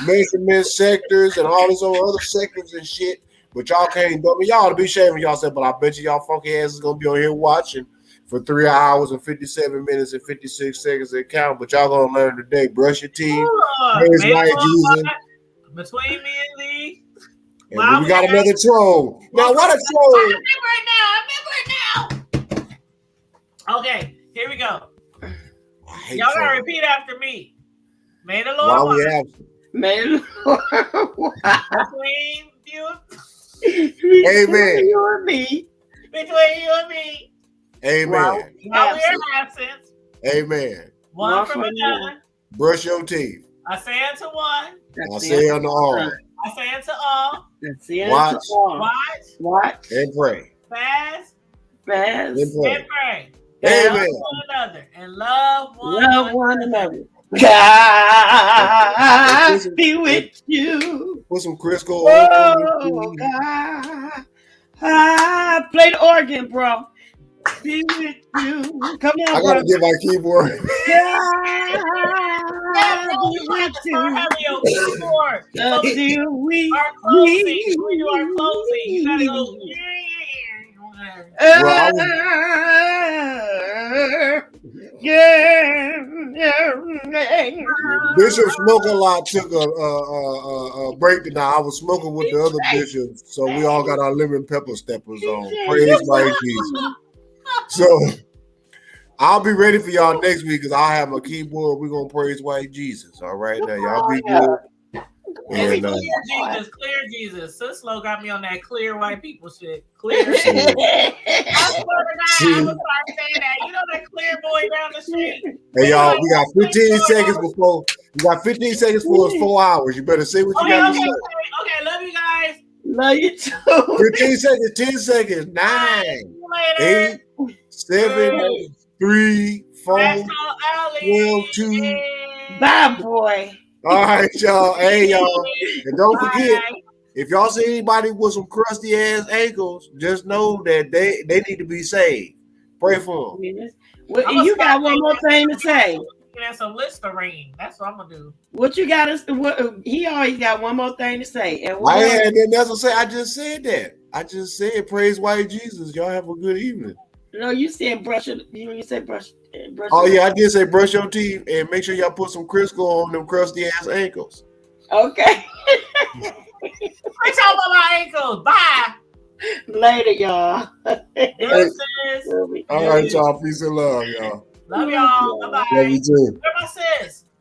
measurement sectors and all these other sectors and shit. But y'all can't do it. Y'all ought to be shaming yourself, but I bet you y'all funky asses gonna be on here watching for 3 hours and 57 minutes and 56 seconds and count. But y'all gonna learn today. Brush your teeth. Between me and Lee. And we got another troll. Now what a troll. I remember it now. Okay, here we go. Y'all gotta repeat after me. May the Lord watch. May the Lord between you. Amen. You and me. Between you and me. Amen. While we are absent. Amen. One from another. Brush your teeth. I say unto one. I say unto all. I say unto all. Watch. And pray. Fast. And pray. Amen. Love one another and love one another. God be with you. Put some Crisco on Oh, it. God. Ah, play the organ, bro. Be with you. Come I on, gotta brother. get my keyboard. God, Yeah, bro, be you with have to start you. having your keyboard. So Until we our closing. When we do our closing, you gotta go. Well, I was Bishop Smoke a Lot took a break tonight. I was smoking with the other bishops, so we all got our lemon pepper steppers on. Praise by Jesus. So I'll be ready for y'all next week because I'll have my keyboard. We're gonna praise white Jesus. All right, now y'all be good. And And clear Jesus. Sislo got me on that clear white people shit. Clear. I see, swear to God, I'm gonna start saying that. You know that clear boy down the street? hey y'all, we got 15 seconds before. We got 15 seconds for us 4 hours. You better say what you got to say. Okay. Love you guys. Love you too. 15 seconds, 10 seconds, 9, See you later. 8, 7, 3, 4, That's all 12, 2. Bye, boy. All right, y'all. Hey, y'all. And don't forget, Bye. if y'all see anybody with some crusty ass ankles, just know that they need to be saved. Pray for them. Well, you got one more thing to say. And some Listerine. That's what I'm gonna do. What you got us? He always got one more thing to say. And I had nothing else to say. I just said that. I just said praise white Jesus. Y'all have a good evening. No, you said brush it. You said brush. Oh yeah, I did say brush your teeth and make sure y'all put some Crisco on them crusty ass ankles. Okay. Let's talk about my ankles. Bye. Later, y'all. Sis. All right, y'all. Peace and love, y'all. Love y'all. Bye bye. Love you too. Where my sis?